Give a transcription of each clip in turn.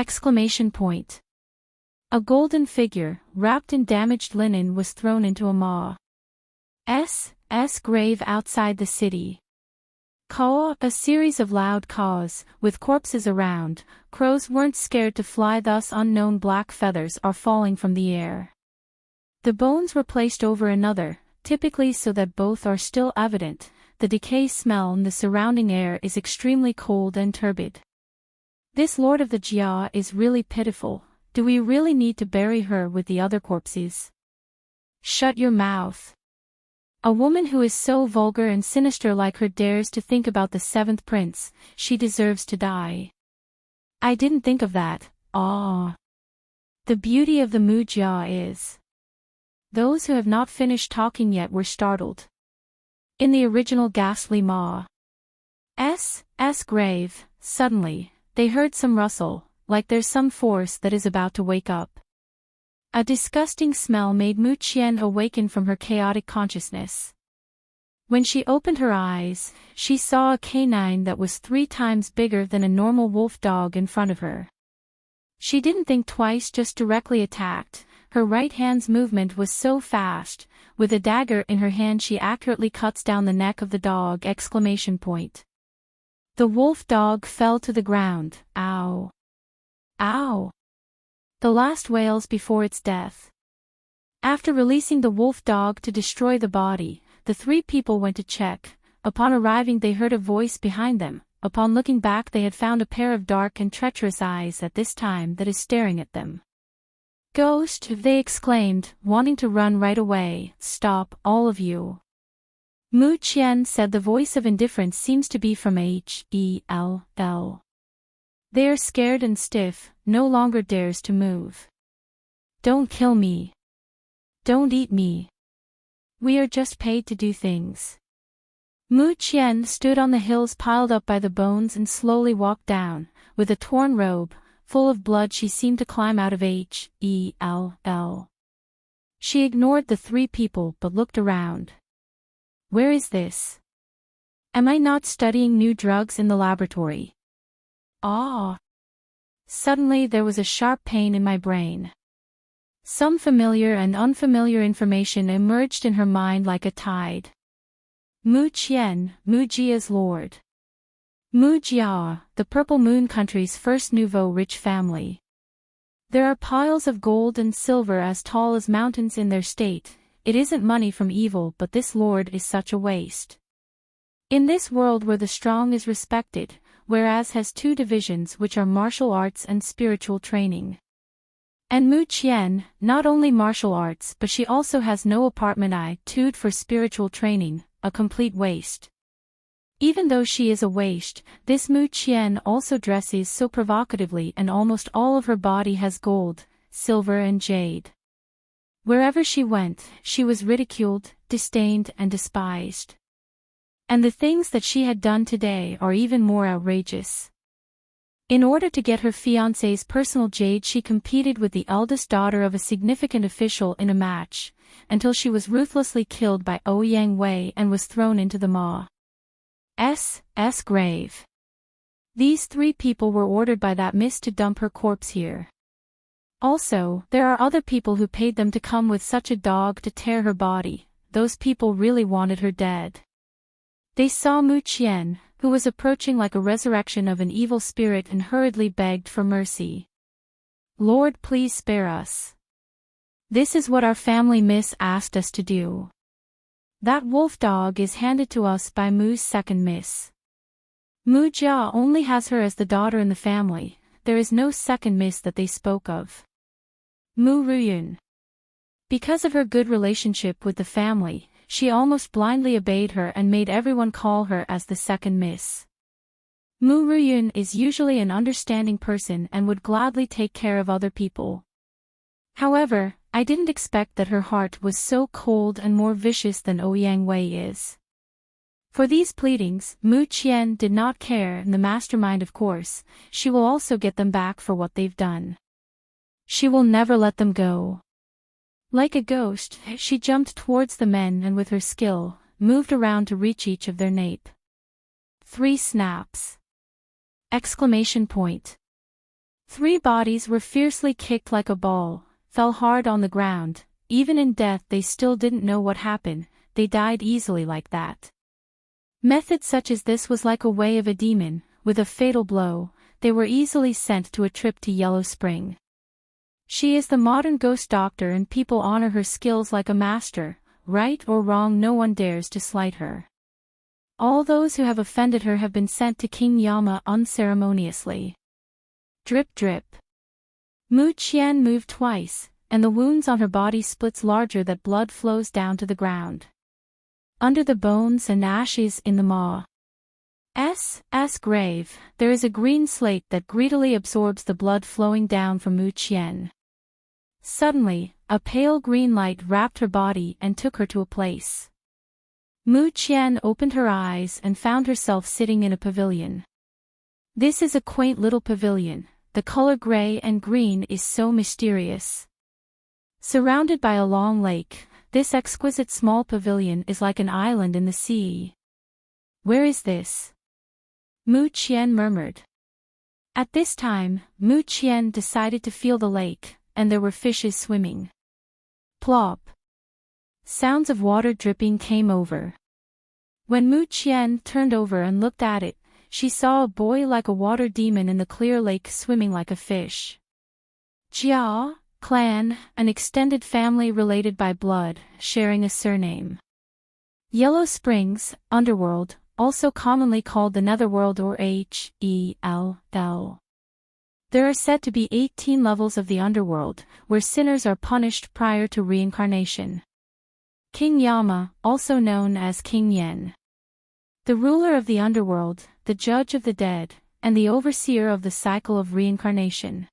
Exclamation point. A golden figure, wrapped in damaged linen, was thrown into a Ma's grave outside the city. Caw, a series of loud caws, with corpses around. Crows weren't scared to fly, thus unknown black feathers are falling from the air. The bones were placed over another, typically so that both are still evident. The decay smell in the surrounding air is extremely cold and turbid. This Lord of the Jia is really pitiful. Do we really need to bury her with the other corpses? Shut your mouth. A woman who is so vulgar and sinister like her dares to think about the seventh prince. She deserves to die. I didn't think of that. Ah. The beauty of the Mu Jia is. Those who have not finished talking yet were startled. In the original ghastly Ma's grave, suddenly, they heard some rustle, like there's some force that is about to wake up. A disgusting smell made Mu Qian awaken from her chaotic consciousness. When she opened her eyes, she saw a canine that was 3 times bigger than a normal wolf dog in front of her. She didn't think twice, just directly attacked. Her right hand's movement was so fast. With a dagger in her hand, she accurately cuts down the neck of the dog! Exclamation point. The wolf dog fell to the ground. Ow. Ow. The last wails before its death. After releasing the wolf dog to destroy the body, the 3 people went to check. Upon arriving, they heard a voice behind them. Upon looking back, they had found a pair of dark and treacherous eyes at this time that is staring at them. Ghost, they exclaimed, wanting to run right away. Stop, all of you. Mu Qian said. The voice of indifference seems to be from Hell. They are scared and stiff, no longer dares to move. Don't kill me. Don't eat me. We are just paid to do things. Mu Qian stood on the hills piled up by the bones and slowly walked down. With a torn robe, full of blood, she seemed to climb out of Hell. She ignored the 3 people but looked around. Where is this? Am I not studying new drugs in the laboratory? Ah! Suddenly there was a sharp pain in my brain. Some familiar and unfamiliar information emerged in her mind like a tide. Mu Qian, Mu Jia's lord. Mu Jia, the Purple Moon country's first nouveau rich family. There are piles of gold and silver as tall as mountains in their state. It isn't money from evil, but this lord is such a waste. In this world where the strong is respected, whereas has 2 divisions which are martial arts and spiritual training. And Mu Qian, not only martial arts but she also has no apartment for spiritual training, a complete waste. Even though she is a waste, this Mu Qian also dresses so provocatively, and almost all of her body has gold, silver and jade. Wherever she went, she was ridiculed, disdained and despised. And the things that she had done today are even more outrageous. In order to get her fiancé's personal jade, she competed with the eldest daughter of a significant official in a match, until she was ruthlessly killed by Ouyang Wei and was thrown into the Ma's grave. These 3 people were ordered by that miss to dump her corpse here. Also, there are other people who paid them to come with such a dog to tear her body. Those people really wanted her dead. They saw Mu Qian, who was approaching like a resurrection of an evil spirit, and hurriedly begged for mercy. Lord, please spare us. This is what our family miss asked us to do. That wolf dog is handed to us by Mu's second miss. Mu Jia only has her as the daughter in the family. There is no second miss that they spoke of. Mu Ruyun. Because of her good relationship with the family, she almost blindly obeyed her and made everyone call her as the second miss. Mu Ruyun is usually an understanding person and would gladly take care of other people. However, I didn't expect that her heart was so cold and more vicious than Ouyang Wei is. For these pleadings, Mu Qian did not care, and the mastermind, of course, she will also get them back for what they've done. She will never let them go. Like a ghost, she jumped towards the men and with her skill, moved around to reach each of their nape. 3 snaps. Exclamation point. 3 bodies were fiercely kicked like a ball, fell hard on the ground. Even in death they still didn't know what happened, they died easily like that. Method such as this was like a way of a demon. With a fatal blow, they were easily sent to a trip to Yellow Spring. She is the modern ghost doctor and people honor her skills like a master. Right or wrong, no one dares to slight her. All those who have offended her have been sent to King Yama unceremoniously. Drip drip. Mu Qian moved twice, and the wounds on her body splits larger that blood flows down to the ground. Under the bones and ashes in the maw. S grave, there is a green slate that greedily absorbs the blood flowing down from Mu Qian. Suddenly, a pale green light wrapped her body and took her to a place. Mu Qian opened her eyes and found herself sitting in a pavilion. This is a quaint little pavilion, the color gray and green is so mysterious. Surrounded by a long lake, this exquisite small pavilion is like an island in the sea. Where is this? Mu Qian murmured. At this time, Mu Qian decided to feel the lake, and there were fishes swimming. Plop. Sounds of water dripping came over. When Mu Qian turned over and looked at it, she saw a boy like a water demon in the clear lake swimming like a fish. Jia clan, an extended family related by blood, sharing a surname. Yellow Springs, Underworld, also commonly called the Netherworld or Hell. There are said to be 18 levels of the underworld, where sinners are punished prior to reincarnation. King Yama, also known as King Yen. The ruler of the underworld, the judge of the dead, and the overseer of the cycle of reincarnation.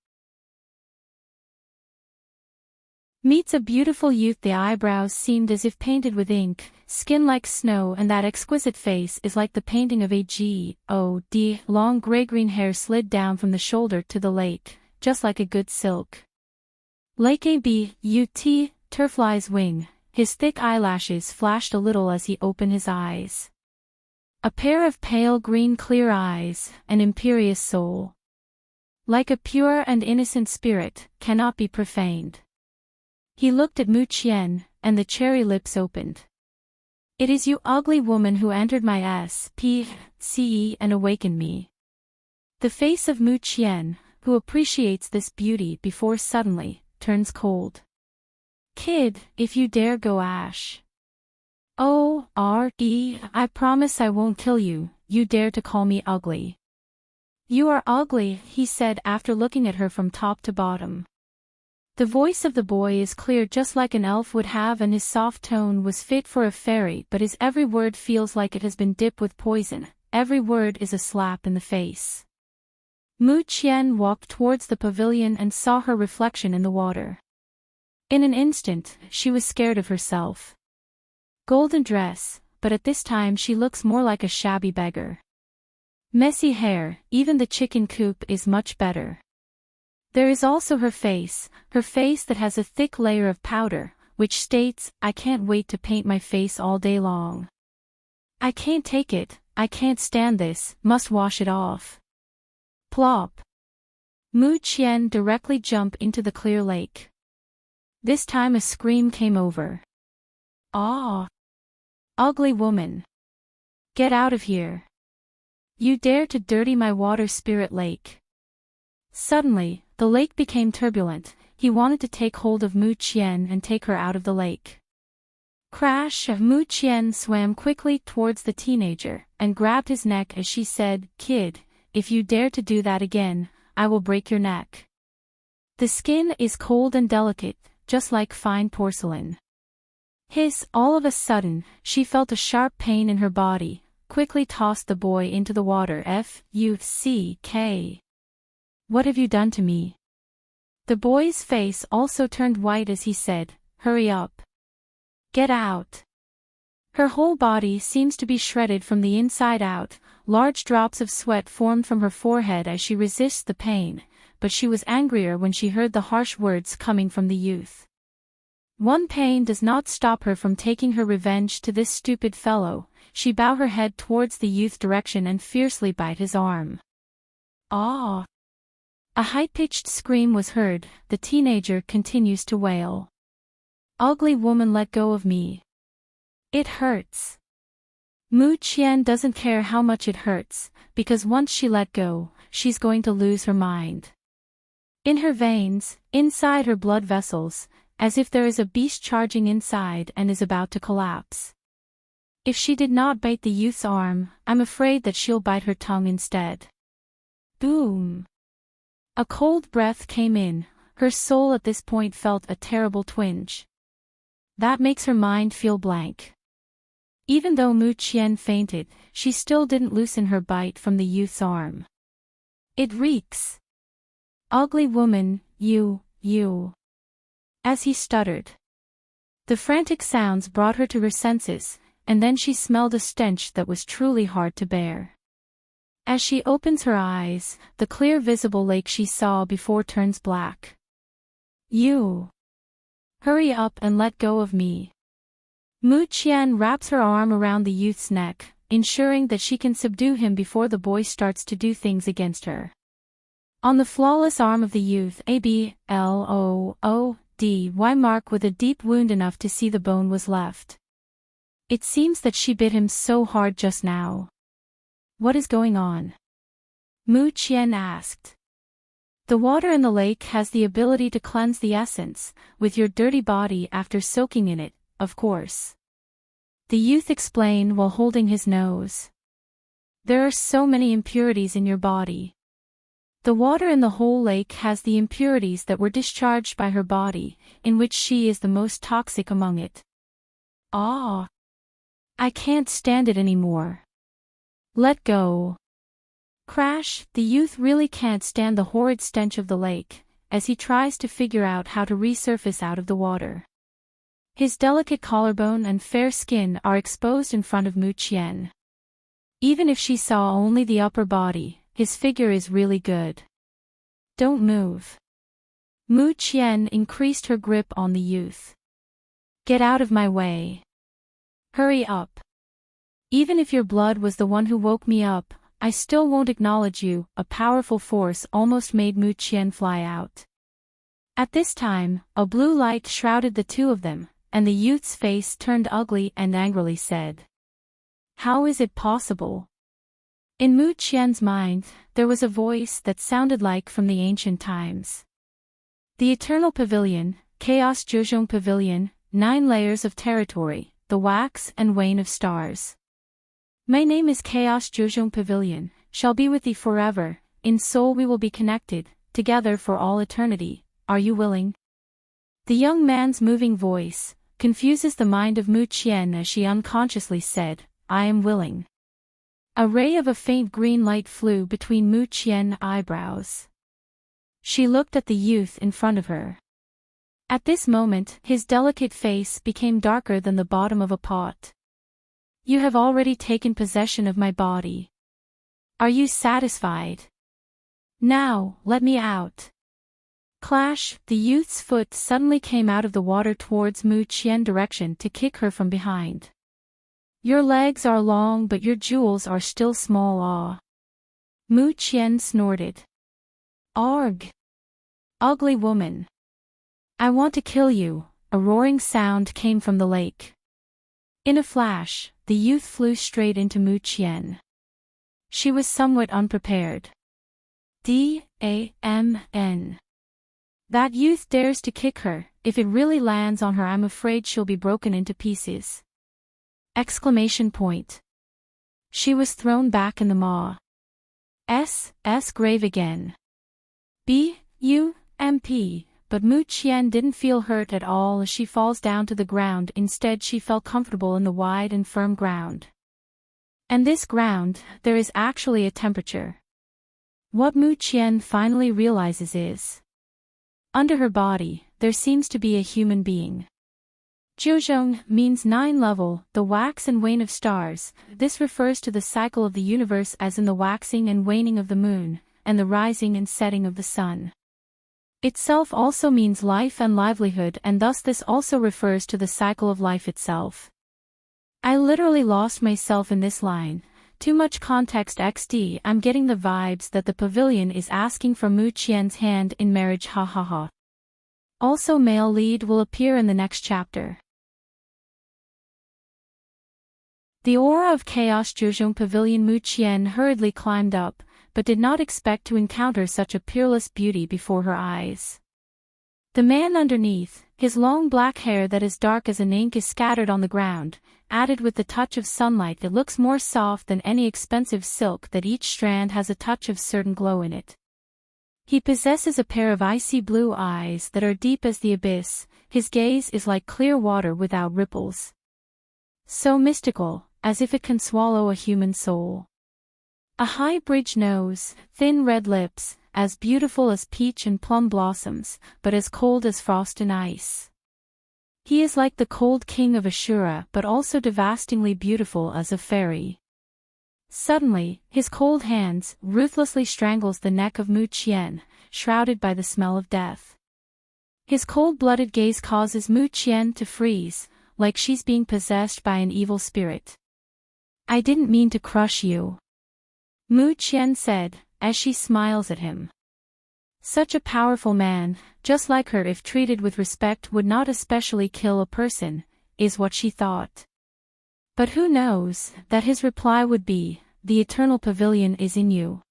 Meets a beautiful youth. The eyebrows seemed as if painted with ink, skin like snow, and that exquisite face is like the painting of a god. Long gray-green hair slid down from the shoulder to the lake, just like a good silk. Lake Abut, Turfly's wing, his thick eyelashes flashed a little as he opened his eyes. A pair of pale green clear eyes, an imperious soul. Like a pure and innocent spirit, cannot be profaned. He looked at Mu Qian, and the cherry lips opened. It is you, ugly woman, who entered my SPCE and awakened me. The face of Mu Qian, who appreciates this beauty before suddenly, turns cold. Kid, if you dare go ash. Oh, I promise I won't kill you, you dare to call me ugly. You are ugly, he said after looking at her from top to bottom. The voice of the boy is clear just like an elf would have, and his soft tone was fit for a fairy, but his every word feels like it has been dipped with poison. Every word is a slap in the face. Mu Qian walked towards the pavilion and saw her reflection in the water. In an instant, she was scared of herself. Golden dress, but at this time she looks more like a shabby beggar. Messy hair, even the chicken coop is much better. There is also her face that has a thick layer of powder, which states, I can't wait to paint my face all day long. I can't take it, I can't stand this, must wash it off. Plop. Mu Qian directly jumped into the clear lake. This time a scream came over. Ah! Ugly woman! Get out of here! You dare to dirty my water spirit lake! Suddenly, the lake became turbulent. He wanted to take hold of Mu Qian and take her out of the lake. Crash! Mu Qian swam quickly towards the teenager, and grabbed his neck as she said, Kid, if you dare to do that again, I will break your neck. The skin is cold and delicate, just like fine porcelain. Hiss! All of a sudden, she felt a sharp pain in her body, quickly tossed the boy into the water. Fuck. What have you done to me? The boy's face also turned white as he said, Hurry up. Get out. Her whole body seems to be shredded from the inside out. Large drops of sweat formed from her forehead as she resists the pain, but she was angrier when she heard the harsh words coming from the youth. One pain does not stop her from taking her revenge to this stupid fellow. She bow her head towards the youth direction and fiercely bite his arm. Ah! A high-pitched scream was heard. The teenager continues to wail. Ugly woman, let go of me. It hurts. Mu Qian doesn't care how much it hurts, because once she let go, she's going to lose her mind. In her veins, inside her blood vessels, as if there is a beast charging inside and is about to collapse. If she did not bite the youth's arm, I'm afraid that she'll bite her tongue instead. Boom! A cold breath came in. Her soul at this point felt a terrible twinge. That makes her mind feel blank. Even though Mu Qian fainted, she still didn't loosen her bite from the youth's arm. It reeks. Ugly woman, you. As he stuttered. The frantic sounds brought her to her senses, and then she smelled a stench that was truly hard to bear. As she opens her eyes, the clear visible lake she saw before turns black. You. Hurry up and let go of me. Mu Qian wraps her arm around the youth's neck, ensuring that she can subdue him before the boy starts to do things against her. On the flawless arm of the youth, a bloody mark with a deep wound enough to see the bone was left. It seems that she bit him so hard just now. What is going on? Mu Qian asked. The water in the lake has the ability to cleanse the essence, with your dirty body after soaking in it, of course. The youth explained while holding his nose. There are so many impurities in your body. The water in the whole lake has the impurities that were discharged by her body, in which she is the most toxic among it. Ah! I can't stand it anymore. Let go. Crash! The youth really can't stand the horrid stench of the lake, as he tries to figure out how to resurface out of the water. His delicate collarbone and fair skin are exposed in front of Mu Qian. Even if she saw only the upper body, his figure is really good. Don't move. Mu Qian increased her grip on the youth. Get out of my way. Hurry up. Even if your blood was the one who woke me up, I still won't acknowledge you. A powerful force almost made Mu Qian fly out. At this time, a blue light shrouded the two of them, and the youth's face turned ugly and angrily said, "How is it possible?" In Mu Qian's mind, there was a voice that sounded like from the ancient times. The Eternal Pavilion, Chaos Zhejiang Pavilion, 9 layers of territory, the wax and wane of stars. My name is Chaos Zhejiang Pavilion, shall be with thee forever, in soul we will be connected, together for all eternity, are you willing? The young man's moving voice confuses the mind of Mu Qian as she unconsciously said, I am willing. A ray of a faint green light flew between Mu Qian's eyebrows. She looked at the youth in front of her. At this moment, his delicate face became darker than the bottom of a pot. You have already taken possession of my body. Are you satisfied? Now, let me out. Clash! The youth's foot suddenly came out of the water towards Mu Qian's direction to kick her from behind. Your legs are long but your jewels are still small. Ah. Mu Qian snorted. Arg! Ugly woman. I want to kill you. A roaring sound came from the lake. In a flash, the youth flew straight into Mu Qian. She was somewhat unprepared. D-A-M-N. That youth dares to kick her. If it really lands on her, I'm afraid she'll be broken into pieces. Exclamation point. She was thrown back in the maw. S grave again. B-U-M-P, but Mu Qian didn't feel hurt at all as she falls down to the ground. Instead she felt comfortable in the wide and firm ground. And this ground, there is actually a temperature. What Mu Qian finally realizes is, under her body, there seems to be a human being. Zhejiang means 9 level, the wax and wane of stars. This refers to the cycle of the universe as in the waxing and waning of the moon, and the rising and setting of the sun. Itself also means life and livelihood, and thus this also refers to the cycle of life itself. I literally lost myself in this line, Too much context XD. I'm getting the vibes that the pavilion is asking for Mu Qian's hand in marriage, hahaha. Also, male lead will appear in the next chapter. The aura of chaos. Zhuzhong Pavilion. Mu Qian hurriedly climbed up, but did not expect to encounter such a peerless beauty before her eyes. The man underneath, his long black hair that is dark as an ink is scattered on the ground, added with the touch of sunlight it looks more soft than any expensive silk, that each strand has a touch of certain glow in it. He possesses a pair of icy blue eyes that are deep as the abyss. His gaze is like clear water without ripples. So mystical, as if it can swallow a human soul. A high bridge nose, thin red lips, as beautiful as peach and plum blossoms, but as cold as frost and ice. He is like the cold king of Ashura, but also devastatingly beautiful as a fairy. Suddenly, his cold hands ruthlessly strangles the neck of Mu Qian, shrouded by the smell of death. His cold-blooded gaze causes Mu Qian to freeze, like she's being possessed by an evil spirit. I didn't mean to crush you, Mu Qian said, as she smiles at him. Such a powerful man, just like her if treated with respect would not especially kill a person, is what she thought. But who knows that his reply would be, the eternal pavilion is in you.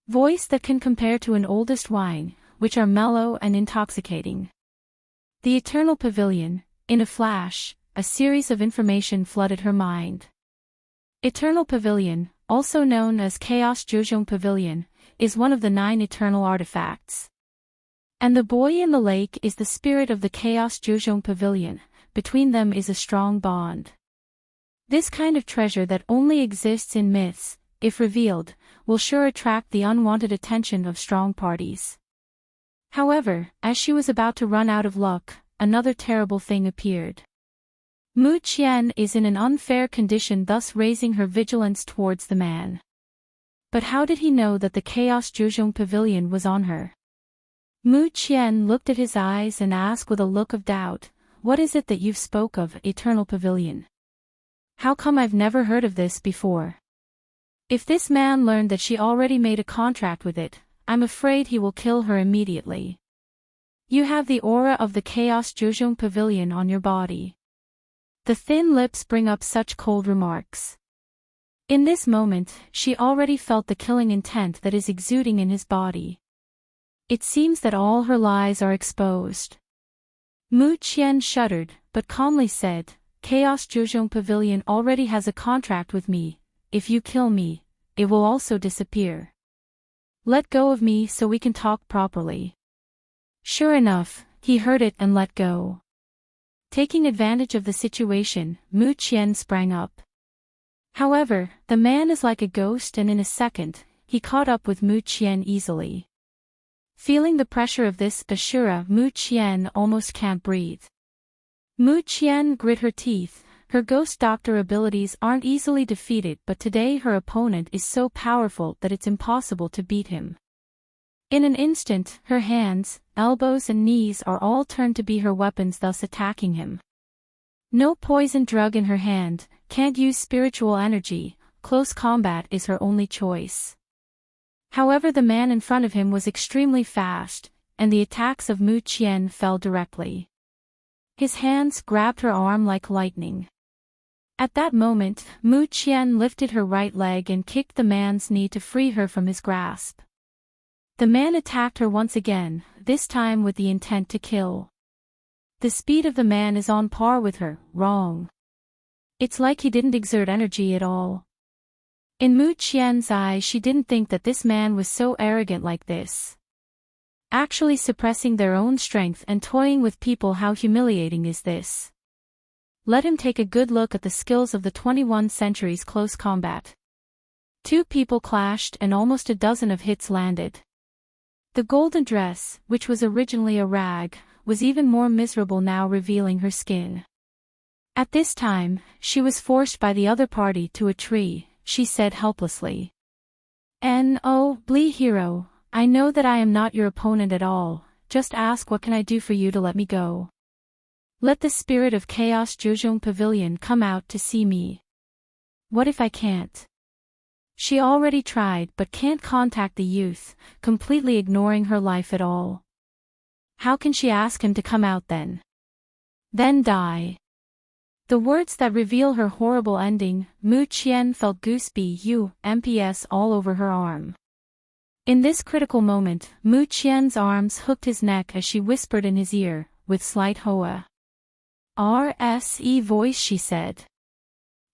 Voice that can compare to an oldest wine, which are mellow and intoxicating. The eternal pavilion, in a flash, a series of information flooded her mind. Eternal pavilion, also known as Chaos Zhuzhong Pavilion, is one of the 9 eternal artifacts. And the boy in the lake is the spirit of the Chaos Zhuzhong Pavilion. Between them is a strong bond. This kind of treasure that only exists in myths, if revealed, will sure attract the unwanted attention of strong parties. However, as she was about to run out of luck, another terrible thing appeared. Mu Qian is in an unfair condition, thus raising her vigilance towards the man. But how did he know that the Chaos Zhuzhong Pavilion was on her? Mu Qian looked at his eyes and asked with a look of doubt, "What is it that you've spoke of, Eternal Pavilion? How come I've never heard of this before?" If this man learned that she already made a contract with it, I'm afraid he will kill her immediately. You have the aura of the Chaos Zhuzhong Pavilion on your body. The thin lips bring up such cold remarks. In this moment, she already felt the killing intent that is exuding in his body. It seems that all her lies are exposed. Mu Qian shuddered, but calmly said, Chaos Zhuzhong Pavilion already has a contract with me. If you kill me, it will also disappear. Let go of me so we can talk properly. Sure enough, he heard it and let go. Taking advantage of the situation, Mu Qian sprang up. However, the man is like a ghost, and in a second, he caught up with Mu Qian easily. Feeling the pressure of this Ashura, Mu Qian almost can't breathe. Mu Qian grit her teeth. Her ghost doctor abilities aren't easily defeated, but today her opponent is so powerful that it's impossible to beat him. In an instant, her hands, elbows and knees are all turned to be her weapons, thus attacking him. No poison drug in her hand, can't use spiritual energy, close combat is her only choice. However, the man in front of him was extremely fast, and the attacks of Mu Qian fell directly. His hands grabbed her arm like lightning. At that moment, Mu Qian lifted her right leg and kicked the man's knee to free her from his grasp. The man attacked her once again, this time with the intent to kill. The speed of the man is on par with her, wrong. It's like he didn't exert energy at all. In Mu Qian's eyes, she didn't think that this man was so arrogant like this. Actually suppressing their own strength and toying with people, how humiliating is this? Let him take a good look at the skills of the 21st century's close combat. 2 people clashed and almost a dozen of hits landed. The golden dress, which was originally a rag, was even more miserable now, revealing her skin. At this time, she was forced by the other party to a tree, she said helplessly. "Oh, Blee hero, I know that I am not your opponent at all, just ask what can I do for you to let me go? Let the spirit of Chaos Zhuzhong Pavilion come out to see me. What if I can't? She already tried but can't contact the youth, completely ignoring her life at all. How can she ask him to come out then? Then die. The words that reveal her horrible ending, Mu Qian felt goosebumps MPS all over her arm. In this critical moment, Mu Qian's arms hooked his neck as she whispered in his ear, with slight hoa. RSE voice she said.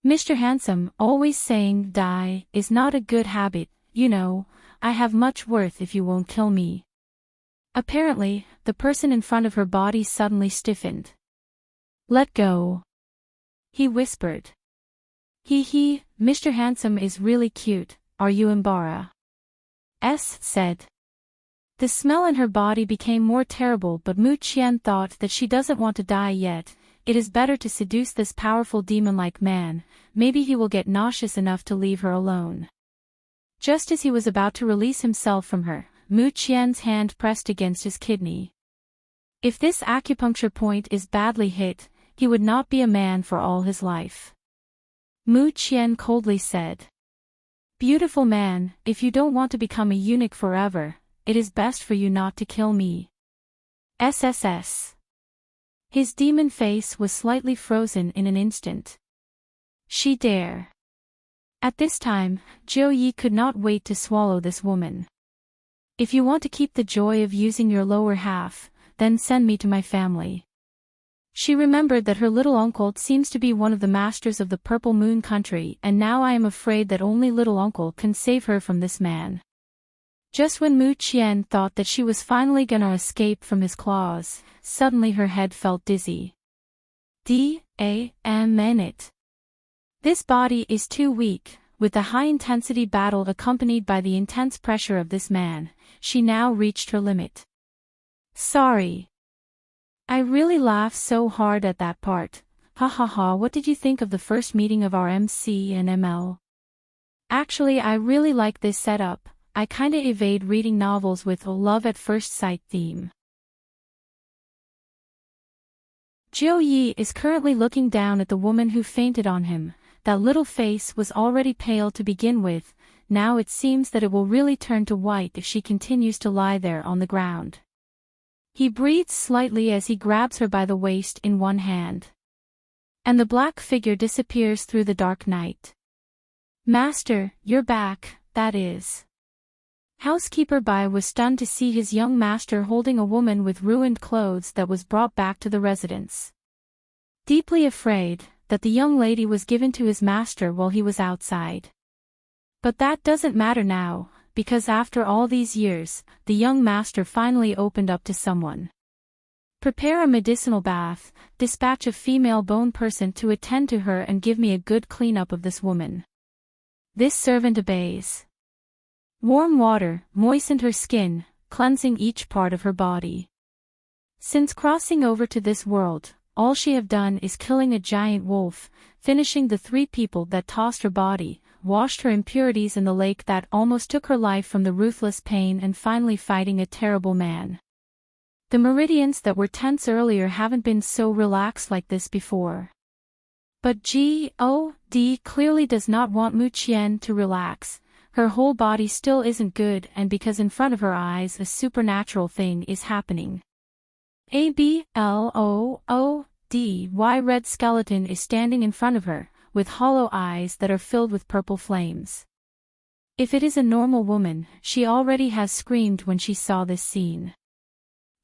Mr. Handsome, always saying die is not a good habit, you know, I have much worth if you won't kill me. Apparently, the person in front of her body suddenly stiffened. Let go. He whispered. Mr. Handsome is really cute, are you embarrassed? Said. The smell in her body became more terrible, but Mu Qian thought that she doesn't want to die yet. It is better to seduce this powerful demon-like man, maybe he will get nauseous enough to leave her alone. Just as he was about to release himself from her, Mu Qian's hand pressed against his kidney. If this acupuncture point is badly hit, he would not be a man for all his life. Mu Qian coldly said. Beautiful man, if you don't want to become a eunuch forever, it is best for you not to kill me. SSS. His demon face was slightly frozen in an instant. She dare. At this time, Zhou Yi could not wait to swallow this woman. If you want to keep the joy of using your lower half, then send me to my family. She remembered that her little uncle seems to be one of the masters of the Purple Moon country, and now I am afraid that only little uncle can save her from this man. Just when Mu Qian thought that she was finally gonna escape from his claws, suddenly her head felt dizzy. Minute. This body is too weak, with the high-intensity battle accompanied by the intense pressure of this man, she now reached her limit. Sorry. I really laughed so hard at that part. Ha ha ha, what did you think of the first meeting of our MC and ML? Actually, I really like this setup. I kinda evade reading novels with a love at first sight theme. Zhou Yi is currently looking down at the woman who fainted on him. That little face was already pale to begin with, now it seems that it will really turn to white if she continues to lie there on the ground. He breathes slightly as he grabs her by the waist in one hand. And the black figure disappears through the dark night. Master, you're back, that is. Housekeeper Bai was stunned to see his young master holding a woman with ruined clothes that was brought back to the residence. Deeply afraid that the young lady was given to his master while he was outside. But that doesn't matter now, because after all these years, the young master finally opened up to someone. Prepare a medicinal bath, dispatch a female bone person to attend to her and give me a good cleanup of this woman. This servant obeys. Warm water moistened her skin, cleansing each part of her body. Since crossing over to this world, all she have done is killing a giant wolf, finishing the 3 people that tossed her body, washed her impurities in the lake that almost took her life from the ruthless pain, and finally fighting a terrible man. The meridians that were tense earlier haven't been so relaxed like this before. But God clearly does not want Mu Qian to relax. Her whole body still isn't good, and because in front of her eyes a supernatural thing is happening. ABLOODY red skeleton is standing in front of her, with hollow eyes that are filled with purple flames. If it is a normal woman, she already has screamed when she saw this scene.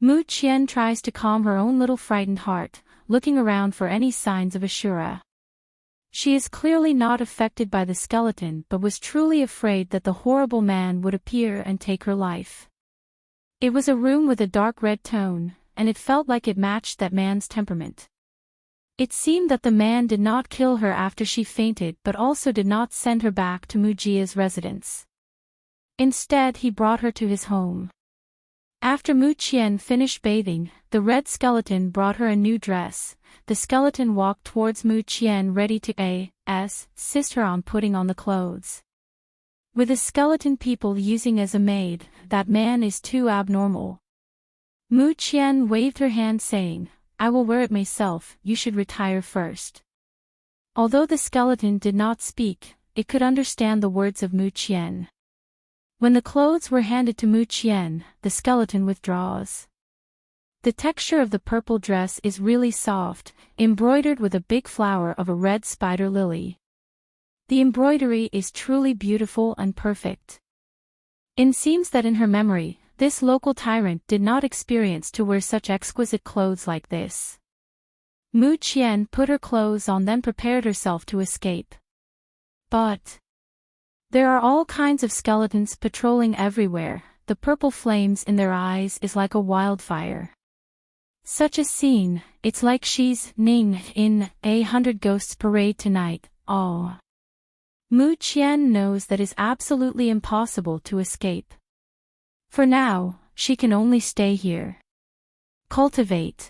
Mu Qian tries to calm her own little frightened heart, looking around for any signs of Ashura. She is clearly not affected by the skeleton but was truly afraid that the horrible man would appear and take her life. It was a room with a dark red tone, and it felt like it matched that man's temperament. It seemed that the man did not kill her after she fainted but also did not send her back to Mujia's residence. Instead he brought her to his home. After Mu Qian finished bathing, the red skeleton brought her a new dress. The skeleton walked towards Mu Qian ready to assist her on putting on the clothes. With the skeleton people using as a maid, that man is too abnormal. Mu Qian waved her hand saying, I will wear it myself, you should retire first. Although the skeleton did not speak, it could understand the words of Mu Qian. When the clothes were handed to Mu Qian, the skeleton withdraws. The texture of the purple dress is really soft, embroidered with a big flower of a red spider lily. The embroidery is truly beautiful and perfect. It seems that in her memory, this local tyrant did not experience to wear such exquisite clothes like this. Mu Qian put her clothes on, then prepared herself to escape. But there are all kinds of skeletons patrolling everywhere. The purple flames in their eyes is like a wildfire. Such a scene, it's like she's Ning in 100 Ghosts Parade tonight. Oh. Mu Qian knows that it's absolutely impossible to escape. For now, she can only stay here. Cultivate.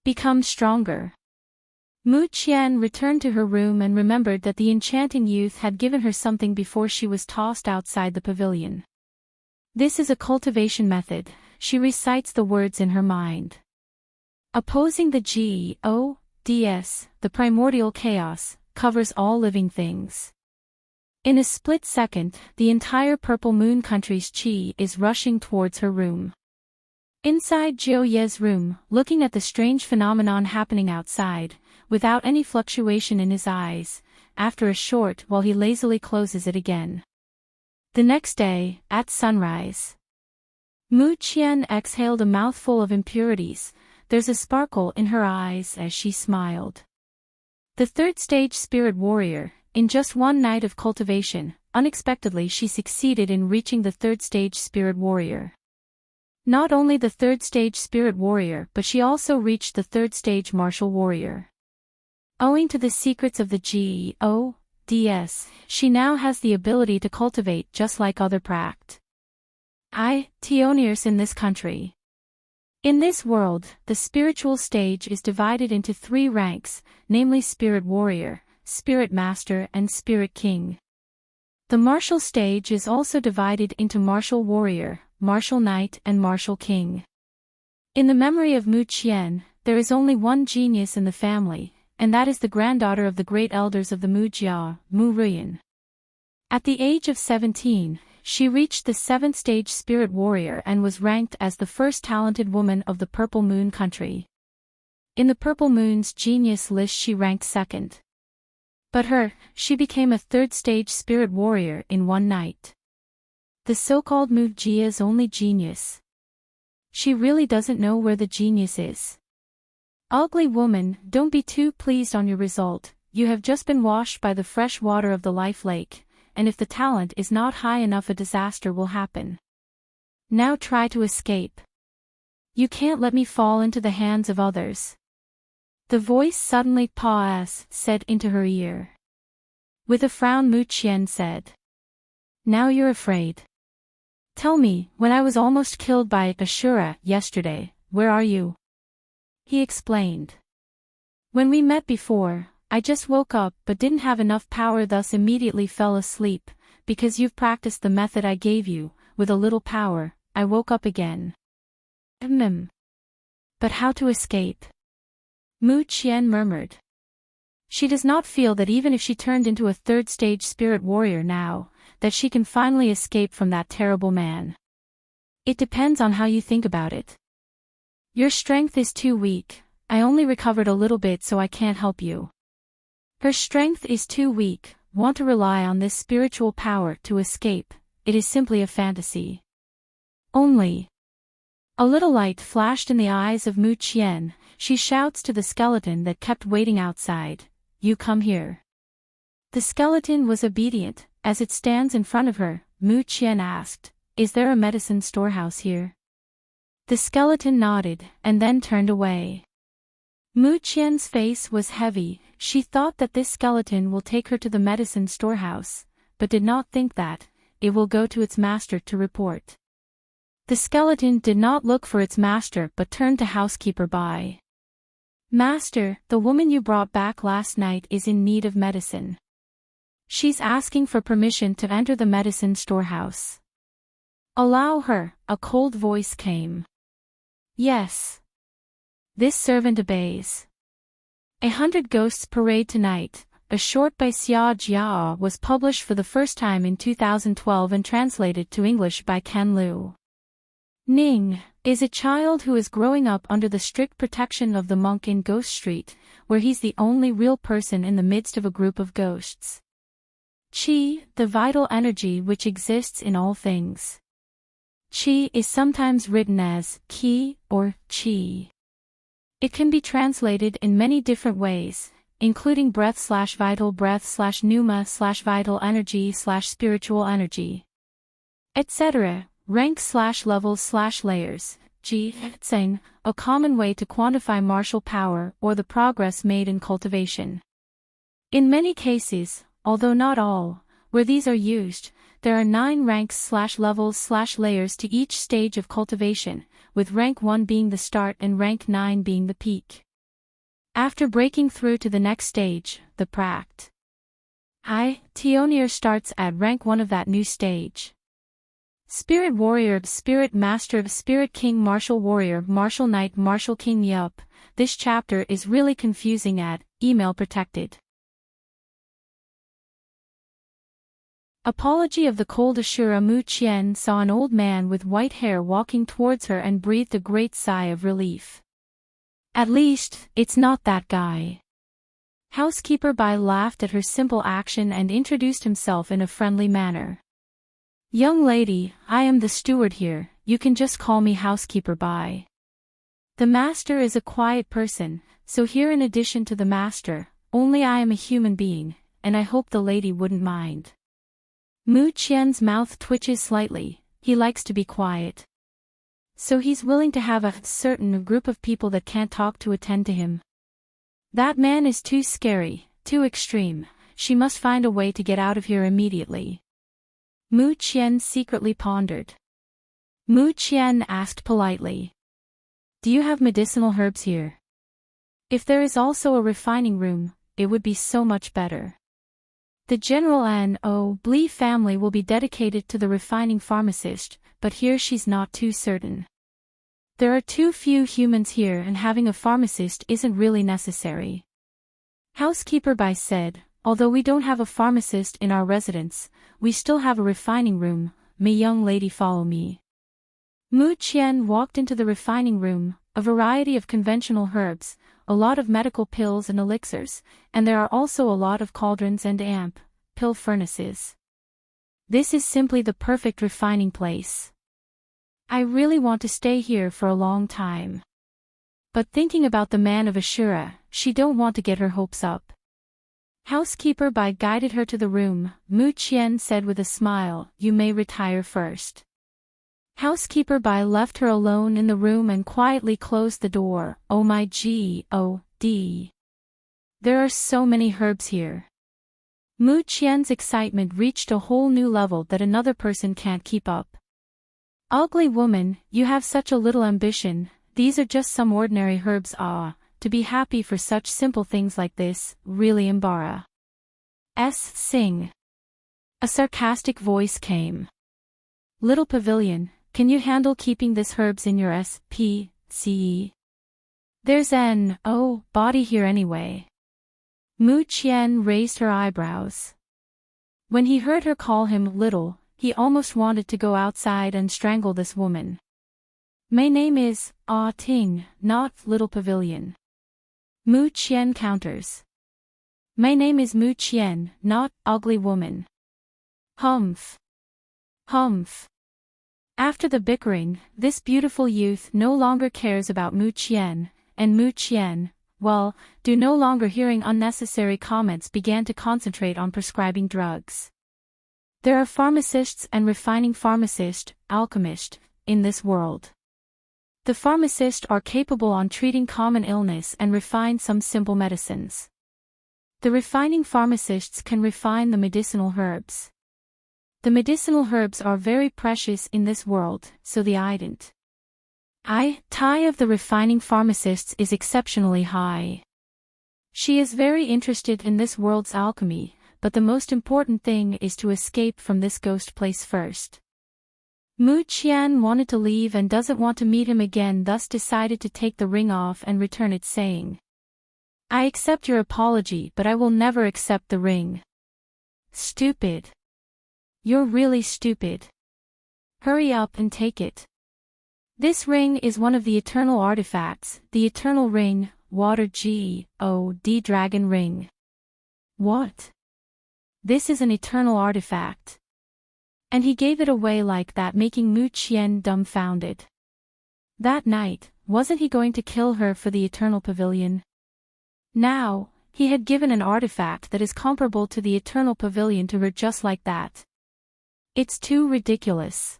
Become stronger. Mu Qian returned to her room and remembered that the enchanting youth had given her something before she was tossed outside the pavilion. This is a cultivation method. She recites the words in her mind. Opposing the Gods, the primordial chaos, covers all living things. In a split second, the entire Purple Moon Country's qi is rushing towards her room. Inside Jiu Ye's room, looking at the strange phenomenon happening outside, without any fluctuation in his eyes, after a short while he lazily closes it again. The next day, at sunrise, Mu Qian exhaled a mouthful of impurities. There's a sparkle in her eyes as she smiled. The third stage spirit warrior, in just one night of cultivation, unexpectedly she succeeded in reaching the third stage spirit warrior. Not only the third stage spirit warrior, but she also reached the third stage martial warrior. Owing to the secrets of the Gods, she now has the ability to cultivate just like other practitioners in this country. In this world, the spiritual stage is divided into 3 ranks, namely Spirit Warrior, Spirit Master and Spirit King. The martial stage is also divided into Martial Warrior, Martial Knight and Martial King. In the memory of Mu Qian, there is only one genius in the family, and that is the granddaughter of the great elders of the Mu Jia, Mu Ruyan. At the age of 17, she reached the 7th stage Spirit Warrior and was ranked as the first talented woman of the Purple Moon Country. In the Purple Moon's genius list she ranked 2nd. But she became a 3rd stage Spirit Warrior in one night. The so-called Mu Jia's only genius. She really doesn't know where the genius is. Ugly woman, don't be too pleased on your result. You have just been washed by the fresh water of the life lake. And if the talent is not high enough, a disaster will happen. Now try to escape. You can't let me fall into the hands of others. The voice suddenly said into her ear. With a frown Mu Qian said. Now you're afraid. Tell me, when I was almost killed by Ashura yesterday, where are you? He explained. When we met before, I just woke up but didn't have enough power, thus immediately fell asleep. Because you've practiced the method I gave you, with a little power, I woke up again. But how to escape? Mu Qian murmured. She does not feel that even if she turned into a 3rd stage spirit warrior now, that she can finally escape from that terrible man. It depends on how you think about it. Your strength is too weak. I only recovered a little bit, so I can't help you. Her strength is too weak. Want to rely on this spiritual power to escape. It is simply a fantasy. Only. A little light flashed in the eyes of Mu Qian. She shouts to the skeleton that kept waiting outside. You come here. The skeleton was obedient. As it stands in front of her, Mu Qian asked, Is there a medicine storehouse here? The skeleton nodded, and then turned away. Mu Qian's face was heavy. She thought that this skeleton will take her to the medicine storehouse, but did not think that it will go to its master to report. The skeleton did not look for its master but turned to housekeeper by. Master, the woman you brought back last night is in need of medicine. She's asking for permission to enter the medicine storehouse. Allow her, a cold voice came. Yes. This servant obeys. 100 Ghosts Parade tonight. a short by Xia Jia, was published for the first time in 2012 and translated to English by Ken Liu. Ning is a child who is growing up under the strict protection of the monk in Ghost Street, where he's the only real person in the midst of a group of ghosts. Qi, the vital energy which exists in all things. Qi is sometimes written as Qi or Qi. It can be translated in many different ways, including breath/vital breath/pneuma/vital energy/spiritual energy, etc. Rank/levels/layers, Ji, Tseng, a common way to quantify martial power or the progress made in cultivation. In many cases, although not all, where these are used, there are 9 ranks/levels/layers to each stage of cultivation, with rank 1 being the start and rank 9 being the peak. After breaking through to the next stage, the Pract Tionir starts at rank 1 of that new stage. Spirit Warrior, Spirit Master, Spirit King, Martial Warrior, Martial Knight, Martial King. Yup, this chapter is really confusing at email protected. Apology of the Cold. Ashura Mu Qian saw an old man with white hair walking towards her and breathed a great sigh of relief. At least, it's not that guy. Housekeeper Bai laughed at her simple action and introduced himself in a friendly manner. Young lady, I am the steward here, you can just call me Housekeeper Bai. The master is a quiet person, so here in addition to the master, only I am a human being, and I hope the lady wouldn't mind. Mu Qian's mouth twitches slightly, he likes to be quiet. So he's willing to have a certain group of people that can't talk to attend to him. That man is too scary, too extreme, she must find a way to get out of here immediately. Mu Qian secretly pondered. Mu Qian asked politely. Do you have medicinal herbs here? If there is also a refining room, it would be so much better. The General N.O. Bli family will be dedicated to the refining pharmacist, but here she's not too certain. There are too few humans here and having a pharmacist isn't really necessary. Housekeeper Bai said, although we don't have a pharmacist in our residence, we still have a refining room, may young lady follow me. Mu Qian walked into the refining room, a variety of conventional herbs, a lot of medical pills and elixirs, and there are also a lot of cauldrons and pill furnaces. This is simply the perfect refining place. I really want to stay here for a long time. But thinking about the man of Ashura, she don't want to get her hopes up. Housekeeper Bai guided her to the room. Mu Qian said with a smile, you may retire first. Housekeeper Bai left her alone in the room and quietly closed the door. Oh my God. There are so many herbs here. Mu Qian's excitement reached a whole new level that another person can't keep up. Ugly woman, you have such a little ambition, these are just some ordinary herbs. To be happy for such simple things like this, really Mbara. Sing. A sarcastic voice came. Little pavilion, can you handle keeping this herbs in your SPCE? There's an body here anyway. Mu Qian raised her eyebrows. When he heard her call him little, he almost wanted to go outside and strangle this woman. My name is Ting, not Little Pavilion. Mu Qian counters. My name is Mu Qian, not Ugly Woman. Humph. Humph. After the bickering, this beautiful youth no longer cares about Mu Qian, and Mu Qian, do no longer hearing unnecessary comments, began to concentrate on prescribing drugs. There are pharmacists and refining pharmacists, alchemists, in this world. The pharmacists are capable on treating common illness and refine some simple medicines. The refining pharmacists can refine the medicinal herbs. The medicinal herbs are very precious in this world, so the tie of the refining pharmacists is exceptionally high. She is very interested in this world's alchemy, but the most important thing is to escape from this ghost place first. Mu Qian wanted to leave and doesn't want to meet him again, thus decided to take the ring off and return it, saying, I accept your apology, but I will never accept the ring. Stupid. You're really stupid. Hurry up and take it. This ring is one of the eternal artifacts, the eternal ring, water God dragon ring. What? This is an eternal artifact. And he gave it away like that, making Mu Qian dumbfounded. That night, wasn't he going to kill her for the eternal pavilion? Now, he had given an artifact that is comparable to the eternal pavilion to her just like that. It's too ridiculous.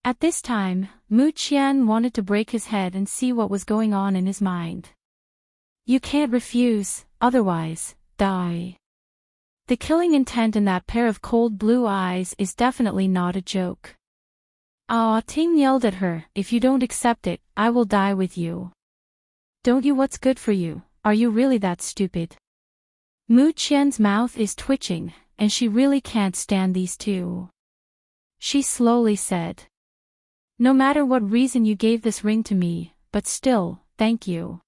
At this time, Mu Qian wanted to break his head and see what was going on in his mind. You can't refuse, otherwise, die. The killing intent in that pair of cold blue eyes is definitely not a joke. Ah, Ting yelled at her, if you don't accept it, I will die with you. Don't you? What's good for you? Are you really that stupid? Mu Qian's mouth is twitching, and she really can't stand these two. She slowly said. No matter what reason you gave this ring to me, but still, thank you.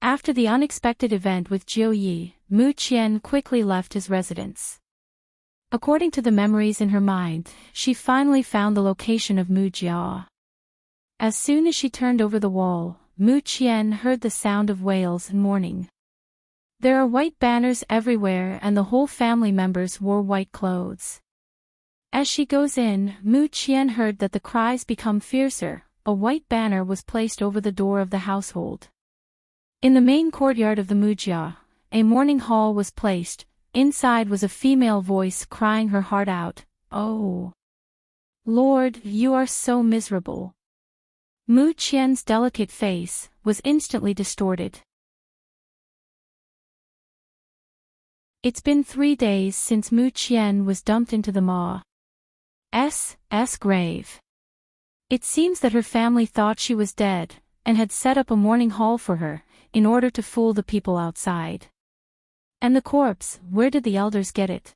After the unexpected event with Jiu Yi, Mu Qian quickly left his residence. According to the memories in her mind, she finally found the location of Mu Jia. As soon as she turned over the wall, Mu Qian heard the sound of wails and mourning. There are white banners everywhere and the whole family members wore white clothes. As she goes in, Mu Qian heard that the cries become fiercer. A white banner was placed over the door of the household. In the main courtyard of the Mujia, a mourning hall was placed. Inside was a female voice crying her heart out, "Oh, Lord, you are so miserable." Mu Qian's delicate face was instantly distorted. It's been 3 days since Mu Qian was dumped into the Ma's grave. It seems that her family thought she was dead, and had set up a mourning hall for her, in order to fool the people outside. And the corpse, where did the elders get it?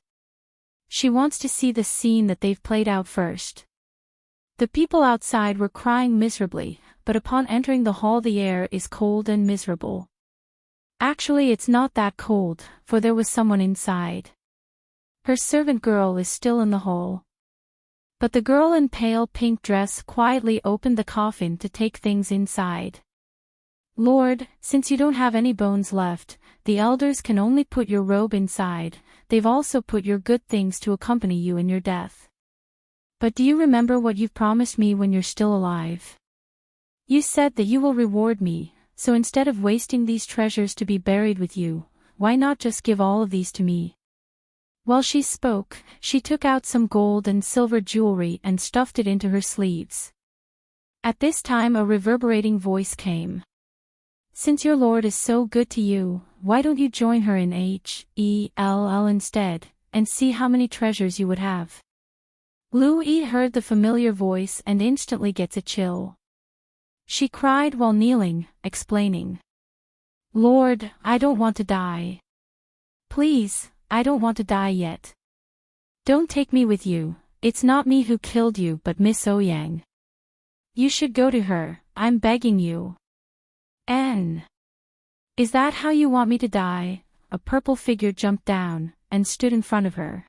She wants to see the scene that they've played out first. The people outside were crying miserably, but upon entering the hall the air is cold and miserable. Actually, it's not that cold, for there was someone inside. Her servant girl is still in the hall. But the girl in pale pink dress quietly opened the coffin to take things inside. Lord, since you don't have any bones left, the elders can only put your robe inside. They've also put your good things to accompany you in your death. But do you remember what you've promised me when you're still alive? You said that you will reward me, so instead of wasting these treasures to be buried with you, why not just give all of these to me? While she spoke, she took out some gold and silver jewelry and stuffed it into her sleeves. At this time a reverberating voice came. Since your lord is so good to you, why don't you join her in Hell instead, and see how many treasures you would have? Lu Yi heard the familiar voice and instantly gets a chill. She cried while kneeling, explaining. Lord, I don't want to die. Please, I don't want to die yet. Don't take me with you, it's not me who killed you but Miss Ouyang. You should go to her, I'm begging you. Is that how you want me to die? A purple figure jumped down, and stood in front of her.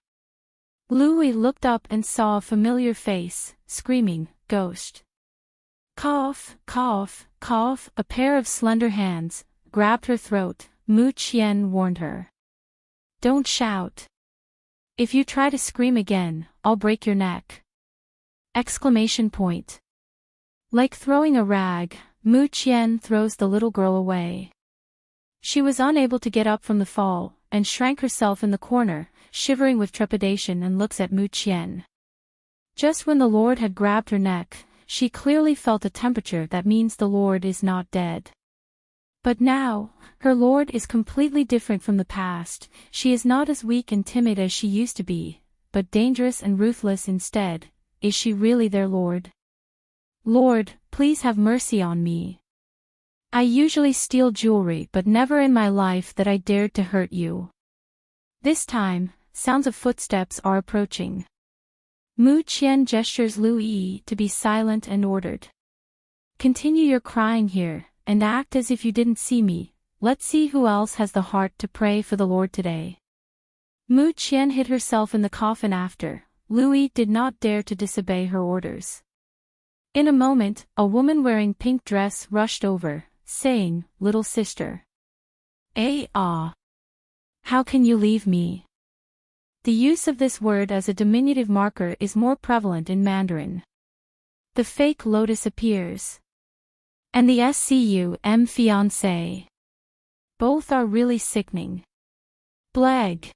Louis looked up and saw a familiar face, screaming, "Ghost!" Cough, cough, cough, a pair of slender hands grabbed her throat. Mu Qian warned her. Don't shout. If you try to scream again, I'll break your neck. Exclamation point. Like throwing a rag, Mu Qian throws the little girl away. She was unable to get up from the fall, and shrank herself in the corner, shivering with trepidation, and looks at Mu Qian. Just when the Lord had grabbed her neck, she clearly felt a temperature that means the Lord is not dead. But now, her Lord is completely different from the past. She is not as weak and timid as she used to be, but dangerous and ruthless instead. Is she really their Lord? Lord, please have mercy on me. I usually steal jewelry, but never in my life that I dared to hurt you. This time, sounds of footsteps are approaching. Mu Qian gestures Lu Yi to be silent and ordered. Continue your crying here, and act as if you didn't see me. let's see who else has the heart to pray for the Lord today. Mu Qian hid herself in the coffin after. Louis did not dare to disobey her orders. In a moment, a woman wearing pink dress rushed over, saying, "Little sister. How can you leave me?" The use of this word as a diminutive marker is more prevalent in Mandarin. The fake lotus appears. And the SCUM fiancé. Both are really sickening. Blag.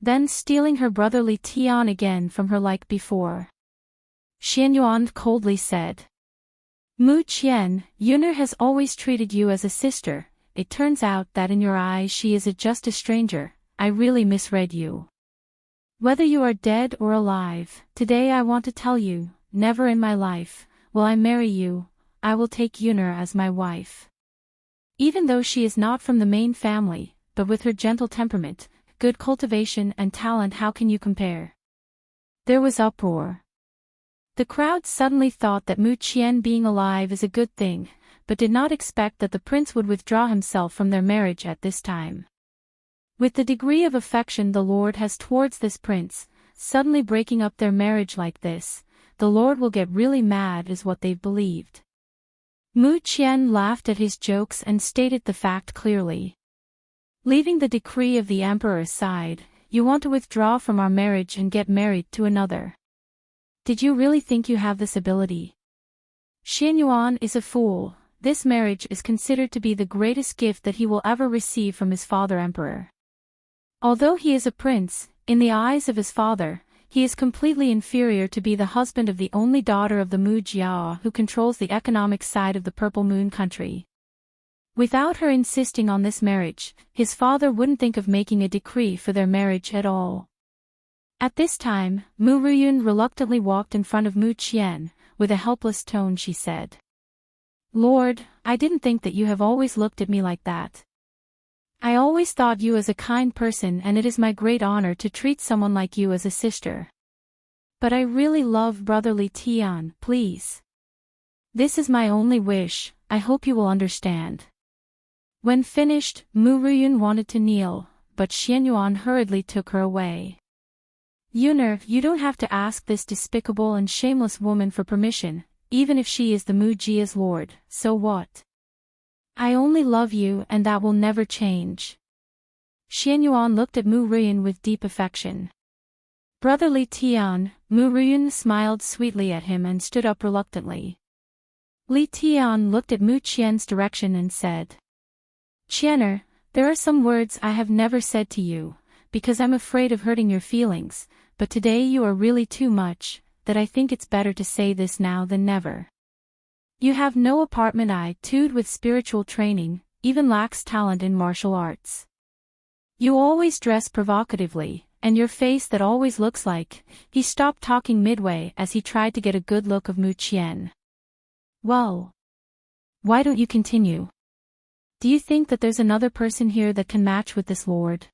Then stealing her brotherly Tian again from her like before. Xianyuan coldly said. Mu Qian, Yuner has always treated you as a sister. It turns out that in your eyes she is just a stranger. I really misread you. Whether you are dead or alive, today I want to tell you, never in my life will I marry you. I will take Yuner as my wife. Even though she is not from the main family, but with her gentle temperament, good cultivation and talent, how can you compare? There was uproar. The crowd suddenly thought that Mu Qian being alive is a good thing, but did not expect that the prince would withdraw himself from their marriage at this time. With the degree of affection the Lord has towards this prince, suddenly breaking up their marriage like this, the Lord will get really mad is what they've believed. Mu Qian laughed at his jokes and stated the fact clearly. Leaving the decree of the emperor aside, you want to withdraw from our marriage and get married to another. Did you really think you have this ability? Xianyuan is a fool. This marriage is considered to be the greatest gift that he will ever receive from his father emperor. Although he is a prince, in the eyes of his father, he is completely inferior to be the husband of the only daughter of the Mu Jiao who controls the economic side of the Purple Moon country. Without her insisting on this marriage, his father wouldn't think of making a decree for their marriage at all. At this time, Mu Ruyun reluctantly walked in front of Mu Qian. With a helpless tone she said. Lord, I didn't think that you have always looked at me like that. I always thought you as a kind person, and it is my great honor to treat someone like you as a sister. But I really love brotherly Tian, please. This is my only wish, I hope you will understand. When finished, Mu Ruyun wanted to kneel, but Xianyuan hurriedly took her away. Yuner, you don't have to ask this despicable and shameless woman for permission, even if she is the Mu Jia's lord, so what? I only love you and that will never change. Xianyuan looked at Mu Ruyun with deep affection. Brotherly Tian, Mu Ruyun smiled sweetly at him and stood up reluctantly. Li Tian looked at Mu Qian's direction and said. Qianer, there are some words I have never said to you, because I'm afraid of hurting your feelings, but today you are really too much, that I think it's better to say this now than never. You have no apartment attitude with spiritual training, even lacks talent in martial arts. You always dress provocatively, and your face that always looks like. He stopped talking midway as he tried to get a good look of Mu Qian. Well, why don't you continue? Do you think that there's another person here that can match with this lord?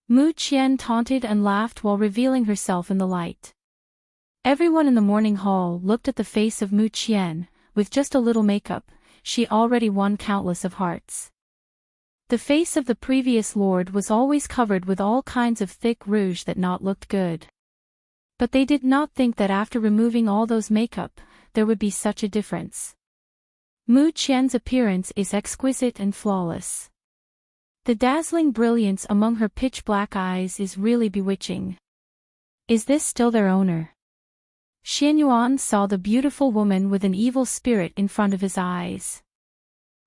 Mu Qian taunted and laughed while revealing herself in the light. Everyone in the morning hall looked at the face of Mu Qian. With just a little makeup, she already won countless of hearts. The face of the previous lord was always covered with all kinds of thick rouge that not looked good. But they did not think that after removing all those makeup, there would be such a difference. Mu Qian's appearance is exquisite and flawless. The dazzling brilliance among her pitch-black eyes is really bewitching. Is this still their owner? Xianyuan saw the beautiful woman with an evil spirit in front of his eyes.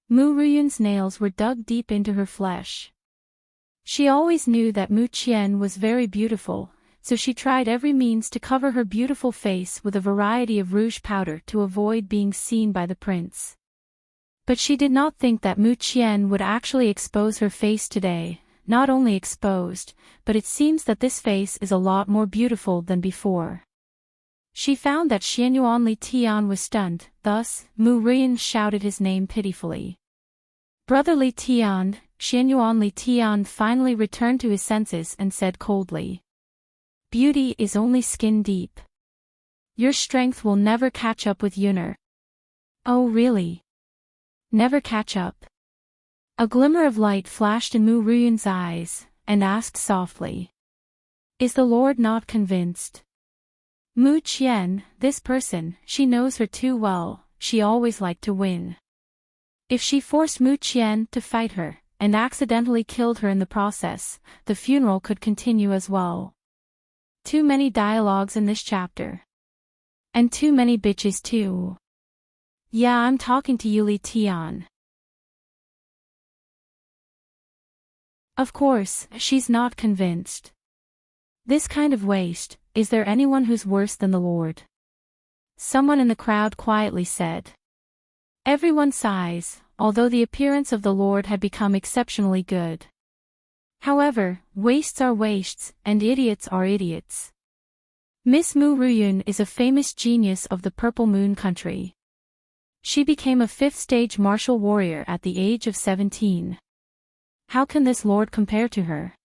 Mu Ruyun's nails were dug deep into her flesh. She always knew that Mu Qian was very beautiful, so she tried every means to cover her beautiful face with a variety of rouge powder to avoid being seen by the prince. But she did not think that Mu Qian would actually expose her face today, not only exposed, but it seems that this face is a lot more beautiful than before. She found that Xianyuan Li Tian was stunned, thus, Mu Ruyun shouted his name pitifully. Brotherly Tian, Xianyuan Li Tian finally returned to his senses and said coldly. Beauty is only skin deep. Your strength will never catch up with Yuner. Oh really? Never catch up. A glimmer of light flashed in Mu Ruyun's eyes, and asked softly. Is the Lord not convinced? Mu Qian, this person, she knows her too well, she always liked to win. If she forced Mu Qian to fight her, and accidentally killed her in the process, the funeral could continue as well. Too many dialogues in this chapter. And too many bitches too. Yeah, I'm talking to you, Li Tian. Of course, she's not convinced. This kind of waste, is there anyone who's worse than the Lord? Someone in the crowd quietly said. Everyone sighs, although the appearance of the Lord had become exceptionally good. However, wastes are wastes, and idiots are idiots. Miss Mu Ruyun is a famous genius of the Purple Moon country. She became a 5th-stage martial warrior at the age of 17. How can this lord compare to her?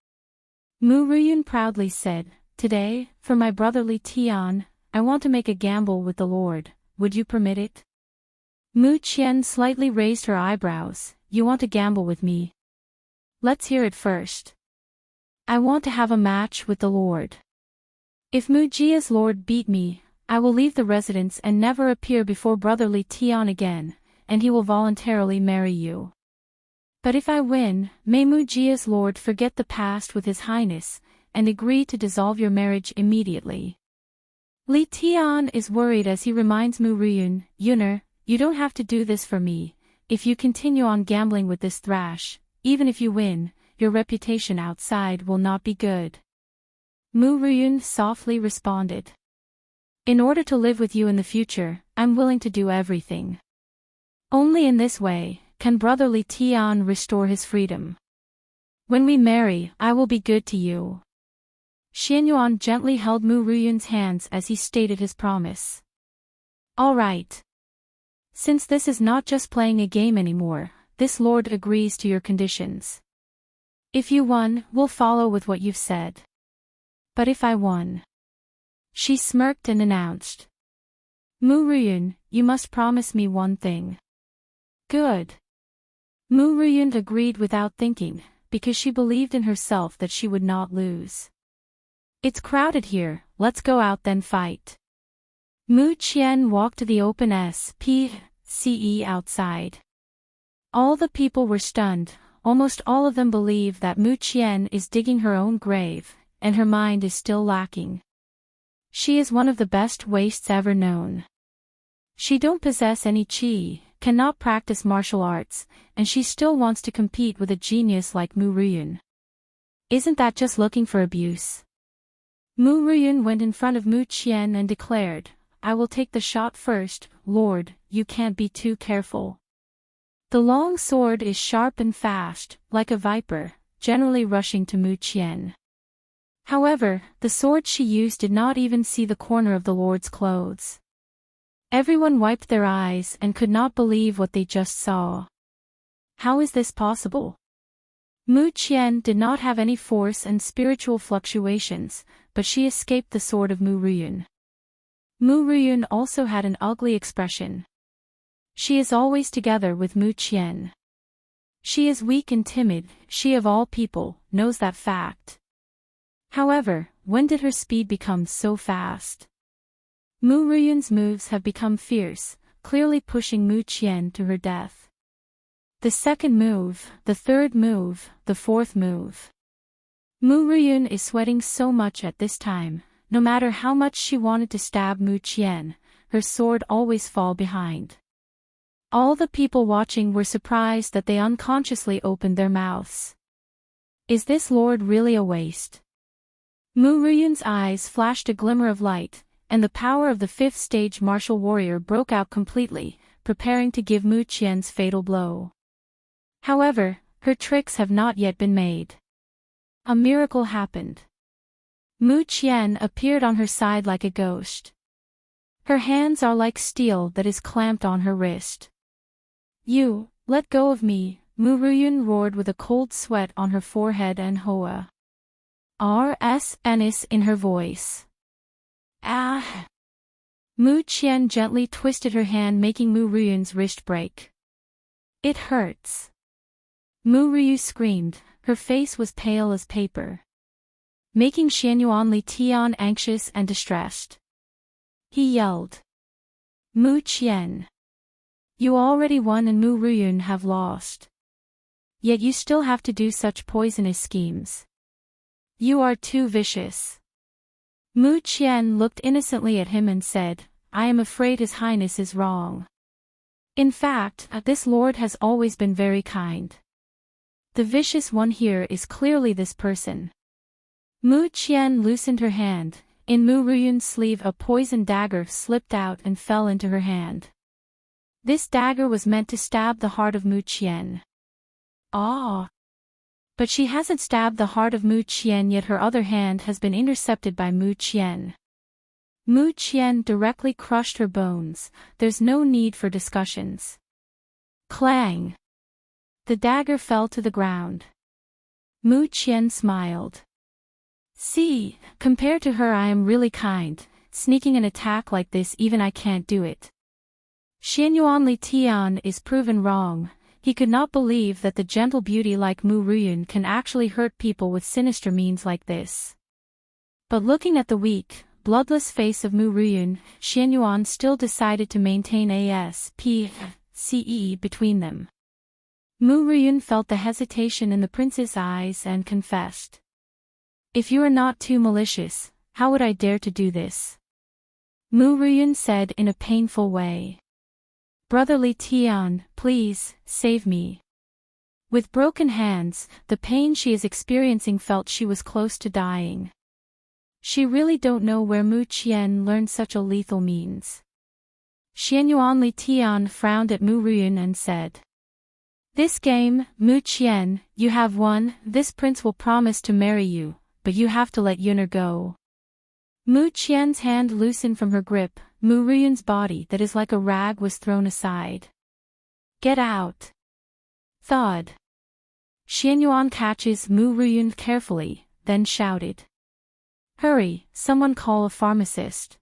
Mu Ruyun proudly said, Today, for my brother Li Tian, I want to make a gamble with the Lord, would you permit it? Mu Qian slightly raised her eyebrows, You want to gamble with me? Let's hear it first. I want to have a match with the Lord. If Mu Jia's Lord beat me, I will leave the residence and never appear before brother Li Tian again, and he will voluntarily marry you. But if I win, may Mu Jia's Lord forget the past with His Highness, and agree to dissolve your marriage immediately. Li Tian is worried as he reminds Mu Ruyun, Yuner, you don't have to do this for me. If you continue on gambling with this thrash, even if you win, your reputation outside will not be good. Mu Ruyun softly responded. In order to live with you in the future, I'm willing to do everything. Only in this way can brother Li Tian restore his freedom. When we marry, I will be good to you. Xianyuan gently held Mu Ruyun's hands as he stated his promise. All right. Since this is not just playing a game anymore, this lord agrees to your conditions. If you won, we'll follow with what you've said. But if I won? She smirked and announced. Mu Ruyun, you must promise me one thing. Good. Mu Ruyun agreed without thinking, because she believed in herself that she would not lose. It's crowded here, let's go out then fight. Mu Qian walked to the open SPCE outside. All the people were stunned, almost all of them believe that Mu Qian is digging her own grave, and her mind is still lacking. She is one of the best wastes ever known. She don't possess any qi, cannot practice martial arts, and she still wants to compete with a genius like Mu Ruyun. Isn't that just looking for abuse? Mu Ruyun went in front of Mu Qian and declared, I will take the shot first, Lord, you can't be too careful. The long sword is sharp and fast, like a viper, generally rushing to Mu Qian. However, the sword she used did not even see the corner of the Lord's clothes. Everyone wiped their eyes and could not believe what they just saw. How is this possible? Mu Qian did not have any force and spiritual fluctuations, but she escaped the sword of Mu Ruyun. Mu Ruyun also had an ugly expression. She is always together with Mu Qian. She is weak and timid, she of all people, knows that fact. However, when did her speed become so fast? Mu Ruyun's moves have become fierce, clearly pushing Mu Qian to her death. The second move, the third move, the fourth move. Mu Ruyun is sweating so much at this time, no matter how much she wanted to stab Mu Qian, her sword always fall behind. All the people watching were surprised that they unconsciously opened their mouths. Is this lord really a waste? Mu Ruyun's eyes flashed a glimmer of light, and the power of the 5th-stage martial warrior broke out completely, preparing to give Mu Qian's fatal blow. However, her tricks have not yet been made. A miracle happened. Mu Qian appeared on her side like a ghost. Her hands are like steel that is clamped on her wrist. You, let go of me, Mu Ruyun roared with a cold sweat on her forehead and Hoa. Anis in her voice. Ah! Mu Qian gently twisted her hand making Mu Ruyun's wrist break. It hurts. Mu Ryu screamed, her face was pale as paper, making Xianyuan Li Tian anxious and distressed. He yelled. Mu Qian. You already won and Mu Ruyun have lost. Yet you still have to do such poisonous schemes. You are too vicious. Mu Qian looked innocently at him and said, I am afraid His Highness is wrong. In fact, this lord has always been very kind. The vicious one here is clearly this person. Mu Qian loosened her hand. In Mu Ruyun's sleeve a poisoned dagger slipped out and fell into her hand. This dagger was meant to stab the heart of Mu Qian. Ah! But she hasn't stabbed the heart of Mu Qian yet, her other hand has been intercepted by Mu Qian. Mu Qian directly crushed her bones, there's no need for discussions. Clang! The dagger fell to the ground. Mu Qian smiled. See, compared to her I am really kind, sneaking an attack like this even I can't do it. Xianyuan Li Tian is proven wrong. He could not believe that the gentle beauty like Mu Ruyun can actually hurt people with sinister means like this. But looking at the weak, bloodless face of Mu Ruyun, Xianyuan still decided to maintain a PCE between them. Mu Ruyun felt the hesitation in the prince's eyes and confessed. If you are not too malicious, how would I dare to do this? Mu Ruyun said in a painful way. Brother Li Tian, please, save me. With broken hands, the pain she is experiencing felt she was close to dying. She really don't know where Mu Qian learned such a lethal means. Xianyuan Li Tian frowned at Mu Ruyun and said. This game, Mu Qian, you have won, this prince will promise to marry you, but you have to let Yuner go. Mu Qian's hand loosened from her grip, Mu Ruyun's body that is like a rag was thrown aside. Get out! Thud. Xianyuan catches Mu Ruyun carefully, then shouted. Hurry, someone call a pharmacist.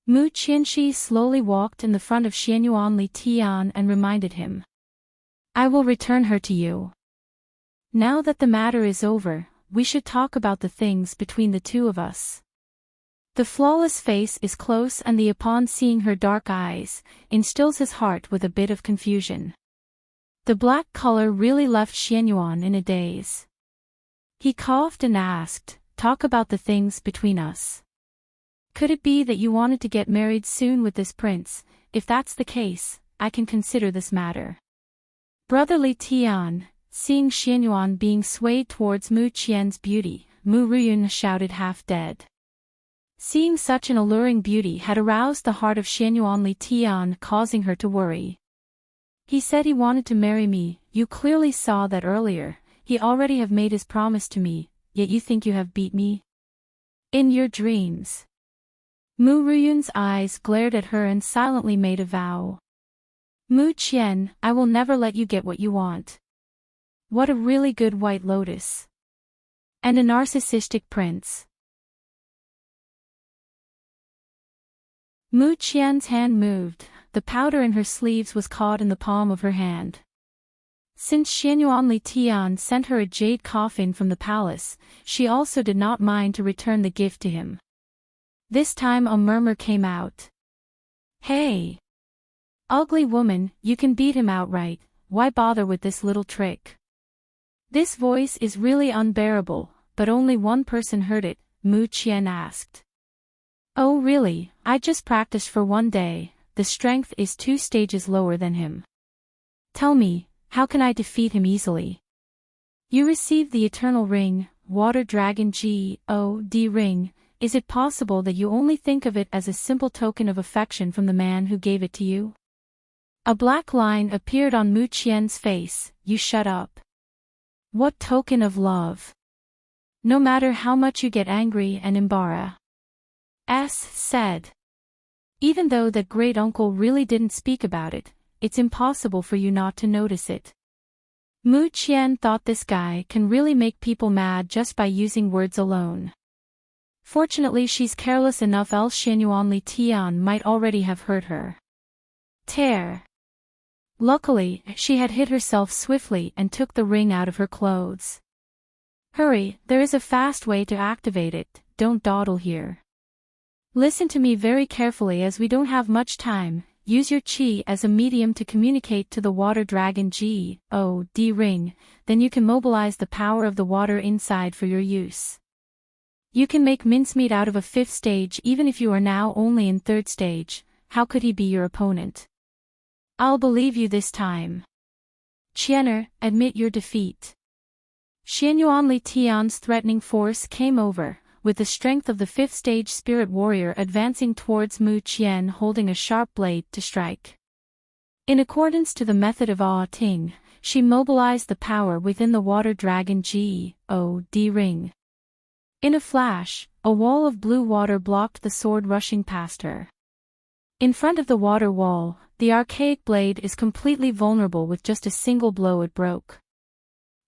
Mu Qianxi slowly walked in the front of Xianyuan Li Tian and reminded him. I will return her to you. Now that the matter is over, we should talk about the things between the two of us. The flawless face is close and upon seeing her dark eyes, instills his heart with a bit of confusion. The black color really left Xianyuan in a daze. He coughed and asked, talk about the things between us. Could it be that you wanted to get married soon with this prince? If that's the case, I can consider this matter. Brother Li Tian, seeing Xianyuan being swayed towards Mu Qian's beauty, Mu Ruyun shouted half dead. Seeing such an alluring beauty had aroused the heart of Xianyuan Li Tian, causing her to worry. He said he wanted to marry me, you clearly saw that earlier, he already have made his promise to me, yet you think you have beat me? In your dreams. Mu Ruyun's eyes glared at her and silently made a vow. Mu Qian, I will never let you get what you want. What a really good white lotus. And a narcissistic prince. Mu Qian's hand moved, the powder in her sleeves was caught in the palm of her hand. Since Xianyuan Li Tian sent her a jade coffin from the palace, she also did not mind to return the gift to him. This time a murmur came out. Hey! Ugly woman, you can beat him outright, why bother with this little trick? This voice is really unbearable, but only one person heard it, Mu Qian asked. Oh really, I just practiced for one day, the strength is 2 stages lower than him. Tell me, how can I defeat him easily? You received the eternal ring, Water Dragon God ring, is it possible that you only think of it as a simple token of affection from the man who gave it to you? A black line appeared on Mu Qian's face, you shut up. What token of love? No matter how much you get angry and embarrassed. Said. Even though that great uncle really didn't speak about it, it's impossible for you not to notice it. Mu Qian thought this guy can really make people mad just by using words alone. Fortunately she's careless enough, else Xianyuan Li Tian might already have hurt her. Tear. Luckily, she had hid herself swiftly and took the ring out of her clothes. Hurry, there is a fast way to activate it, don't dawdle here. Listen to me very carefully as we don't have much time. Use your chi as a medium to communicate to the water dragon G-O-D ring, then you can mobilize the power of the water inside for your use. You can make mincemeat out of a 5th stage even if you are now only in 3rd stage. How could he be your opponent? I'll believe you this time. Qianer, admit your defeat. Xianyuanli Tian's threatening force came over, with the strength of the 5th stage spirit warrior advancing towards Mu Qian holding a sharp blade to strike. In accordance to the method of Ah Ting, she mobilized the power within the water dragon G-O-D ring. In a flash, a wall of blue water blocked the sword rushing past her. In front of the water wall, the archaic blade is completely vulnerable. With just a single blow it broke.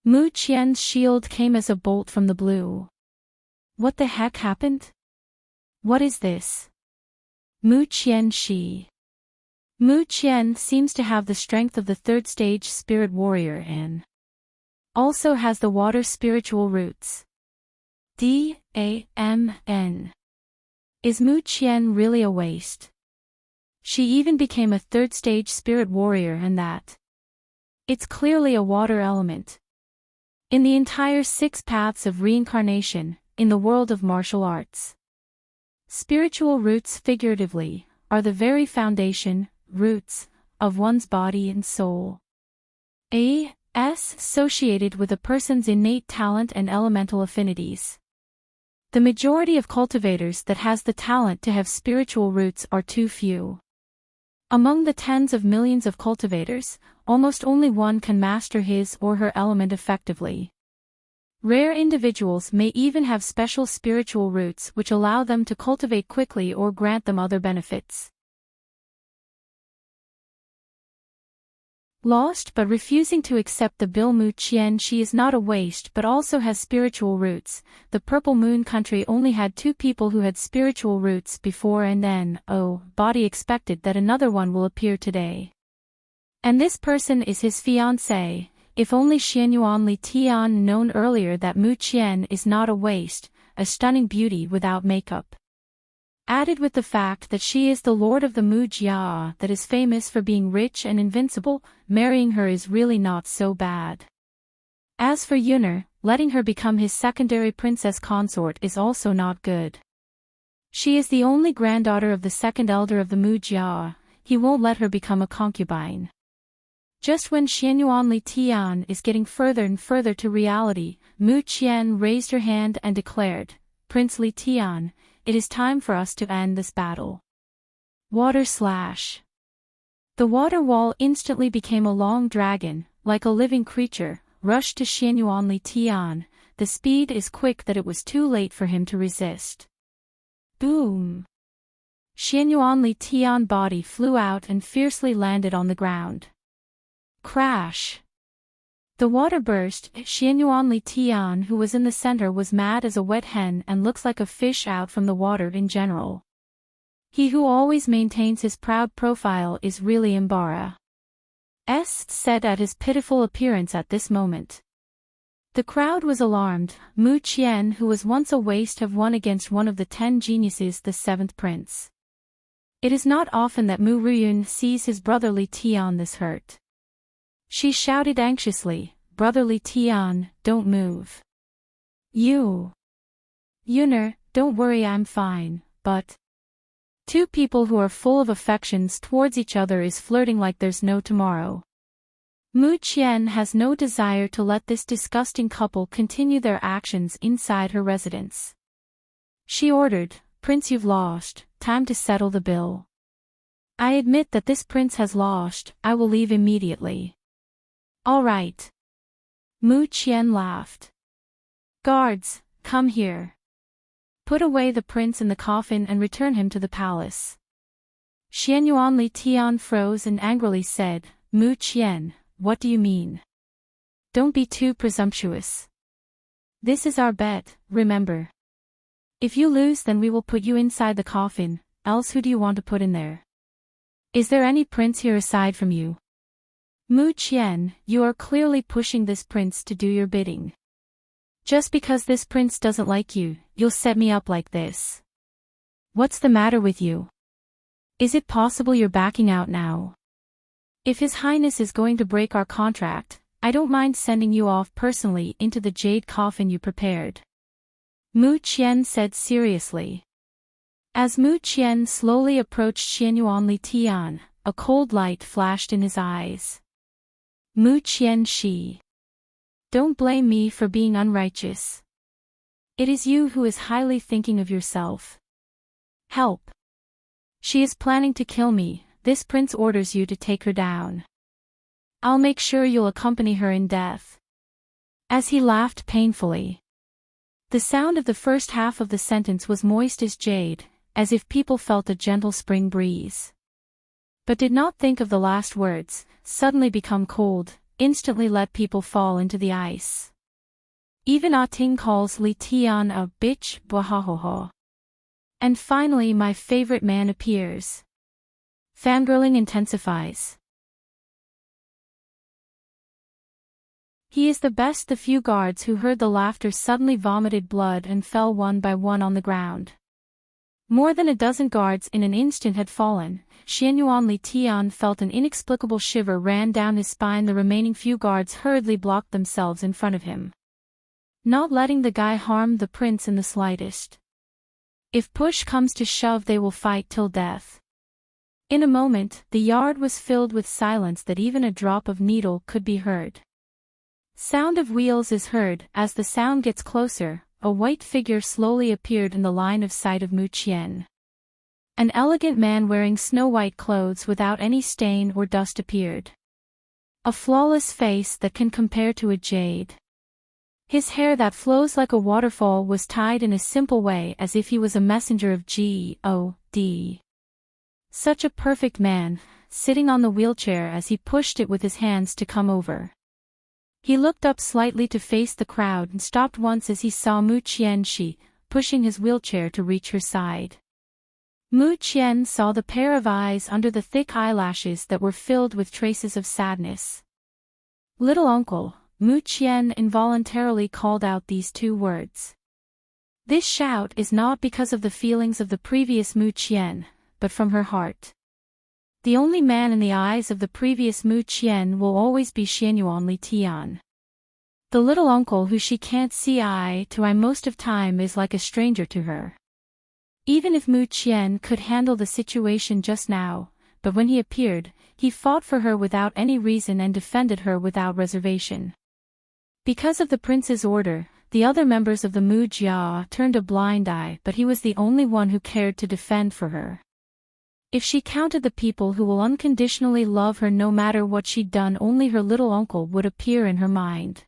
Mu Qian's shield came as a bolt from the blue. What the heck happened? What is this? Mu Qian Shi. Mu Qian seems to have the strength of the 3rd stage spirit warrior and also has the water spiritual roots. D-A-M-N. Is Mu Qian really a waste? She even became a 3rd stage spirit warrior and that. It's clearly a water element. In the entire 6 paths of reincarnation, in the world of martial arts, spiritual roots figuratively, are the very foundation, roots, of one's body and soul. Associated with a person's innate talent and elemental affinities. The majority of cultivators that has the talent to have spiritual roots are too few. Among the tens of millions of cultivators, almost only one can master his or her element effectively. Rare individuals may even have special spiritual roots which allow them to cultivate quickly or grant them other benefits. Lost but refusing to accept the bill. Mu Qian, she is not a waste but also has spiritual roots. The Purple Moon country only had 2 people who had spiritual roots before, and then, body expected that another one will appear today. And this person is his fiancé. If only Xianyuanli Tian known earlier that Mu Qian is not a waste, a stunning beauty without makeup. Added with the fact that she is the lord of the Mu Jia that is famous for being rich and invincible, marrying her is really not so bad. As for Yuner, letting her become his secondary princess consort is also not good. She is the only granddaughter of the 2nd elder of the Mu Jia. He won't let her become a concubine. Just when Xianyuanli Tian is getting further and further to reality, Mu Qian raised her hand and declared, "Prince Li Tian, it is time for us to end this battle." Water slash. The water wall instantly became a long dragon, like a living creature, rushed to Xianyuanli Tian. The speed is quick that it was too late for him to resist. Boom! Xianyuanli Tian's body flew out and fiercely landed on the ground. Crash! The water burst. Xianyuanli Tian, who was in the center, was mad as a wet hen and looks like a fish out from the water in general. He who always maintains his proud profile is really embarrassed said at his pitiful appearance at this moment. The crowd was alarmed. Mu Qian, who was once a waste, have won against one of the 10 geniuses, the 7th prince. It is not often that Mu Ruyun sees his brother Li Tian this hurt. She shouted anxiously, "Brother Li Tian, don't move." Yuner, don't worry, I'm fine, but 2 people who are full of affections towards each other is flirting like there's no tomorrow. Mu Qian has no desire to let this disgusting couple continue their actions inside her residence. She ordered, "Prince, you've lost, time to settle the bill." "I admit that this prince has lost, I will leave immediately." "All right." Mu Qian laughed. "Guards, come here. Put away the prince in the coffin and return him to the palace." Xianyuanli Tian froze and angrily said, "Mu Qian, what do you mean? Don't be too presumptuous. This is our bet, remember. If you lose, then we will put you inside the coffin, else who do you want to put in there? Is there any prince here aside from you?" Mu Qian, you are clearly pushing this prince to do your bidding. Just because this prince doesn't like you, you'll set me up like this. What's the matter with you? Is it possible you're backing out now? If His Highness is going to break our contract, I don't mind sending you off personally into the jade coffin you prepared. Mu Qian said seriously. As Mu Qian slowly approached Xianyuan Li Tian, a cold light flashed in his eyes. Mu Qian Shi. Don't blame me for being unrighteous. It is you who is highly thinking of yourself. Help. She is planning to kill me, this prince orders you to take her down. I'll make sure you'll accompany her in death. As he laughed painfully. The sound of the first half of the sentence was moist as jade, as if people felt a gentle spring breeze. But did not think of the last words, suddenly become cold, instantly let people fall into the ice. Even Ah Ting calls Li Tian a bitch, bwahahoho. And finally my favorite man appears. Fangirling intensifies. He is the best. The few guards who heard the laughter suddenly vomited blood and fell one by one on the ground. More than a dozen guards in an instant had fallen. Xianyuan Li Tian felt an inexplicable shiver ran down his spine. The remaining few guards hurriedly blocked themselves in front of him, not letting the guy harm the prince in the slightest. If push comes to shove, they will fight till death. In a moment, the yard was filled with silence that even a drop of needle could be heard. Sound of wheels is heard. As the sound gets closer, a white figure slowly appeared in the line of sight of Mu Qian. An elegant man wearing snow-white clothes without any stain or dust appeared. A flawless face that can compare to a jade. His hair that flows like a waterfall was tied in a simple way as if he was a messenger of God. Such a perfect man, sitting on the wheelchair as he pushed it with his hands to come over. He looked up slightly to face the crowd and stopped once as he saw Mu Qian Shi, pushing his wheelchair to reach her side. Mu Qian saw the pair of eyes under the thick eyelashes that were filled with traces of sadness. Little uncle, Mu Qian involuntarily called out these two words. This shout is not because of the feelings of the previous Mu Qian, but from her heart. The only man in the eyes of the previous Mu Qian will always be Xianyuan Li Tian. The little uncle who she can't see eye to eye most of time is like a stranger to her. Even if Mu Qian could handle the situation just now, but when he appeared, he fought for her without any reason and defended her without reservation. Because of the prince's order, the other members of the Mu Jia turned a blind eye, but he was the only one who cared to defend for her. If she counted the people who will unconditionally love her no matter what she'd done, only her little uncle would appear in her mind.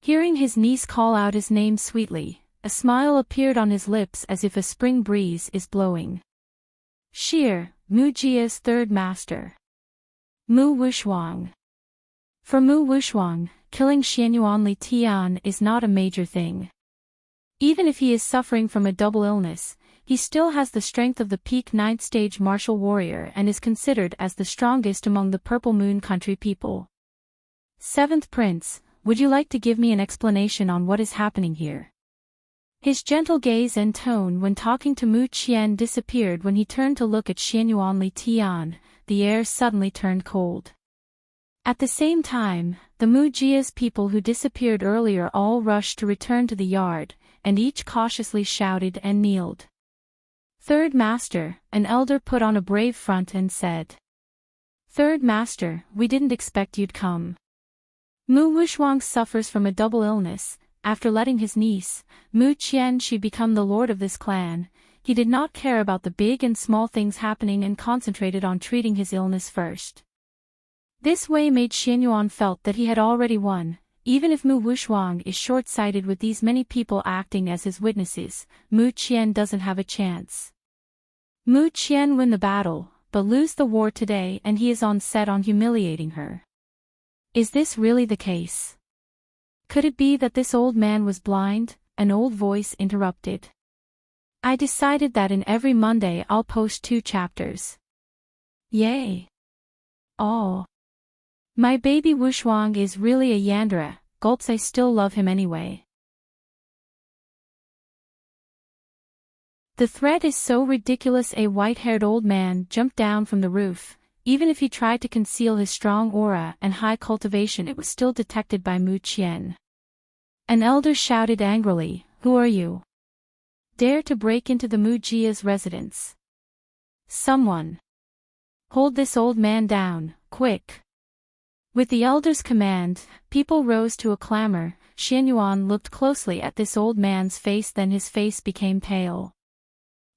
Hearing his niece call out his name sweetly, a smile appeared on his lips as if a spring breeze is blowing. Sheer, Mu Jia's third master. Mu Wushuang. For Mu Wushuang, killing Xianyuan Li Tian is not a major thing. Even if he is suffering from a double illness, he still has the strength of the peak 9th stage martial warrior and is considered as the strongest among the Purple Moon country people. 7th Prince, would you like to give me an explanation on what is happening here? His gentle gaze and tone when talking to Mu Qian disappeared when he turned to look at Xianyuan Li Tian. The air suddenly turned cold. At the same time, the Mu Jia's people who disappeared earlier all rushed to return to the yard, and each cautiously shouted and kneeled. Third Master, an elder put on a brave front and said. Third Master, we didn't expect you'd come. Mu Wushuang suffers from a double illness. After letting his niece, Mu Qian Shi become the lord of this clan, he did not care about the big and small things happening and concentrated on treating his illness first. This way made Xianyuan felt that he had already won. Even if Mu Wushuang is short-sighted with these many people acting as his witnesses, Mu Qian doesn't have a chance. Mu Qian win the battle, but lose the war today, and he is set on humiliating her. Is this really the case? Could it be that this old man was blind? An old voice interrupted. I decided that in every Monday I'll post 2 chapters. Yay! Oh! My baby Wushuang is really a Yandere, gulps. I still love him anyway. The threat is so ridiculous. A white-haired old man jumped down from the roof. Even if he tried to conceal his strong aura and high cultivation, it was still detected by Mu Qian. An elder shouted angrily, "Who are you? Dare to break into the Mu Jia's residence? Someone! Hold this old man down, quick!" With the elder's command, people rose to a clamor. Xianyuan looked closely at this old man's face, then his face became pale.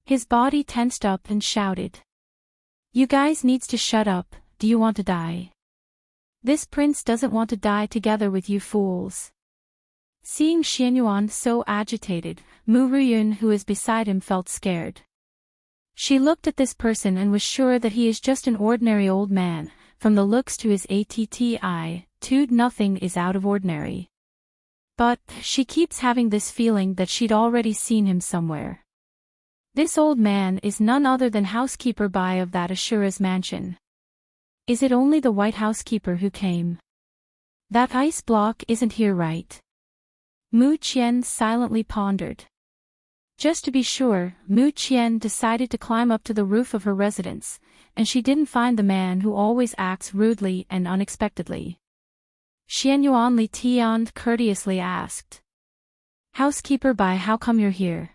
His body tensed up and shouted, "You guys needs to shut up. Do you want to die? This prince doesn't want to die together with you fools." Seeing Xianyuan so agitated, Mu Ruyun, who is beside him, felt scared. She looked at this person and was sure that he is just an ordinary old man. From the looks to his attitude, nothing is out of ordinary. But she keeps having this feeling that she'd already seen him somewhere. This old man is none other than housekeeper Bai of that Ashura's mansion. Is it only the white housekeeper who came? That ice block isn't here, right? Mu Qian silently pondered. Just to be sure, Mu Qian decided to climb up to the roof of her residence, and she didn't find the man who always acts rudely and unexpectedly. Xianyuan Li Tian courteously asked, "Housekeeper Bai, how come you're here?"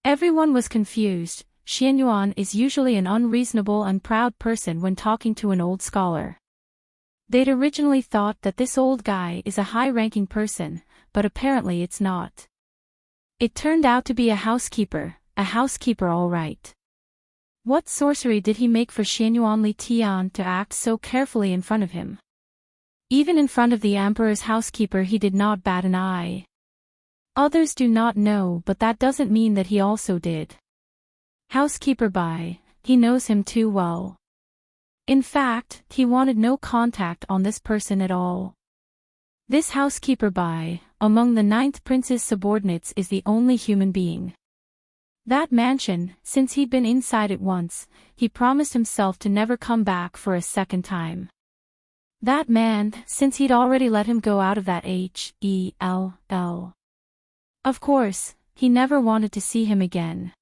Everyone was confused. Xianyuan is usually an unreasonable and proud person when talking to an old scholar. They'd originally thought that this old guy is a high-ranking person, but apparently it's not. It turned out to be a housekeeper all right. What sorcery did he make for Xianyuan Li Tian to act so carefully in front of him? Even in front of the emperor's housekeeper he did not bat an eye. Others do not know, but that doesn't mean that he also did. Housekeeper Bai, he knows him too well. In fact, he wanted no contact on this person at all. This housekeeper Bai, among the 9th prince's subordinates, is the only human being. That mansion, since he'd been inside it once, he promised himself to never come back for a second time. That man, since he'd already let him go out of that HELL. Of course, he never wanted to see him again.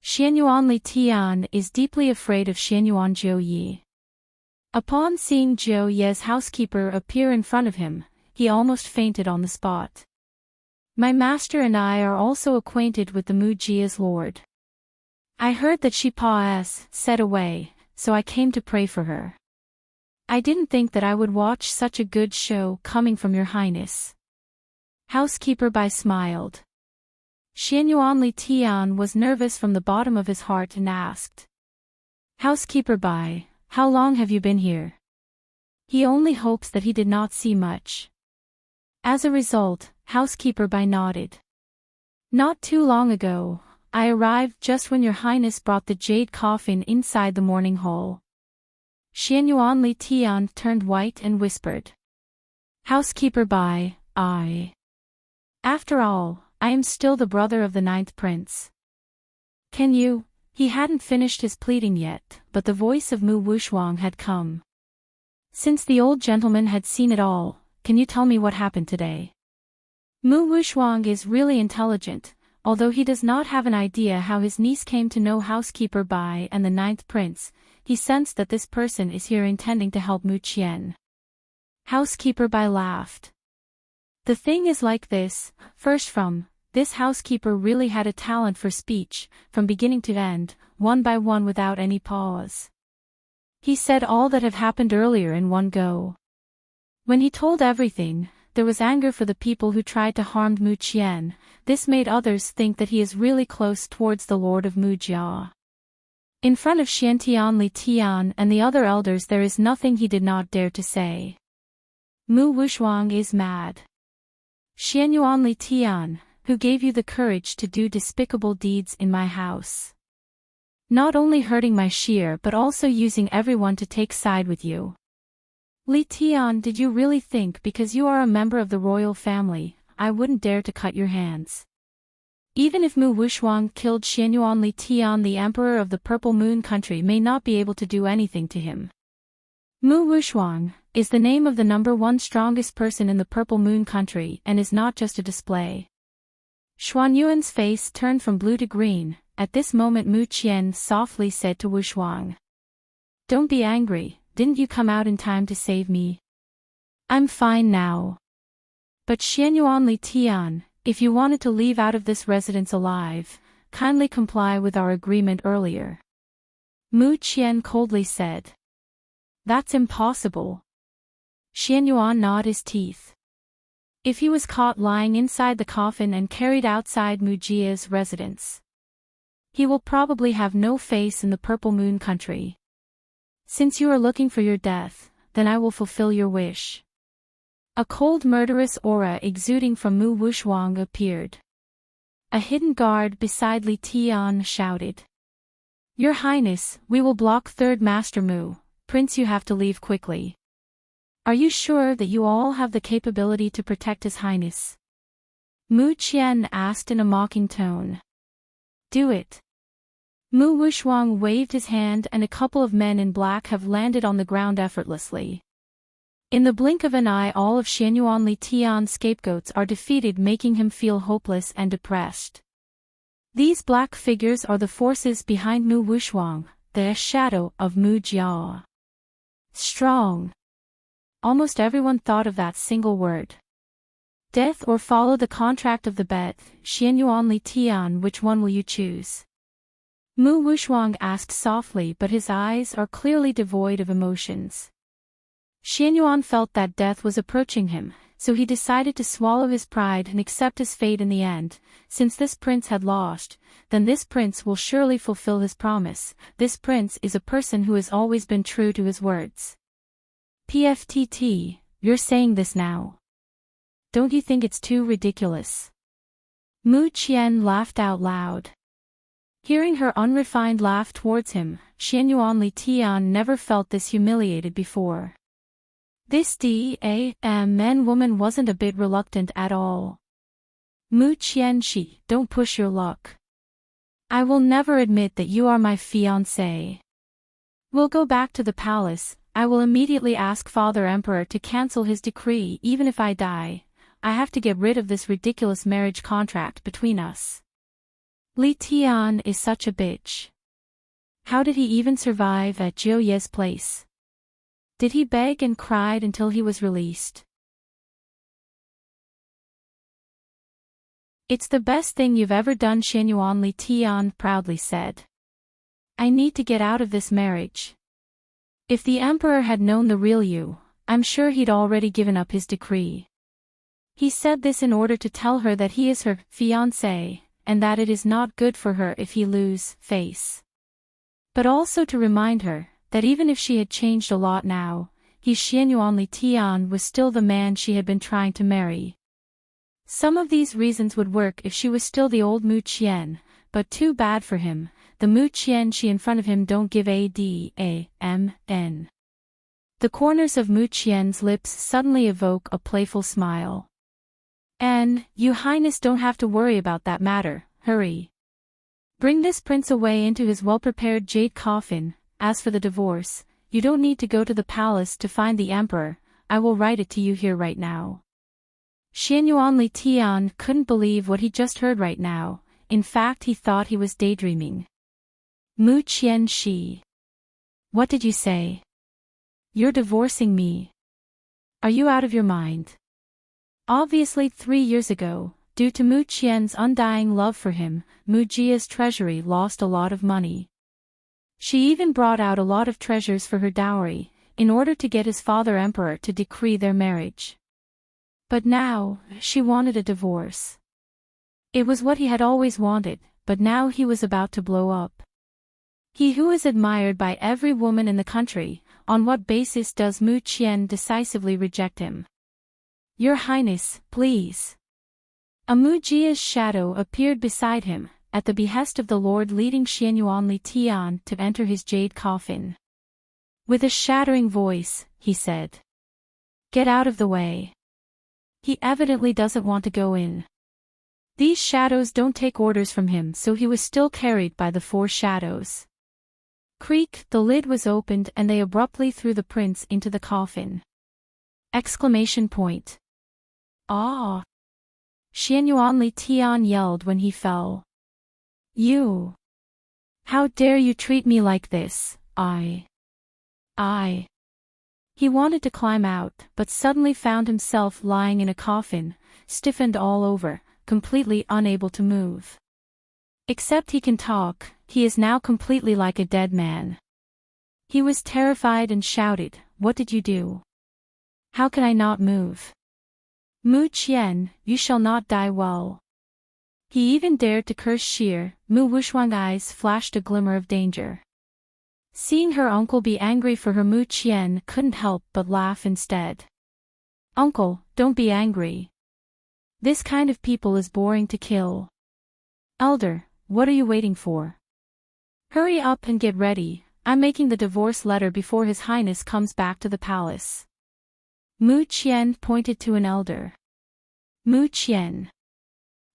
Xianyuan Li Tian is deeply afraid of Xianyuan Jiu Yi. Upon seeing Jiu Ye's housekeeper appear in front of him, he almost fainted on the spot. "My master and I are also acquainted with the Mu Jia's lord. I heard that she said away, so I came to pray for her. I didn't think that I would watch such a good show coming from your highness." Housekeeper Bai smiled. Xianyuan Li Tian was nervous from the bottom of his heart and asked, "Housekeeper Bai, how long have you been here?" He only hopes that he did not see much. As a result, Housekeeper Bai nodded. "Not too long ago, I arrived just when your highness brought the jade coffin inside the morning hall." Xianyuan Li Tian turned white and whispered, "Housekeeper Bai, after all, I am still the brother of the 9th prince. Can you?" He hadn't finished his pleading yet, but the voice of Mu Wushuang had come. Since the old gentleman had seen it all, can you tell me what happened today? Mu Wushuang is really intelligent, although he does not have an idea how his niece came to know Housekeeper Bai and the 9th prince. He sensed that this person is here intending to help Mu Qian. Housekeeper Bai laughed. "The thing is like this, this housekeeper really had a talent for speech, from beginning to end, one by one without any pause. He said all that have happened earlier in one go. When he told everything, there was anger for the people who tried to harm Mu Qian. This made others think that he is really close towards the lord of Mu Jia. In front of Xianyuan Li Tian and the other elders there is nothing he did not dare to say. Mu Wushuang is mad. Xianyuan Li Tian, who gave you the courage to do despicable deeds in my house? Not only hurting my shear but also using everyone to take side with you. Li Tian, did you really think because you are a member of the royal family, I wouldn't dare to cut your hands? Even if Mu Wushuang killed Xianyuan Li Tian, the emperor of the Purple Moon country may not be able to do anything to him. Mu Wushuang is the name of the #1 strongest person in the Purple Moon country and is not just a display. Xuanyuan's face turned from blue to green. At this moment Mu Qian softly said to Wushuang, "Don't be angry, didn't you come out in time to save me? I'm fine now. But Xianyuan Li Tian, if you wanted to leave out of this residence alive, kindly comply with our agreement earlier." Mu Qian coldly said. "That's impossible." Xianyuan gnawed his teeth. If he was caught lying inside the coffin and carried outside Mu Jia's residence, he will probably have no face in the Purple Moon country. Since you are looking for your death, then I will fulfill your wish. A cold murderous aura exuding from Mu Wushuang appeared. A hidden guard beside Li Tian shouted, "Your Highness, we will block Third Master Mu. Prince, you have to leave quickly." "Are you sure that you all have the capability to protect His Highness?" Mu Qian asked in a mocking tone. "Do it." Mu Wushuang waved his hand and a couple of men in black have landed on the ground effortlessly. In the blink of an eye all of Xianyuan Li Tian's scapegoats are defeated, making him feel hopeless and depressed. These black figures are the forces behind Mu Wushuang, the shadow of Mu Jia. Strong. Almost everyone thought of that single word. Death or follow the contract of the bet. Xianyuan Li Tian, which one will you choose? Mu Wushuang asked softly, but his eyes are clearly devoid of emotions. Xianyuan felt that death was approaching him, so he decided to swallow his pride and accept his fate in the end. Since this prince had lost, then this prince will surely fulfill his promise. This prince is a person who has always been true to his words. "PFTT, you're saying this now? Don't you think it's too ridiculous?" Mu Qian laughed out loud. Hearing her unrefined laugh towards him, Xianyuan Li Tian never felt this humiliated before. This man woman wasn't a bit reluctant at all. "Mu Qian, don't push your luck. I will never admit that you are my fiancé. We'll go back to the palace. I will immediately ask Father Emperor to cancel his decree. Even if I die, I have to get rid of this ridiculous marriage contract between us. Li Tian is such a bitch. How did he even survive at Jiu Ye's place? Did he beg and cried until he was released?" "It's the best thing you've ever done," Xianyuan Li Tian proudly said. "I need to get out of this marriage. If the emperor had known the real you, I'm sure he'd already given up his decree." He said this in order to tell her that he is her fiancé, and that it is not good for her if he lose face. But also to remind her that even if she had changed a lot now, Xianyuan Li Tian was still the man she had been trying to marry. Some of these reasons would work if she was still the old Mu Qian, but too bad for him. The Mu Qian she in front of him don't give a damn. The corners of Mu Qian's lips suddenly evoke a playful smile. "And, Your Highness, don't have to worry about that matter. Hurry. Bring this prince away into his well-prepared jade coffin. As for the divorce, you don't need to go to the palace to find the emperor. I will write it to you here right now." Xianyuan Li Tian couldn't believe what he just heard right now. In fact, he thought he was daydreaming. "Mu Qian, what did you say? You're divorcing me? Are you out of your mind?" Obviously 3 years ago, due to Mu Qian's undying love for him, Mu Jia's treasury lost a lot of money. She even brought out a lot of treasures for her dowry, in order to get his father emperor to decree their marriage. But now, she wanted a divorce. It was what he had always wanted, but now he was about to blow up. He who is admired by every woman in the country, on what basis does Mu Qian decisively reject him? "Your Highness, please." A Mu Jia's shadow appeared beside him, at the behest of the Lord, leading Xianyuan Li Tian to enter his jade coffin. With a shattering voice, he said, "Get out of the way." He evidently doesn't want to go in. These shadows don't take orders from him, so he was still carried by the 4 shadows. Creak, the lid was opened and they abruptly threw the prince into the coffin. Exclamation point. Ah! Xianyuanli Tian yelled when he fell. You! How dare you treat me like this, I. He wanted to climb out, but suddenly found himself lying in a coffin, stiffened all over, completely unable to move. Except he can talk, he is now completely like a dead man. He was terrified and shouted, "What did you do? How can I not move? Mu Qian, you shall not die well." He even dared to curse Sheer. Mu Wuxuang's eyes flashed a glimmer of danger. Seeing her uncle be angry for her, Mu Qian couldn't help but laugh instead. "Uncle, don't be angry. This kind of people is boring to kill. Elder, what are you waiting for? Hurry up and get ready, I'm making the divorce letter before His Highness comes back to the palace." Mu Qian pointed to an elder. Mu Qian.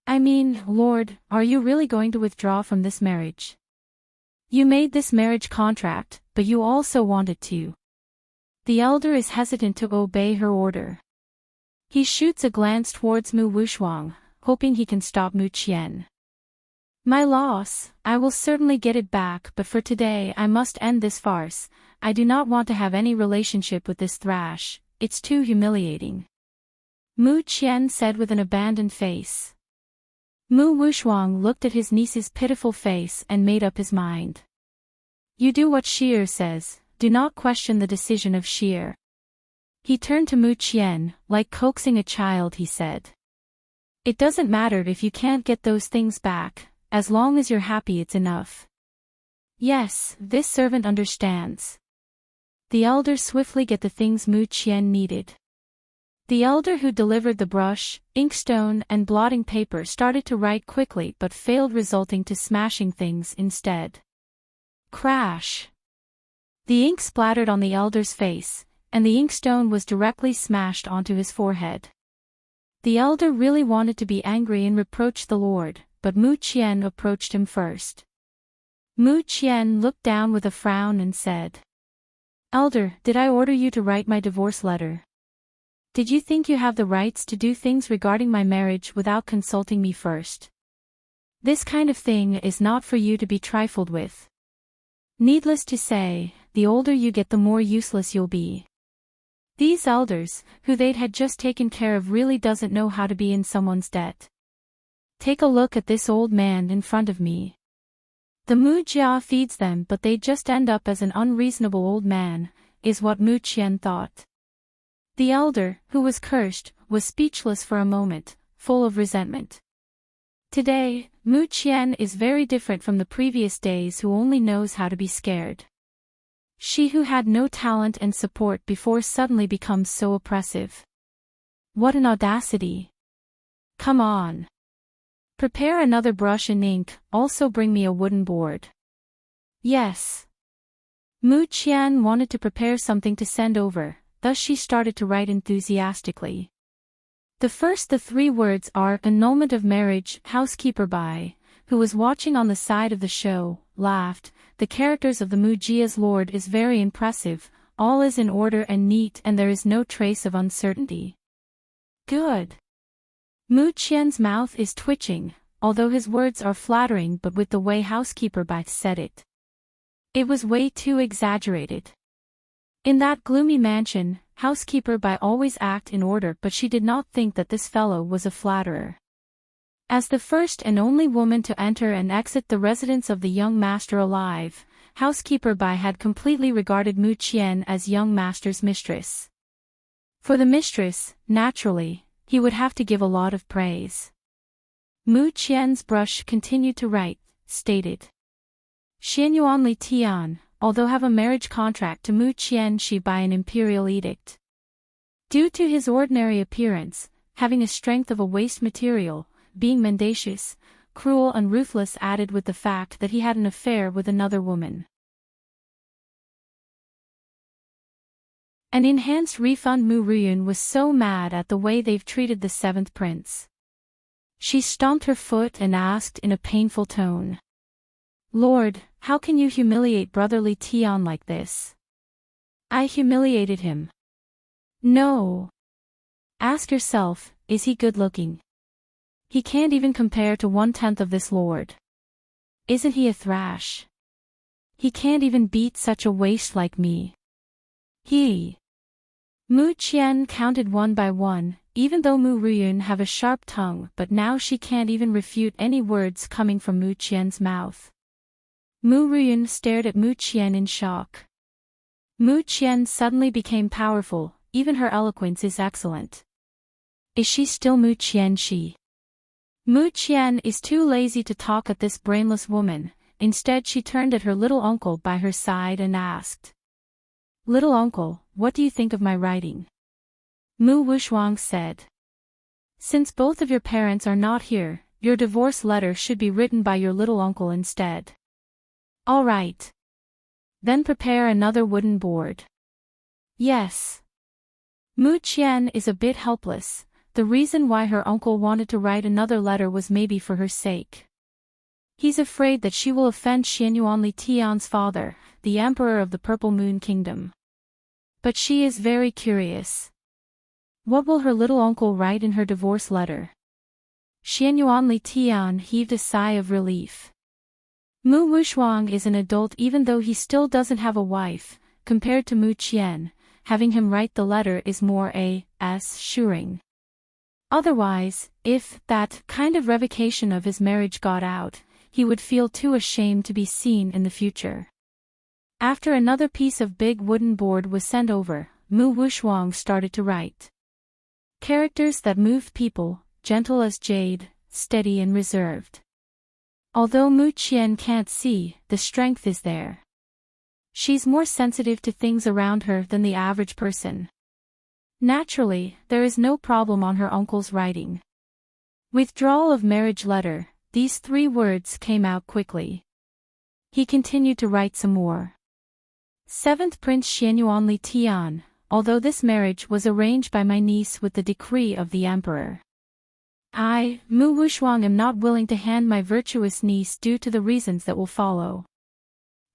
I mean, Lord, are you really going to withdraw from this marriage? You made this marriage contract, but you also wanted to. The elder is hesitant to obey her order. He shoots a glance towards Mu Wuxuang, hoping he can stop Mu Qian. My loss, I will certainly get it back, but for today I must end this farce. I do not want to have any relationship with this thrash, it's too humiliating. Mu Qian said with an abandoned face. Mu Wuxuang looked at his niece's pitiful face and made up his mind. You do what Sheer says, do not question the decision of Sheer. He turned to Mu Qian, like coaxing a child, he said. It doesn't matter if you can't get those things back, as long as you're happy it's enough. Yes, this servant understands. The elder swiftly get the things Mu Qian needed. The elder who delivered the brush, inkstone and blotting paper started to write quickly but failed, resulting to smashing things instead. Crash! The ink splattered on the elder's face, and the inkstone was directly smashed onto his forehead. The elder really wanted to be angry and reproach the Lord, but Mu Qian approached him first. Mu Qian looked down with a frown and said, Elder, did I order you to write my divorce letter? Did you think you have the rights to do things regarding my marriage without consulting me first? This kind of thing is not for you to be trifled with. Needless to say, the older you get the more useless you'll be. These elders, who they'd had just taken care of, really doesn't know how to be in someone's debt. Take a look at this old man in front of me. The Mu Jia feeds them, but they just end up as an unreasonable old man, is what Mu Qian thought. The elder, who was cursed, was speechless for a moment, full of resentment. Today, Mu Qian is very different from the previous days, who only knows how to be scared. She who had no talent and support before suddenly becomes so oppressive. What an audacity! Come on. Prepare another brush and ink, also bring me a wooden board. Yes. Mu Qian wanted to prepare something to send over. Thus she started to write enthusiastically. The three words are annulment of marriage. Housekeeper Bai, who was watching on the side of the show, laughed. The characters of the Mu Jia's lord is very impressive, all is in order and neat and there is no trace of uncertainty. Good. Mu Qian's mouth is twitching, although his words are flattering, but with the way Housekeeper Bai said it. It was way too exaggerated. In that gloomy mansion, Housekeeper Bai always act in order, but she did not think that this fellow was a flatterer. As the first and only woman to enter and exit the residence of the young master alive, Housekeeper Bai had completely regarded Mu Qian as young master's mistress. For the mistress, naturally, he would have to give a lot of praise. Mu Qian's brush continued to write, stated. Xianyuanli Tian, although have a marriage contract to Mu Qian she by an imperial edict. Due to his ordinary appearance, having a strength of a waste material, being mendacious, cruel and ruthless, added with the fact that he had an affair with another woman. An enhanced refund. Mu Ruyun was so mad at the way they've treated the seventh prince. She stomped her foot and asked in a painful tone. Lord, how can you humiliate brotherly Tian like this? I humiliated him. No. Ask yourself, is he good-looking? He can't even compare to 1/10 of this lord. Isn't he a thrash? He can't even beat such a waste like me. Mu Qian counted one by one, even though Mu Ruyun have a sharp tongue, but now she can't even refute any words coming from Mu Qian's mouth. Mu Ruyun stared at Mu Qian in shock. Mu Qian suddenly became powerful, even her eloquence is excellent. Is she still Mu Qian she? Mu Qian is too lazy to talk at this brainless woman, instead she turned at her little uncle by her side and asked. Little uncle, what do you think of my writing? Mu Wushuang said. Since both of your parents are not here, your divorce letter should be written by your little uncle instead. All right. Then prepare another wooden board. Yes. Mu Qian is a bit helpless. The reason why her uncle wanted to write another letter was maybe for her sake. He's afraid that she will offend Xianyuanli Tian's father, the emperor of the Purple Moon Kingdom. But she is very curious. What will her little uncle write in her divorce letter? Xianyuanli Tian heaved a sigh of relief. Mu Wushuang is an adult even though he still doesn't have a wife. Compared to Mu Qian, having him write the letter is more assuring. Otherwise, if that kind of revocation of his marriage got out, he would feel too ashamed to be seen in the future. After another piece of big wooden board was sent over, Mu Wushuang started to write. Characters that moved people, gentle as jade, steady and reserved. Although Mu Qian can't see, the strength is there. She's more sensitive to things around her than the average person. Naturally, there is no problem on her uncle's writing. Withdrawal of marriage letter, these 3 words came out quickly. He continued to write some more. 7th Prince Xianyuanli Tian, although this marriage was arranged by my niece with the decree of the emperor. I, Mu Wushuang, am not willing to hand my virtuous niece due to the reasons that will follow.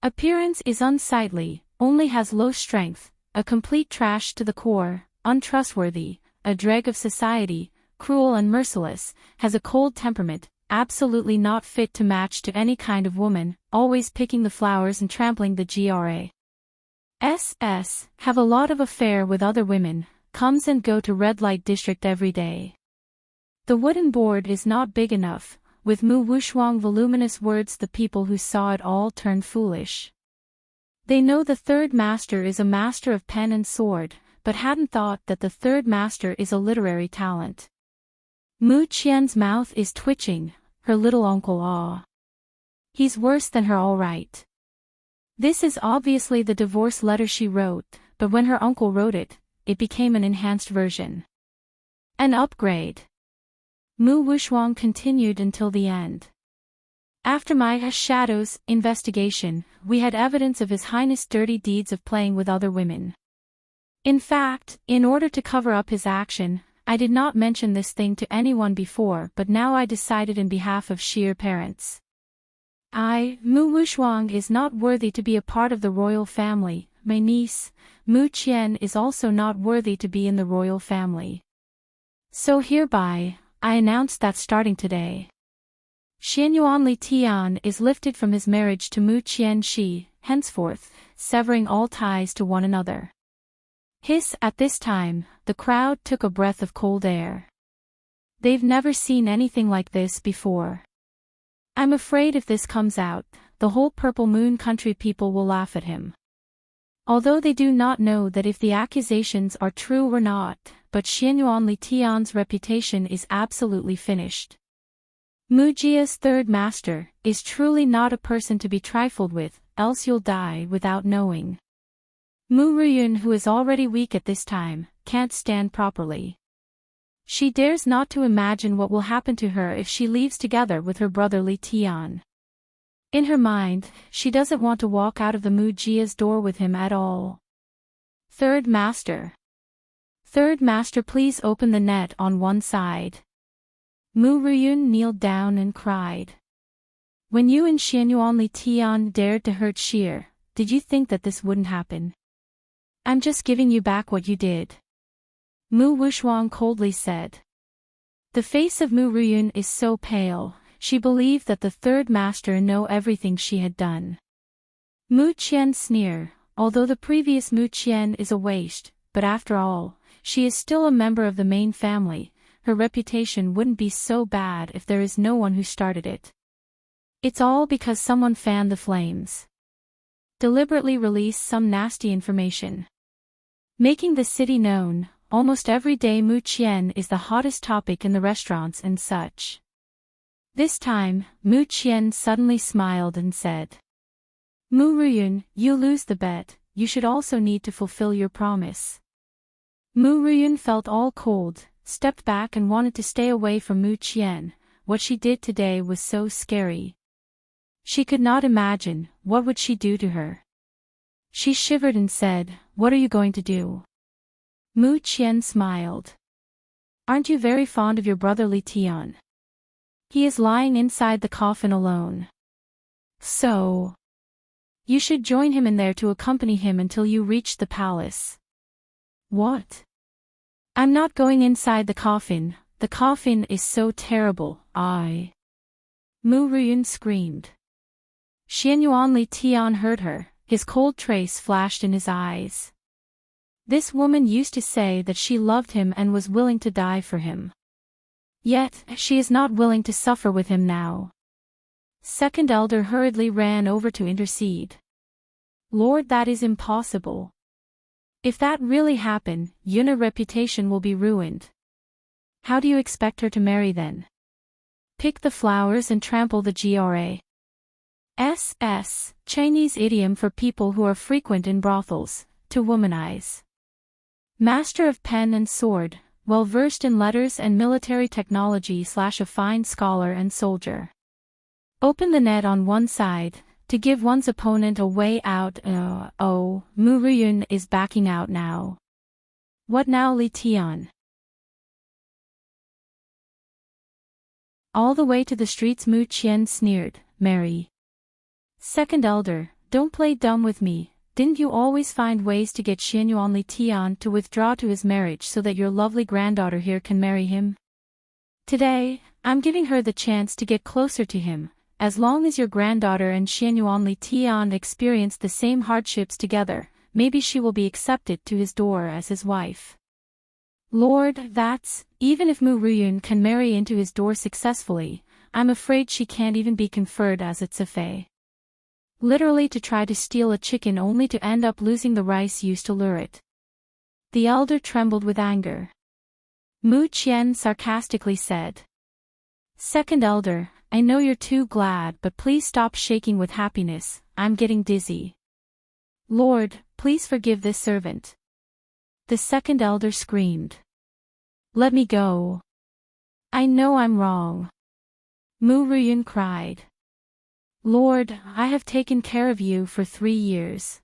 Appearance is unsightly, only has low strength, a complete trash to the core, untrustworthy, a dreg of society, cruel and merciless, has a cold temperament, absolutely not fit to match to any kind of woman, always picking the flowers and trampling the gras. Have a lot of affair with other women, comes and go to red light district every day. The wooden board is not big enough. With Mu Wushuang voluminous words the people who saw it all turned foolish. They know the 3rd master is a master of pen and sword, but hadn't thought that the 3rd master is a literary talent. Mu Qian's mouth is twitching, her little uncle He's worse than her all right. This is obviously the divorce letter she wrote, but when her uncle wrote it, it became an enhanced version. An upgrade. Mu Wushuang continued until the end. After my Shadow's investigation, we had evidence of His Highness' dirty deeds of playing with other women. In fact, in order to cover up his action, I did not mention this thing to anyone before, but now I decided in behalf of Sheer parents. Mu Wushuang is not worthy to be a part of the royal family. My niece, Mu Qian, is also not worthy to be in the royal family. So hereby, I announce that starting today, Xianyuanli Tian is lifted from his marriage to Mu Qian Shi, henceforth, severing all ties to one another. At this time, the crowd took a breath of cold air. They've never seen anything like this before. I'm afraid if this comes out, the whole Purple Moon country people will laugh at him. Although they do not know that if the accusations are true or not, but Xianyuanli Tian's reputation is absolutely finished. Mu Jia's 3rd master is truly not a person to be trifled with, else you'll die without knowing. Mu Ruyun, who is already weak at this time, can't stand properly. She dares not to imagine what will happen to her if she leaves together with her brotherly Tian. In her mind, she doesn't want to walk out of the Mu Jia's door with him at all. 3rd master. 3rd master, please open the net on one side. Mu Ruyun kneeled down and cried. When you and Xianyuan Li Tian dared to hurt Sheer, did you think that this wouldn't happen? I'm just giving you back what you did. Mu Wuxuang coldly said. The face of Mu Ruyun is so pale, she believed that the third master knew everything she had done. Mu Qian sneered, although the previous Mu Qian is a waste, but after all, she is still a member of the main family, her reputation wouldn't be so bad if there is no one who started it. It's all because someone fanned the flames. Deliberately released some nasty information. Making the city known, almost every day Mu Qian is the hottest topic in the restaurants and such. This time, Mu Qian suddenly smiled and said. Mu Ruyun, you lose the bet, you should also need to fulfill your promise. Mu Ruyun felt all cold, stepped back and wanted to stay away from Mu Qian. What she did today was so scary. She could not imagine, what would she do to her? She shivered and said, what are you going to do? Mu Qian smiled. Aren't you very fond of your brother Li Tian? He is lying inside the coffin alone. So, you should join him in there to accompany him until you reach the palace. What? I'm not going inside the coffin is so terrible, Mu Ruyun screamed. Xianyuan Li Tian heard her, his cold trace flashed in his eyes. This woman used to say that she loved him and was willing to die for him. Yet, she is not willing to suffer with him now. Second elder hurriedly ran over to intercede. Lord, that is impossible. If that really happened, Yunna's reputation will be ruined. How do you expect her to marry then? Pick the flowers and trample the GRA. Chinese idiom for people who are frequent in brothels, to womanize. Master of pen and sword, well versed in letters and military technology / a fine scholar and soldier. Open the net on one side, to give one's opponent a way out. Mu Ruyun is backing out now. What now, Li Tian? All the way to the streets Mu Qian sneered, Mary. Second elder, don't play dumb with me, didn't you always find ways to get Xianyuan Li Tian to withdraw to his marriage so that your lovely granddaughter here can marry him? Today, I'm giving her the chance to get closer to him, as long as your granddaughter and Xianyuan Li Tian experience the same hardships together, maybe she will be accepted to his door as his wife. Lord, even if Mu Ruyun can marry into his door successfully, I'm afraid she can't even be conferred as a Tsefei. Literally to try to steal a chicken only to end up losing the rice used to lure it. The elder trembled with anger. Mu Qian sarcastically said. Second elder, I know you're too glad, but please stop shaking with happiness, I'm getting dizzy. Lord, please forgive this servant. The second elder screamed. Let me go. I know I'm wrong. Mu Ruyun cried. Lord, I have taken care of you for 3 years.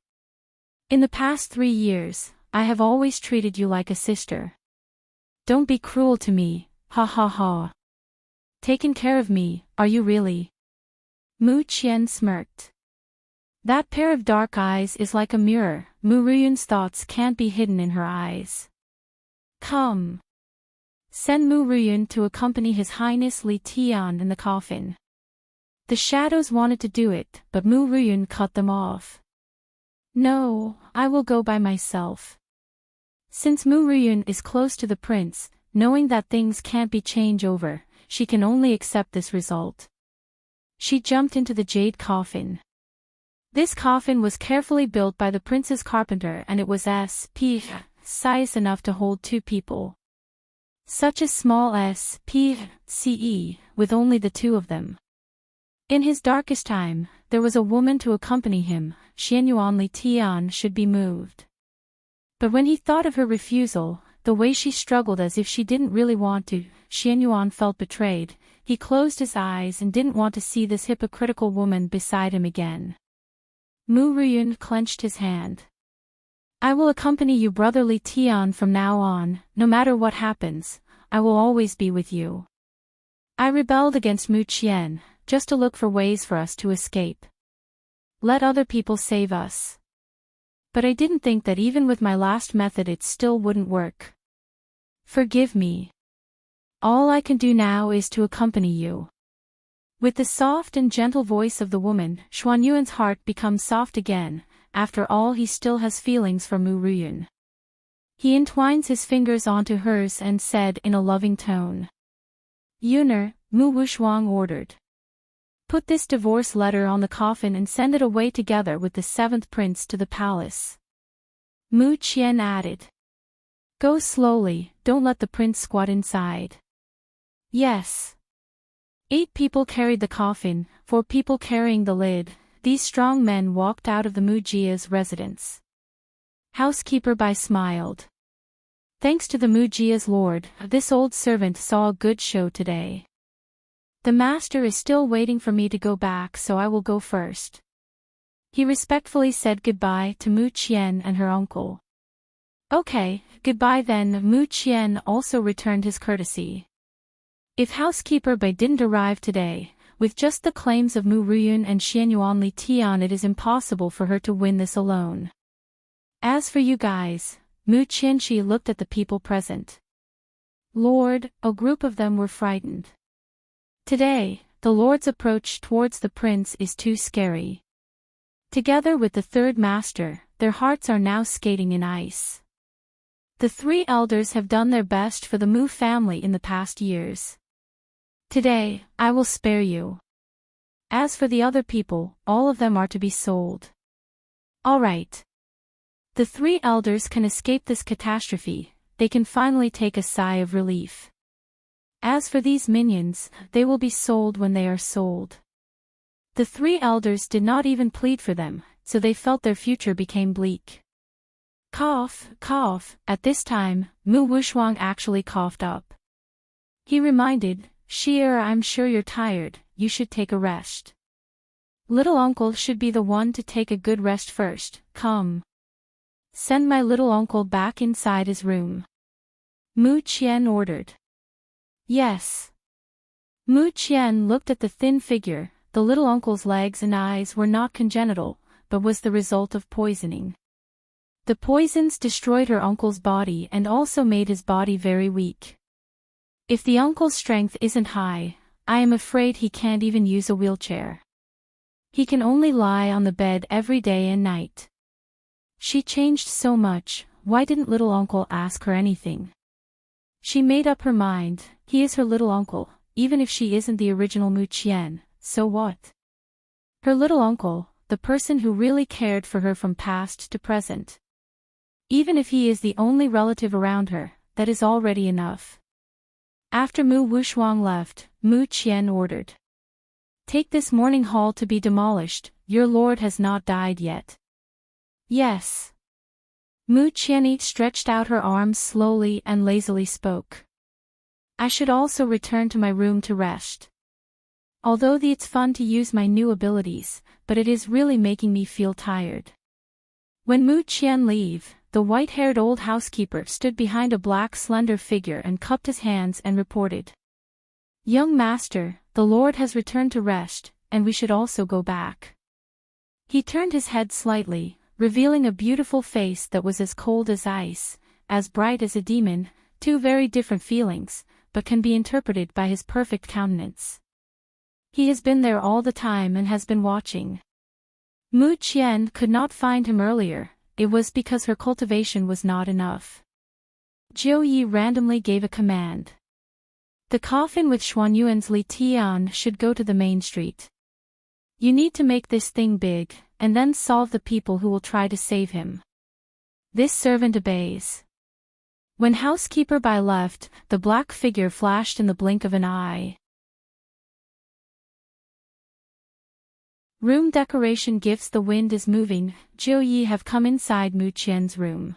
In the past 3 years, I have always treated you like a sister. Don't be cruel to me, ha ha ha. Taken care of me, are you really? Mu Qian smirked. That pair of dark eyes is like a mirror, Mu Ruyun's thoughts can't be hidden in her eyes. Come. Send Mu Ruyun to accompany His Highness Li Tian in the coffin. The shadows wanted to do it, but Mu Ruyun cut them off. No, I will go by myself. Since Mu Ruyun is close to the prince, knowing that things can't be changed over, she can only accept this result. She jumped into the jade coffin. This coffin was carefully built by the prince's carpenter and it was size enough to hold 2 people. Such a small SPCE, with only the 2 of them. In his darkest time, there was a woman to accompany him, Xianyuan Li Tian should be moved. But when he thought of her refusal, the way she struggled as if she didn't really want to, Xianyuan felt betrayed, he closed his eyes and didn't want to see this hypocritical woman beside him again. Mu Ruyun clenched his hand. I will accompany you, brother Li Tian, from now on, no matter what happens, I will always be with you. I rebelled against Mu Qian, just to look for ways for us to escape. Let other people save us. But I didn't think that even with my last method it still wouldn't work. Forgive me. All I can do now is to accompany you. With the soft and gentle voice of the woman, Xuanyuan's heart becomes soft again. After all, he still has feelings for Mu Ruyun. He entwines his fingers onto hers and said in a loving tone. Yuner, Mu Wushuang ordered. Put this divorce letter on the coffin and send it away together with the 7th prince to the palace. Mu Qian added. Go slowly, don't let the prince squat inside. Yes. 8 people carried the coffin, 4 people carrying the lid. These strong men walked out of the Mujia's residence. Housekeeper Bai smiled. Thanks to the Mujia's lord, this old servant saw a good show today. The master is still waiting for me to go back, so I will go first. He respectfully said goodbye to Mu Qian and her uncle. Okay, goodbye then. Mu Qian also returned his courtesy. If housekeeper Bai didn't arrive today, with just the claims of Mu Ruyun and Xianyuan Li Tian, it is impossible for her to win this alone. As for you guys, Mu Qianxi looked at the people present. Lord, a group of them were frightened. Today, the Lord's approach towards the prince is too scary. Together with the 3rd master, their hearts are now skating in ice. The 3 elders have done their best for the Mu family in the past years. Today, I will spare you. As for the other people, all of them are to be sold. All right. The 3 elders can escape this catastrophe, they can finally take a sigh of relief. As for these minions, they will be sold when they are sold. The 3 elders did not even plead for them, so they felt their future became bleak. Cough, cough. At this time, Mu Wushuang actually coughed up. He reminded, Shi'er, I'm sure you're tired, you should take a rest. Little uncle should be the one to take a good rest first, come. Send my little uncle back inside his room. Mu Qian ordered. Yes. Mu Qian looked at the thin figure. The little uncle's legs and eyes were not congenital, but was the result of poisoning. The poisons destroyed her uncle's body and also made his body very weak. If the uncle's strength isn't high, I am afraid he can't even use a wheelchair. He can only lie on the bed every day and night. She changed so much, why didn't little uncle ask her anything? She made up her mind, he is her little uncle, even if she isn't the original Mu Qian, so what? Her little uncle, the person who really cared for her from past to present. Even if he is the only relative around her, that is already enough. After Mu Wushuang left, Mu Qian ordered. Take this morning hall to be demolished, your lord has not died yet. Yes. Mu Qian stretched out her arms slowly and lazily spoke. I should also return to my room to rest. Although it's fun to use my new abilities, but it is really making me feel tired. When Mu Qian leave, the white-haired old housekeeper stood behind a black slender figure and cupped his hands and reported. Young master, the Lord has returned to rest, and we should also go back. He turned his head slightly, revealing a beautiful face that was as cold as ice, as bright as a demon, 2 very different feelings, but can be interpreted by his perfect countenance. He has been there all the time and has been watching. Mu Qian could not find him earlier. It was because her cultivation was not enough. Jiu Yi randomly gave a command. The coffin with Xuanyuan's Li Tian should go to the main street. You need to make this thing big, and then solve the people who will try to save him. This servant obeys. When housekeeper Bai left, the black figure flashed in the blink of an eye. Room decoration gifts. The wind is moving. Jiu Yi have come inside Mu Qian's room.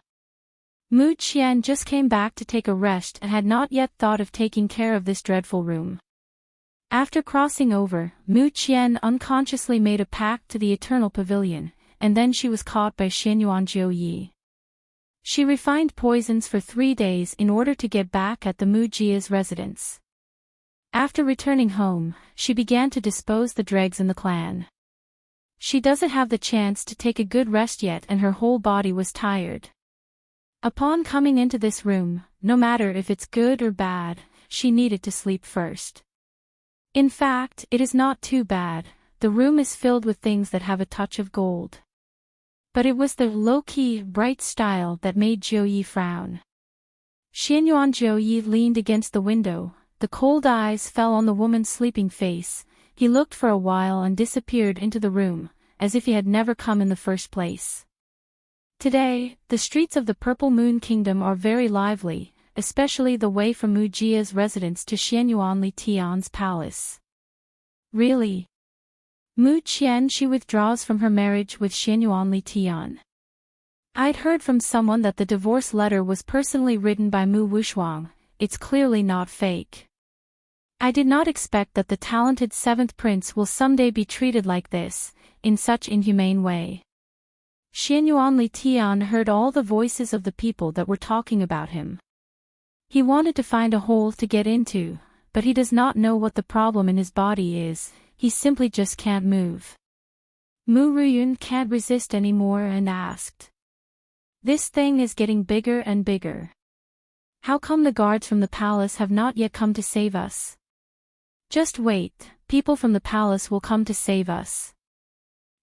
Mu Qian just came back to take a rest and had not yet thought of taking care of this dreadful room. After crossing over, Mu Qian unconsciously made a pact to the Eternal Pavilion, and then she was caught by Xianyuan Jiu Yi. She refined poisons for 3 days in order to get back at the Mu Jia's residence. After returning home, she began to dispose the dregs in the clan. She doesn't have the chance to take a good rest yet and her whole body was tired. Upon coming into this room, no matter if it's good or bad, she needed to sleep first. In fact, it is not too bad, the room is filled with things that have a touch of gold. But it was the low-key, bright style that made Jiuyi frown. Xianyuan Jiuyi leaned against the window, the cold eyes fell on the woman's sleeping face, he looked for a while and disappeared into the room, as if he had never come in the first place. Today, the streets of the Purple Moon Kingdom are very lively, especially the way from Mu Jia's residence to Xianyuan Li Tian's palace. Really? Mu Qian she withdraws from her marriage with Xianyuan Li Tian. I'd heard from someone that the divorce letter was personally written by Mu Wushuang, it's clearly not fake. I did not expect that the talented seventh prince will someday be treated like this, in such inhumane way. Xianyuan Li Tian heard all the voices of the people that were talking about him. He wanted to find a hole to get into, but he does not know what the problem in his body is, he simply just can't move. Mu Ruyun can't resist anymore and asked. This thing is getting bigger and bigger. How come the guards from the palace have not yet come to save us? Just wait, people from the palace will come to save us.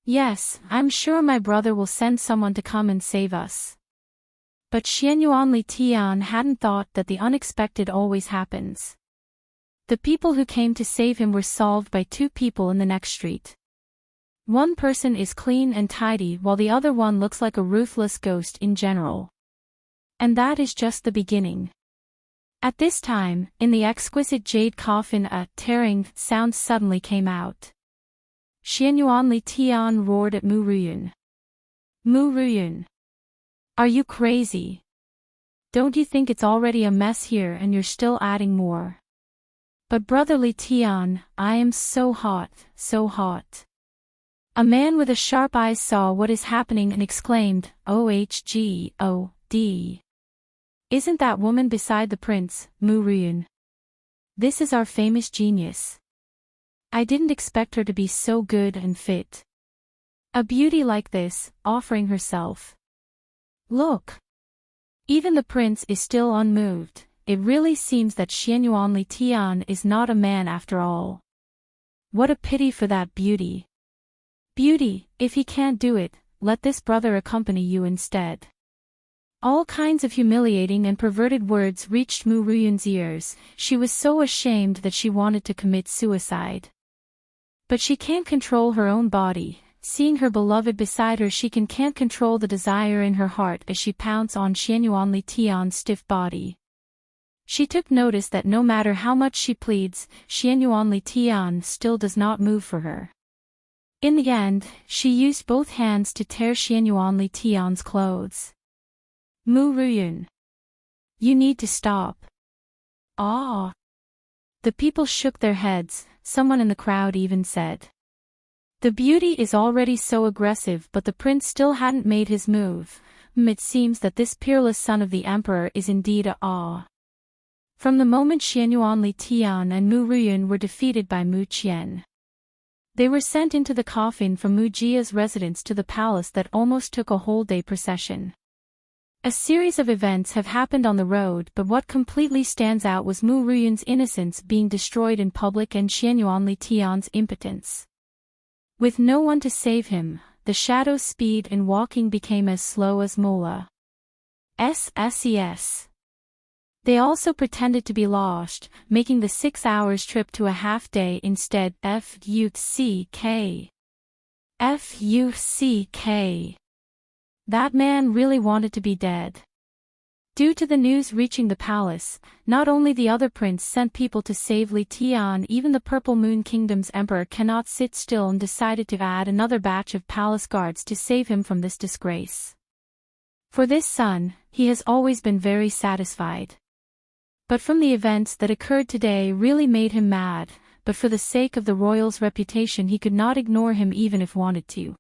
Yes, I'm sure my brother will send someone to come and save us. But Xianyuan Li Tian hadn't thought that the unexpected always happens. The people who came to save him were solved by two people in the next street. One person is clean and tidy while the other one looks like a ruthless ghost in general. And that is just the beginning. At this time, in the exquisite jade coffin a tearing sound suddenly came out. Xianyuan Li Tian roared at Mu Ruyun. Mu Ruyun. Are you crazy? Don't you think it's already a mess here and you're still adding more? But brother Li Tian, I am so hot, so hot. A man with a sharp eyes saw what is happening and exclaimed, OHGOD. Isn't that woman beside the prince, Mu Ruyun? This is our famous genius. I didn't expect her to be so good and fit. A beauty like this, offering herself. Look! Even the prince is still unmoved, it really seems that Xianyuan Li Tian is not a man after all. What a pity for that beauty. Beauty, if he can't do it, let this brother accompany you instead. All kinds of humiliating and perverted words reached Mu Ruyun's ears, she was so ashamed that she wanted to commit suicide. But she can't control her own body, seeing her beloved beside her she can't control the desire in her heart as she pounced on Xianyuan Li Tian's stiff body. She took notice that no matter how much she pleads, Xianyuan Li Tian still does not move for her. In the end, she used both hands to tear Xianyuan Li Tian's clothes. Mu Ruyun. You need to stop. Ah. The people shook their heads, someone in the crowd even said. The beauty is already so aggressive but the prince still hadn't made his move. It seems that this peerless son of the emperor is indeed a awe. From the moment Xianyuan Li Tian and Mu Ruyun were defeated by Mu Qian. They were sent into the coffin from Mu Jia's residence to the palace that almost took a whole day procession. A series of events have happened on the road but what completely stands out was Mu Ruyun's innocence being destroyed in public and Xianyuan Li Tian's impotence. With no one to save him, the shadow's speed in walking became as slow as Mola. SSES. They also pretended to be lost, making the 6 hours trip to a half day instead. FUCK. FUCK. That man really wanted to be dead. Due to the news reaching the palace, not only the other prince sent people to save Li Tian, even the Purple Moon Kingdom's emperor cannot sit still and decided to add another batch of palace guards to save him from this disgrace. For this son, he has always been very satisfied. But from the events that occurred today really made him mad, but for the sake of the royal's reputation he could not ignore him even if wanted to.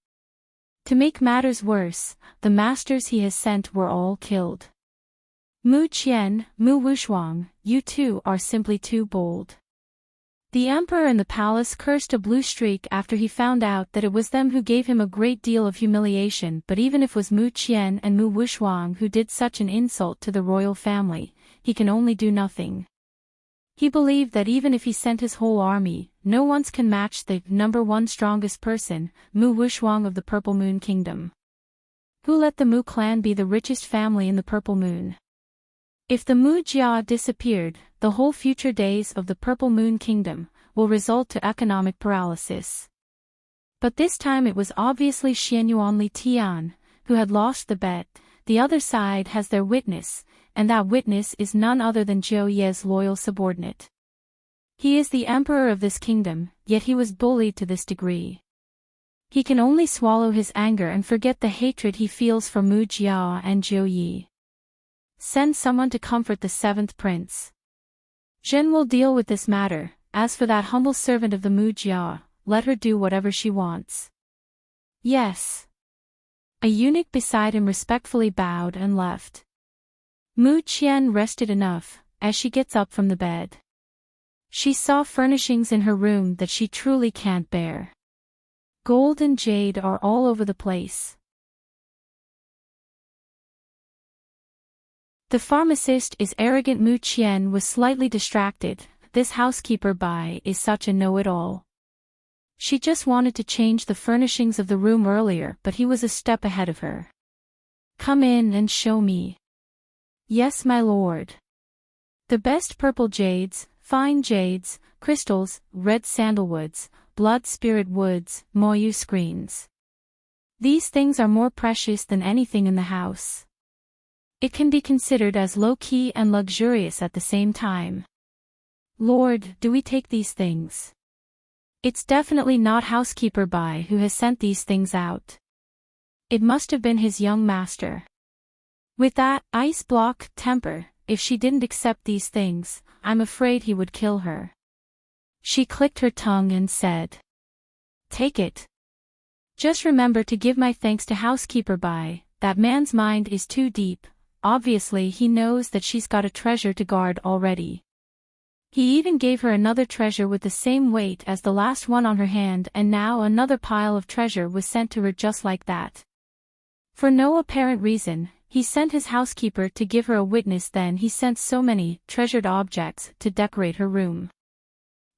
To make matters worse, the masters he has sent were all killed. Mu Qian, Mu Wushuang, you two are simply too bold. The emperor in the palace cursed a blue streak after he found out that it was them who gave him a great deal of humiliation, but even if it was Mu Qian and Mu Wushwang who did such an insult to the royal family, he can only do nothing. He believed that even if he sent his whole army, no one can match the #1 strongest person, Mu Wushwang of the Purple Moon Kingdom. Who let the Mu clan be the richest family in the Purple Moon? If the Mu Jia disappeared, the whole future days of the Purple Moon Kingdom will result to economic paralysis. But this time it was obviously Xianyuan Li Tian, who had lost the bet. The other side has their witness, and that witness is none other than Zhou Ye's loyal subordinate. He is the emperor of this kingdom, yet he was bullied to this degree. He can only swallow his anger and forget the hatred he feels for Mu Jia and Zhou Yi. Send someone to comfort the 7th prince. Zhen will deal with this matter. As for that humble servant of the Mu Jia, let her do whatever she wants. Yes. A eunuch beside him respectfully bowed and left. Mu Qian rested enough, as she gets up from the bed. She saw furnishings in her room that she truly can't bear. Gold and jade are all over the place. The pharmacist is arrogant. Mu Qian was slightly distracted. This housekeeper Bai is such a know-it-all. She just wanted to change the furnishings of the room earlier, but he was a step ahead of her. Come in and show me. Yes, my lord. The best purple jades, fine jades, crystals, red sandalwoods, blood spirit woods, moyu screens. These things are more precious than anything in the house. It can be considered as low-key and luxurious at the same time. Lord, do we take these things? It's definitely not housekeeper Bai who has sent these things out. It must have been his young master. With that ice block temper, if she didn't accept these things, I'm afraid he would kill her. She clicked her tongue and said, Take it. Just remember to give my thanks to housekeeper Bai. That man's mind is too deep. Obviously he knows that she's got a treasure to guard already. He even gave her another treasure with the same weight as the last one on her hand, and now another pile of treasure was sent to her just like that. For no apparent reason, he sent his housekeeper to give her a witness, then he sent so many treasured objects to decorate her room.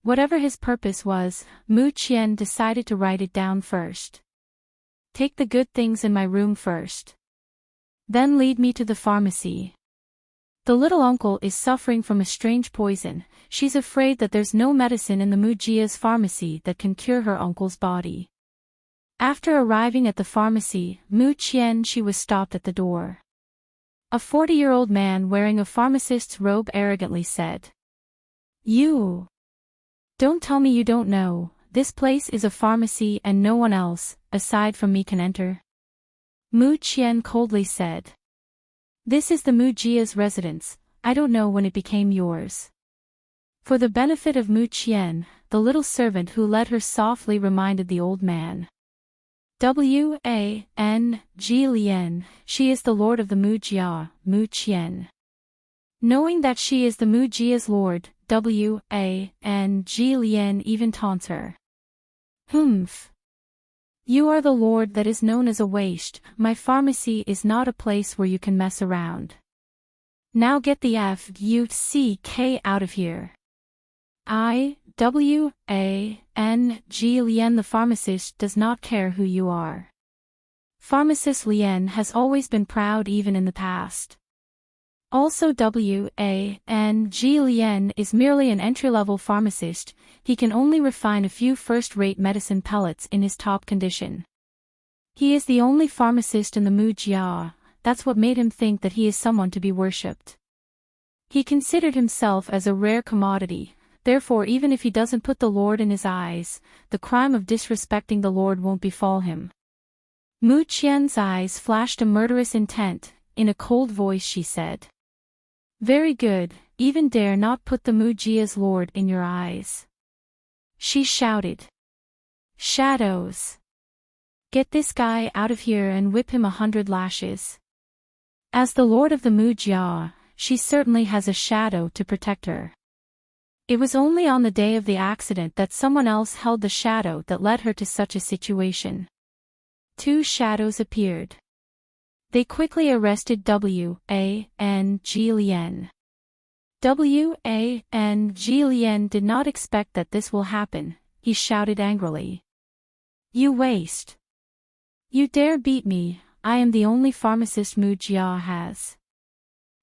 Whatever his purpose was, Mu Qian decided to write it down first. Take the good things in my room first. Then lead me to the pharmacy. The little uncle is suffering from a strange poison. She's afraid that there's no medicine in the Mu Jia's pharmacy that can cure her uncle's body. After arriving at the pharmacy, Mu Qian she was stopped at the door. A 40-year-old man wearing a pharmacist's robe arrogantly said, You! Don't tell me you don't know, this place is a pharmacy and no one else, aside from me, can enter. Mu Qian coldly said. This is the Mu Jia's residence, I don't know when it became yours. For the benefit of Mu Qian, the little servant who led her softly reminded the old man. Wan Ji Lian, she is the lord of the Mu Jia, Mu Qian. Knowing that she is the Mu Jia's lord, Wan Ji Lian even taunts her. Humph. You are the lord that is known as a waste. My pharmacy is not a place where you can mess around. Now get the fuck out of here. Wan Ji Lian, the pharmacist does not care who you are. Pharmacist Lian has always been proud even in the past. Also Wan Ji Lian is merely an entry-level pharmacist. He can only refine a few first-rate medicine pellets in his top condition. He is the only pharmacist in the Mu Jia. That's what made him think that he is someone to be worshipped. He considered himself as a rare commodity, therefore even if he doesn't put the Lord in his eyes, the crime of disrespecting the Lord won't befall him. Mu Qian's eyes flashed a murderous intent. In a cold voice she said. Very good, even dare not put the Mu Jia's lord in your eyes. She shouted. Shadows. Get this guy out of here and whip him 100 lashes. As the lord of the Mu Jia, she certainly has a shadow to protect her. It was only on the day of the accident that someone else held the shadow that led her to such a situation. Two shadows appeared. They quickly arrested W.A.N. Lien. W.A.N. Lien did not expect that this will happen. He shouted angrily. You waste. You dare beat me, I am the only pharmacist Mu Jia has.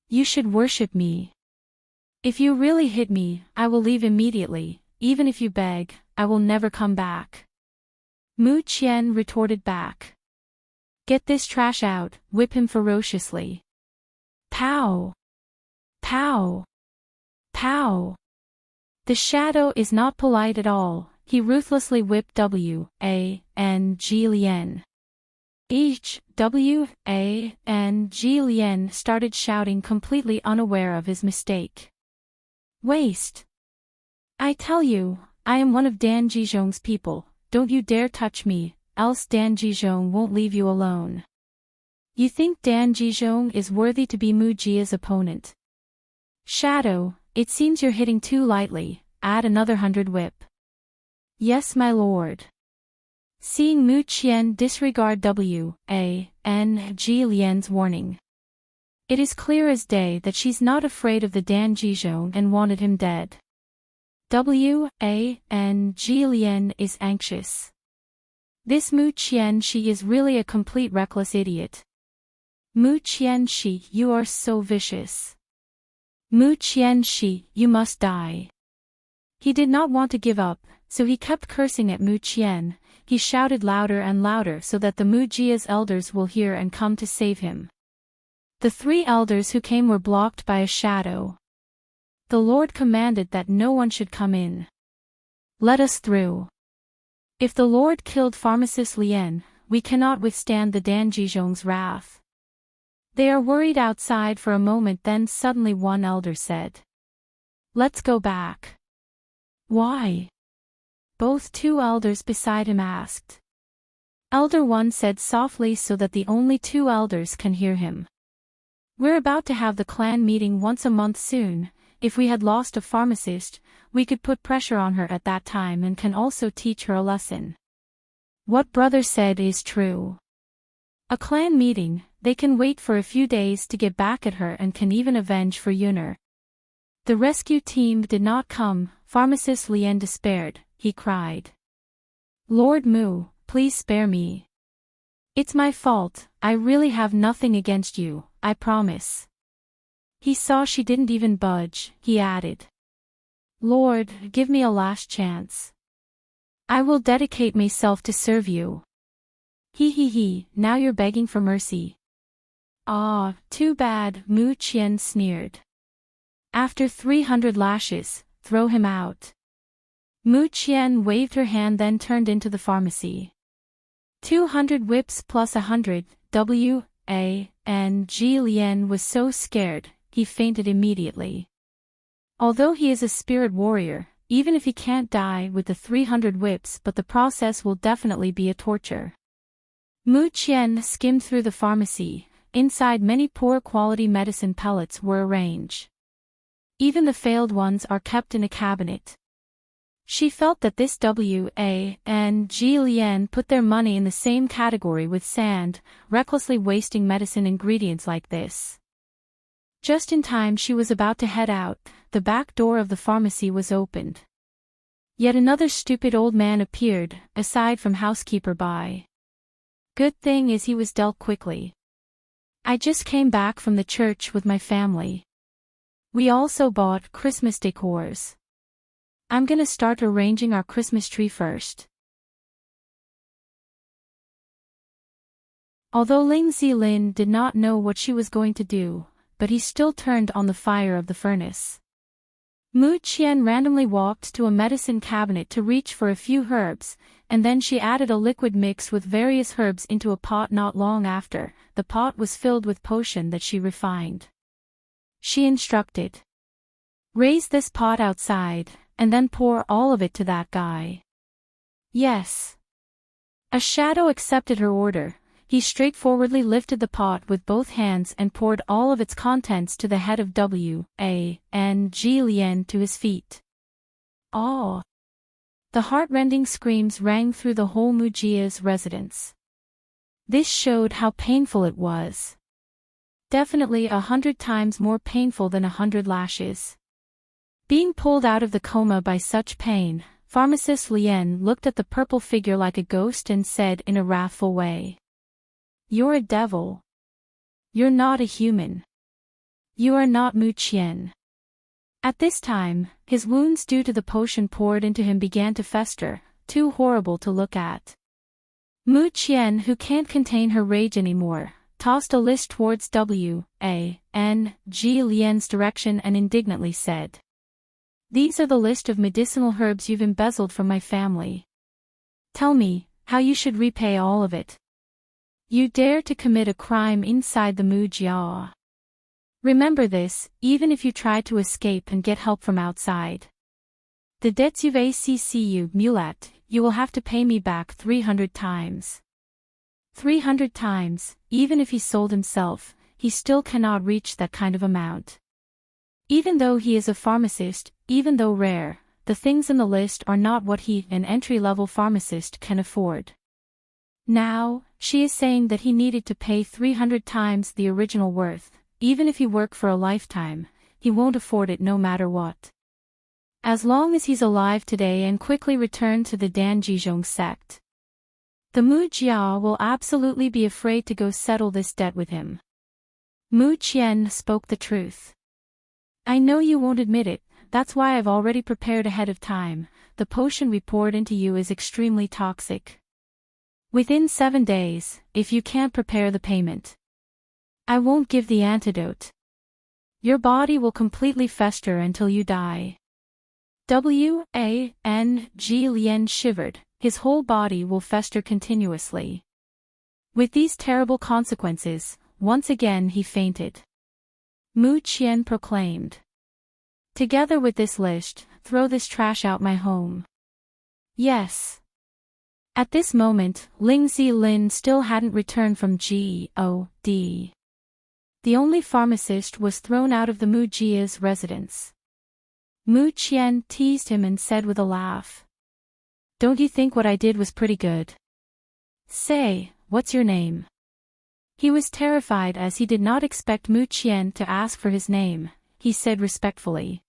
You should worship me. If you really hit me, I will leave immediately, even if you beg, I will never come back. Mu Qian retorted back. Get this trash out, whip him ferociously. Pow! Pow! Pow! The shadow is not polite at all, he ruthlessly whipped W.A.N. Lien. Each W.A.N. Lien started shouting, completely unaware of his mistake. Waste! I tell you, I am one of Dan Jizhong's people, don't you dare touch me, else Dan Jizhong won't leave you alone. You think Dan Jizhong is worthy to be Mu Jia's opponent? Shadow, it seems you're hitting too lightly, add another 100 whip. Yes my lord. Seeing Mu Qian disregard W.A.N. Lien's warning. It is clear as day that she's not afraid of the Dan Jizhong and wanted him dead. W.A.N. Lien is anxious. This Mu Qian she is really a complete reckless idiot. Mu Qian she, you are so vicious. Mu Qian she, you must die. He did not want to give up, so he kept cursing at Mu Qian. He shouted louder and louder so that the Mu Jia's elders will hear and come to save him. The three elders who came were blocked by a shadow. The Lord commanded that no one should come in. Let us through. If the Lord killed Pharmacist Lien, we cannot withstand the Dan Jizhong's wrath. They are worried outside for a moment, then suddenly one elder said. Let's go back. Why? Both two elders beside him asked. Elder one said softly so that the only two elders can hear him. We're about to have the clan meeting once a month soon. If we had lost a pharmacist, we could put pressure on her at that time and can also teach her a lesson. What brother said is true. A clan meeting, they can wait for a few days to get back at her and can even avenge for Yuner. The rescue team did not come. Pharmacist Lien despaired, he cried. Lord Mu, please spare me. It's my fault, I really have nothing against you, I promise. He saw she didn't even budge, he added. Lord, give me a last chance. I will dedicate myself to serve you. He, now you're begging for mercy. Ah, too bad, Mu Qian sneered. After 300 lashes, throw him out. Mu Qian waved her hand, then turned into the pharmacy. 200 whips plus 100, W.A.N. Lien was so scared, he fainted immediately. Although he is a spirit warrior, even if he can't die with the 300 whips, but the process will definitely be a torture. Mu Qian skimmed through the pharmacy. Inside, many poor quality medicine pellets were arranged. Even the failed ones are kept in a cabinet. She felt that this W.A.N. Lien put their money in the same category with sand, recklessly wasting medicine ingredients like this. Just in time she was about to head out, the back door of the pharmacy was opened. Yet another stupid old man appeared, aside from housekeeper Bai. Good thing is he was dealt quickly. I just came back from the church with my family. We also bought Christmas decors. I'm gonna start arranging our Christmas tree first. Although Ling Zilin did not know what she was going to do, but he still turned on the fire of the furnace. Mu Qian randomly walked to a medicine cabinet to reach for a few herbs, and then she added a liquid mix with various herbs into a pot. Not long after, the pot was filled with potion that she refined. She instructed. Raise this pot outside, and then pour all of it to that guy. Yes. A shadow accepted her order. He straightforwardly lifted the pot with both hands and poured all of its contents to the head of W.A.N. Lien to his feet. "Aw!" The heart-rending screams rang through the whole Mujia's residence. This showed how painful it was. Definitely 100 times more painful than 100 lashes. Being pulled out of the coma by such pain, Pharmacist Lien looked at the purple figure like a ghost and said in a wrathful way, "You're a devil. You're not a human. You are not Mu Qian." At this time, his wounds due to the potion poured into him began to fester, too horrible to look at. Mu Qian, who can't contain her rage anymore, tossed a list towards W.A.N.G. Lien's direction and indignantly said, "These are the list of medicinal herbs you've embezzled from my family. Tell me, how you should repay all of it. You dare to commit a crime inside the Mujia. Remember this, even if you try to escape and get help from outside. The debts you've accu mulat, you will have to pay me back 300 times. 300 times, even if he sold himself, he still cannot reach that kind of amount. Even though he is a pharmacist, even though rare, the things in the list are not what he, an entry-level pharmacist, can afford." Now, she is saying that he needed to pay 300 times the original worth. Even if he work for a lifetime, he won't afford it no matter what. As long as he's alive today and quickly return to the Danjizhong sect, the Mu Jia will absolutely be afraid to go settle this debt with him. Mu Qian spoke the truth. "I know you won't admit it, that's why I've already prepared ahead of time. The potion we poured into you is extremely toxic. Within 7 days, if you can't prepare the payment, I won't give the antidote. Your body will completely fester until you die." W.A.N.G. Lien shivered, his whole body will fester continuously. With these terrible consequences, once again he fainted. Mu Qian proclaimed, "Together with this list, throw this trash out my home." Yes. At this moment, Ling Zilin still hadn't returned from G.O.D. The only pharmacist was thrown out of the Mu Jia's residence. Mu Qian teased him and said with a laugh, "Don't you think what I did was pretty good? Say, what's your name?" He was terrified as he did not expect Mu Qian to ask for his name. He said respectfully,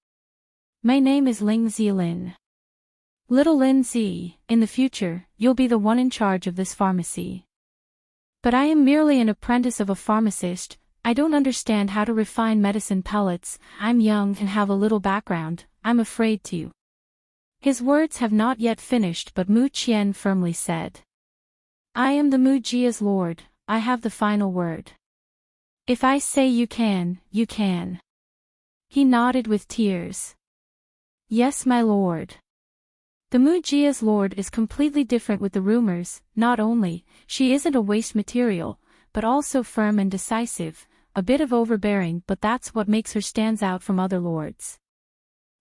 "My name is Ling Zilin. Little Lin Zi, in the future, you'll be the one in charge of this pharmacy. But I am merely an apprentice of a pharmacist. I don't understand how to refine medicine pellets. I'm young and have a little background. I'm afraid to." His words have not yet finished, but Mu Qian firmly said, "I am the Mu Jia's lord. I have the final word. If I say you can, you can." He nodded with tears. "Yes, my lord." The Mu Jia's lord is completely different with the rumors. Not only, she isn't a waste material, but also firm and decisive, a bit of overbearing, but that's what makes her stands out from other lords.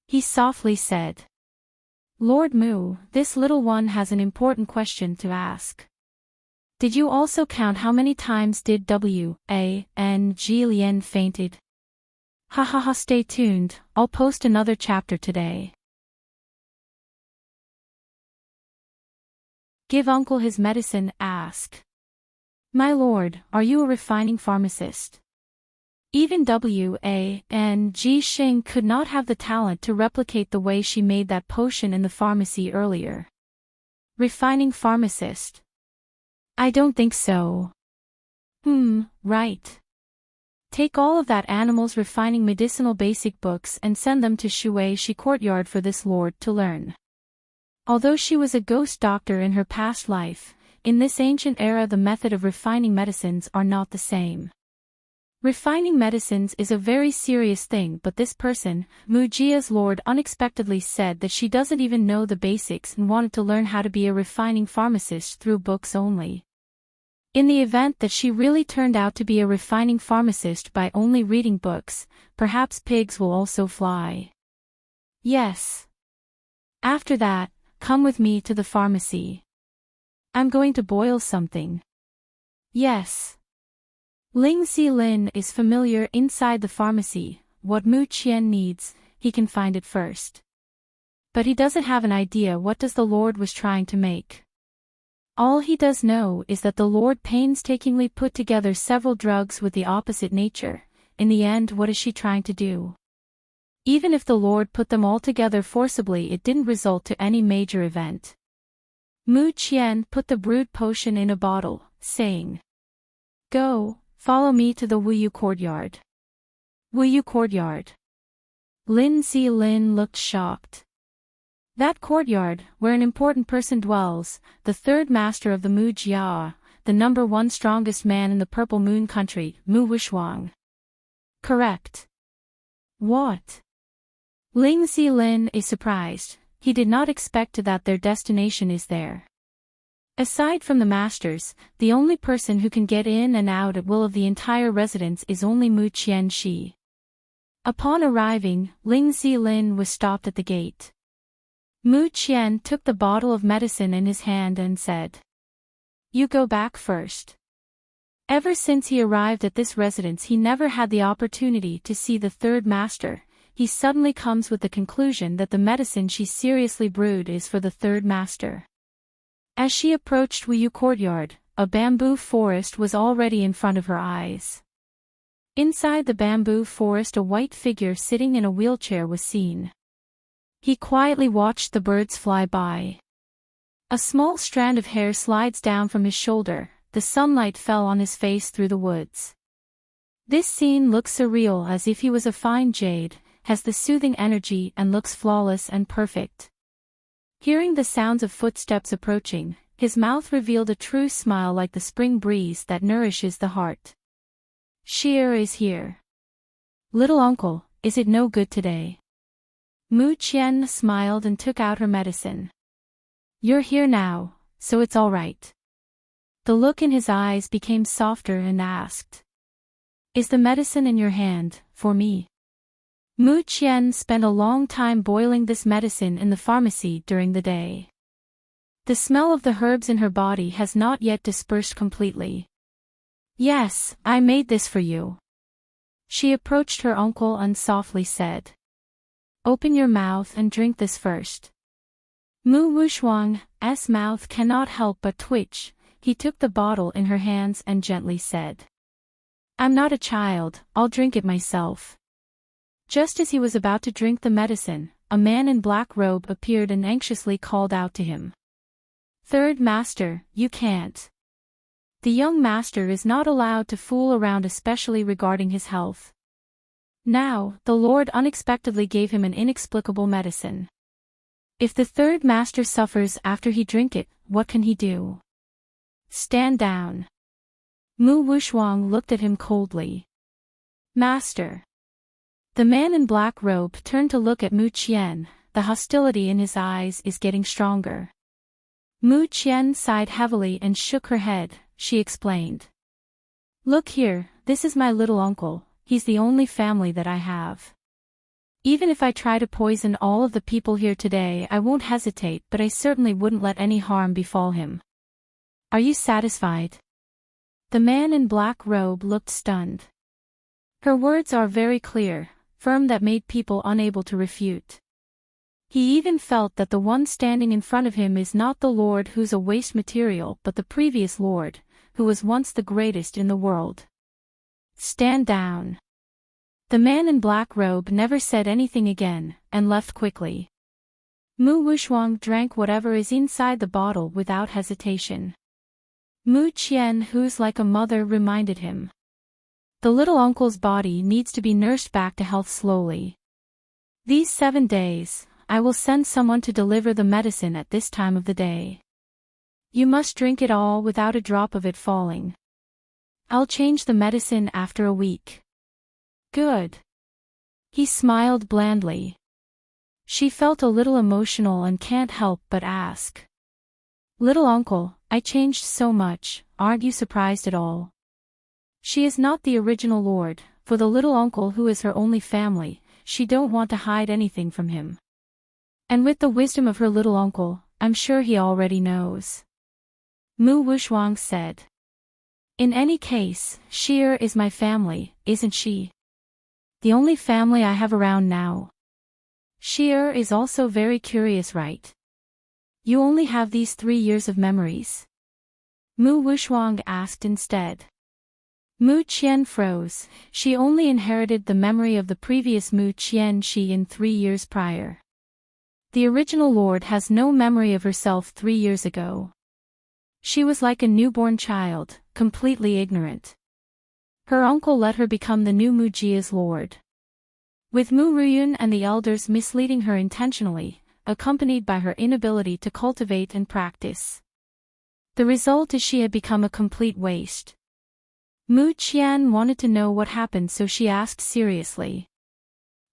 He softly said, "Lord Mu, this little one has an important question to ask. Did you also count how many times did W.A.N.G. Lien fainted?" Ha ha ha, stay tuned, I'll post another chapter today. Give uncle his medicine, ask. "My lord, are you a refining pharmacist?" Even W.A.N.G. Xing could not have the talent to replicate the way she made that potion in the pharmacy earlier. Refining pharmacist? I don't think so. Right. Take all of that animal's refining medicinal basic books and send them to Shuishi courtyard for this lord to learn. Although she was a ghost doctor in her past life, in this ancient era the method of refining medicines are not the same. Refining medicines is a very serious thing, but this person, Mu Jia's lord, unexpectedly said that she doesn't even know the basics and wanted to learn how to be a refining pharmacist through books only. In the event that she really turned out to be a refining pharmacist by only reading books, perhaps pigs will also fly. Yes. After that, come with me to the pharmacy. I'm going to boil something. Yes. Ling Zilin is familiar inside the pharmacy. What Mu Qian needs, he can find it first. But he doesn't have an idea what does the Lord was trying to make. All he does know is that the Lord painstakingly put together several drugs with the opposite nature. In the end, what is she trying to do? Even if the Lord put them all together forcibly, it didn't result to any major event. Mu Qian put the brewed potion in a bottle, saying, "Go, follow me to the Wuyu courtyard." Wuyu courtyard. Lin Zilin looked shocked. That courtyard, where an important person dwells, the third master of the Mu Jia, the #1 strongest man in the Purple Moon country, Mu Wuxuang. Correct. What? Ling Zilin is surprised. He did not expect that their destination is there. Aside from the masters, the only person who can get in and out at will of the entire residence is only Mu Qianxi. Upon arriving, Ling Zilin was stopped at the gate. Mu Qian took the bottle of medicine in his hand and said, "You go back first." Ever since he arrived at this residence, he never had the opportunity to see the third master. He suddenly comes with the conclusion that the medicine she seriously brewed is for the third master. As she approached Wuyu courtyard, a bamboo forest was already in front of her eyes. Inside the bamboo forest, a white figure sitting in a wheelchair was seen. He quietly watched the birds fly by. A small strand of hair slides down from his shoulder. The sunlight fell on his face through the woods. This scene looks surreal, as if he was a fine jade, has the soothing energy and looks flawless and perfect. Hearing the sounds of footsteps approaching, his mouth revealed a true smile like the spring breeze that nourishes the heart. "Sheer is here. Little uncle, is it no good today?" Mu Qian smiled and took out her medicine. "You're here now, so it's all right." The look in his eyes became softer and asked, "Is the medicine in your hand, for me?" Mu Qian spent a long time boiling this medicine in the pharmacy during the day. The smell of the herbs in her body has not yet dispersed completely. "Yes, I made this for you." She approached her uncle and softly said, "Open your mouth and drink this first." Mu Wuxuang's mouth cannot help but twitch. He took the bottle in her hands and gently said, "I'm not a child, I'll drink it myself." Just as he was about to drink the medicine, a man in black robe appeared and anxiously called out to him, "Third master, you can't." The young master is not allowed to fool around, especially regarding his health. Now, the Lord unexpectedly gave him an inexplicable medicine. If the third master suffers after he drink it, what can he do? Stand down. Mu Wuxuang looked at him coldly. "Master." The man in black robe turned to look at Mu Qian. The hostility in his eyes is getting stronger. Mu Qian sighed heavily and shook her head. She explained, "Look here, this is my little uncle, he's the only family that I have. Even if I try to poison all of the people here today, I won't hesitate, but I certainly wouldn't let any harm befall him. Are you satisfied?" The man in black robe looked stunned. Her words are very clear, firm, that made people unable to refute. He even felt that the one standing in front of him is not the Lord who's a waste material, but the previous Lord, who was once the greatest in the world. "Stand down." The man in black robe never said anything again, and left quickly. Mu Wuxuang drank whatever is inside the bottle without hesitation. Mu Qian, who's like a mother, reminded him, "The little uncle's body needs to be nursed back to health slowly. These 7 days, I will send someone to deliver the medicine at this time of the day. You must drink it all without a drop of it falling. I'll change the medicine after a week." "Good." He smiled blandly. She felt a little emotional and can't help but ask, "Little uncle, I changed so much, aren't you surprised at all?" She is not the original Lord, for the little uncle who is her only family, she don't want to hide anything from him. And with the wisdom of her little uncle, I'm sure he already knows. Mu Wuxuang said, "In any case, Sheer is my family, isn't she? The only family I have around now." Sheer is also very curious, right? You only have these 3 years of memories. Mu Wuxuang asked instead. Mu Qian froze. She only inherited the memory of the previous Mu Qian Shi in 3 years prior. The original lord has no memory of herself 3 years ago. She was like a newborn child, completely ignorant. Her uncle let her become the new Mu Jia's lord. With Mu Ruyun and the elders misleading her intentionally, accompanied by her inability to cultivate and practice. The result is she had become a complete waste. Mu Qian wanted to know what happened, so she asked seriously.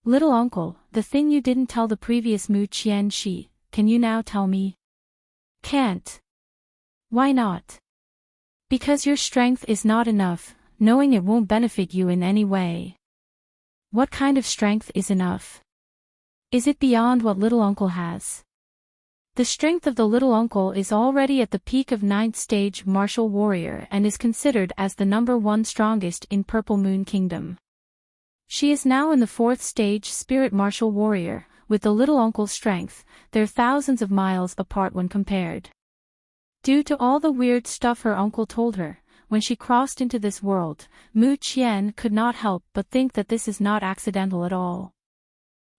Little uncle, the thing you didn't tell the previous Mu Qian Shi, can you now tell me? Can't. Why not? Because your strength is not enough, knowing it won't benefit you in any way. What kind of strength is enough? Is it beyond what little uncle has? The strength of the little uncle is already at the peak of 9th stage martial warrior and is considered as the number 1 strongest in Purple Moon Kingdom. She is now in the 4th stage spirit martial warrior. With the little uncle's strength, they're thousands of miles apart when compared. Due to all the weird stuff her uncle told her, when she crossed into this world, Mu Qian could not help but think that this is not accidental at all.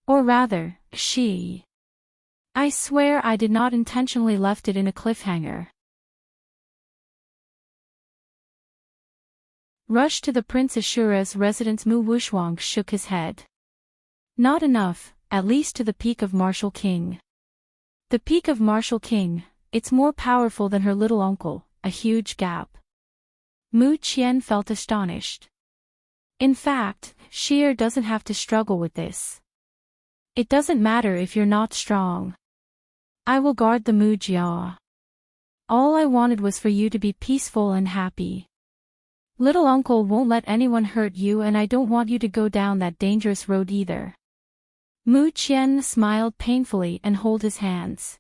Or rather, I swear I did not intentionally left it in a cliffhanger. Rush to the Prince Ashura's residence. Mu Wuxuang shook his head. Not enough, at least to the peak of Martial King. The peak of Martial King, it's more powerful than her little uncle, a huge gap. Mu Qian felt astonished. In fact, Sheer doesn't have to struggle with this. It doesn't matter if you're not strong. I will guard the Mu Jia. All I wanted was for you to be peaceful and happy. Little uncle won't let anyone hurt you, and I don't want you to go down that dangerous road either. Mu Qian smiled painfully and held his hands.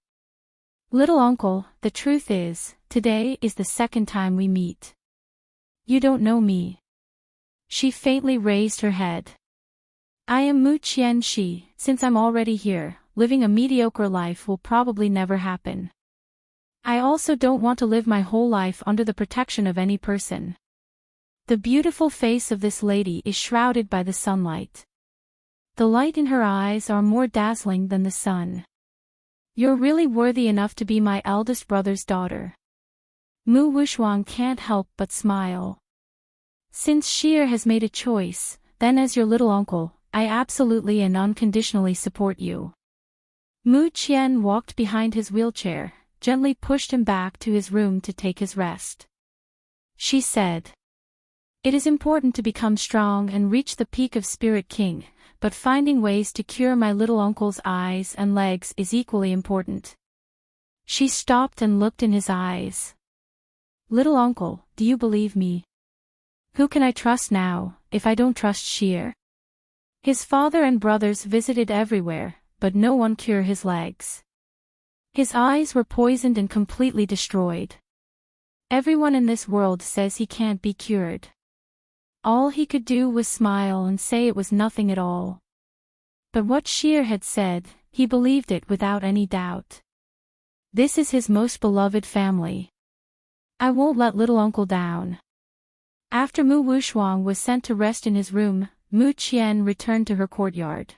Little uncle, the truth is, today is the 2nd time we meet. You don't know me. She faintly raised her head. I am Mu Qian Shi. Since I'm already here, living a mediocre life will probably never happen. I also don't want to live my whole life under the protection of any person. The beautiful face of this lady is shrouded by the sunlight. The light in her eyes are more dazzling than the sun. You're really worthy enough to be my eldest brother's daughter. Mu Wuxuang can't help but smile. Since Sheer has made a choice, then as your little uncle, I absolutely and unconditionally support you. Mu Qian walked behind his wheelchair, gently pushed him back to his room to take his rest. She said, it is important to become strong and reach the peak of Spirit King, but finding ways to cure my little uncle's eyes and legs is equally important. She stopped and looked in his eyes. Little uncle, do you believe me? Who can I trust now, if I don't trust Sheer? His father and brothers visited everywhere, but no one cured his legs. His eyes were poisoned and completely destroyed. Everyone in this world says he can't be cured. All he could do was smile and say it was nothing at all. But what Sheer had said, he believed it without any doubt. This is his most beloved family. I won't let little uncle down. After Mu Wuxuang was sent to rest in his room, Mu Qian returned to her courtyard.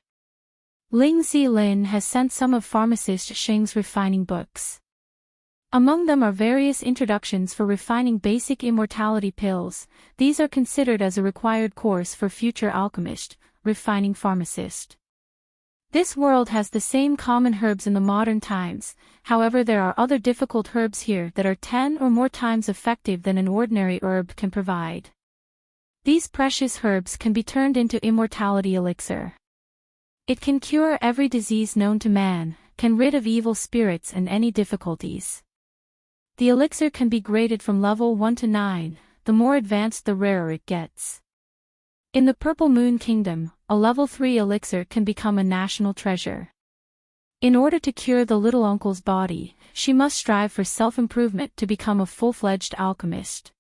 Ling Zilin has sent some of pharmacist Sheng's refining books. Among them are various introductions for refining basic immortality pills. These are considered as a required course for future alchemist, refining pharmacist. This world has the same common herbs in the modern times, however there are other difficult herbs here that are 10 or more times effective than an ordinary herb can provide. These precious herbs can be turned into immortality elixir. It can cure every disease known to man, can rid of evil spirits and any difficulties. The elixir can be graded from level 1 to 9, the more advanced the rarer it gets. In the Purple Moon Kingdom, a level 3 elixir can become a national treasure. In order to cure the little uncle's body, she must strive for self-improvement to become a full-fledged alchemist.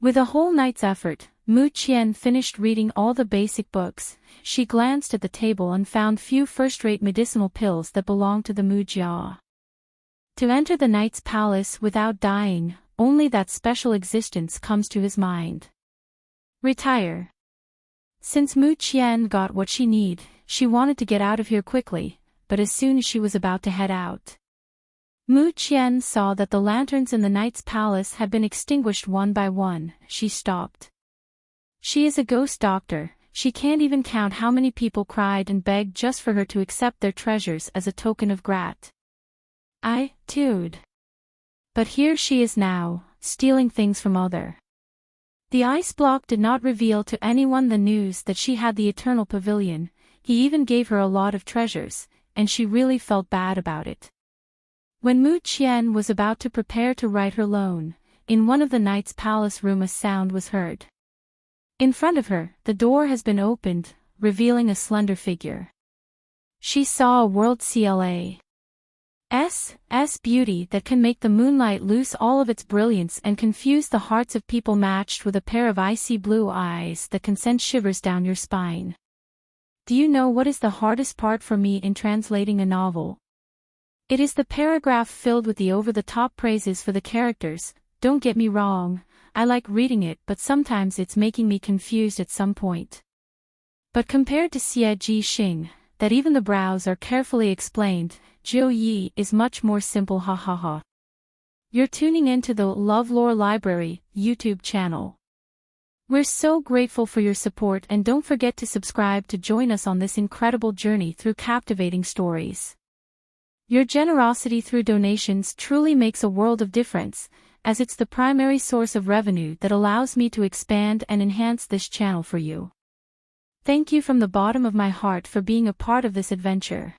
With a whole night's effort, Mu Qian finished reading all the basic books. She glanced at the table and found few first-rate medicinal pills that belonged to the Mu Jia. To enter the knight's palace without dying, only that special existence comes to his mind. Retire. Since Mu Qian got what she needed, she wanted to get out of here quickly, but as soon as she was about to head out, Mu Qian saw that the lanterns in the knight's palace had been extinguished one by one. She stopped. She is a ghost doctor. She can't even count how many people cried and begged just for her to accept their treasures as a token of gratitude. But here she is now, stealing things from others. The ice block did not reveal to anyone the news that she had the Eternal Pavilion. He even gave her a lot of treasures, and she really felt bad about it. When Mu Qian was about to prepare to write her loan, in one of the knight's palace room a sound was heard. In front of her, the door has been opened, revealing a slender figure. She saw a world CLA's beauty that can make the moonlight lose all of its brilliance and confuse the hearts of people, matched with a pair of icy blue eyes that can send shivers down your spine. Do you know what is the hardest part for me in translating a novel? It is the paragraph filled with the over-the-top praises for the characters. Don't get me wrong, I like reading it, but sometimes it's making me confused at some point. But compared to Xie Ji Xing, that even the brows are carefully explained, Zhou Yi is much more simple. Ha ha ha. You're tuning into the LoveLore Library YouTube channel. We're so grateful for your support, and don't forget to subscribe to join us on this incredible journey through captivating stories. Your generosity through donations truly makes a world of difference, as it's the primary source of revenue that allows me to expand and enhance this channel for you. Thank you from the bottom of my heart for being a part of this adventure.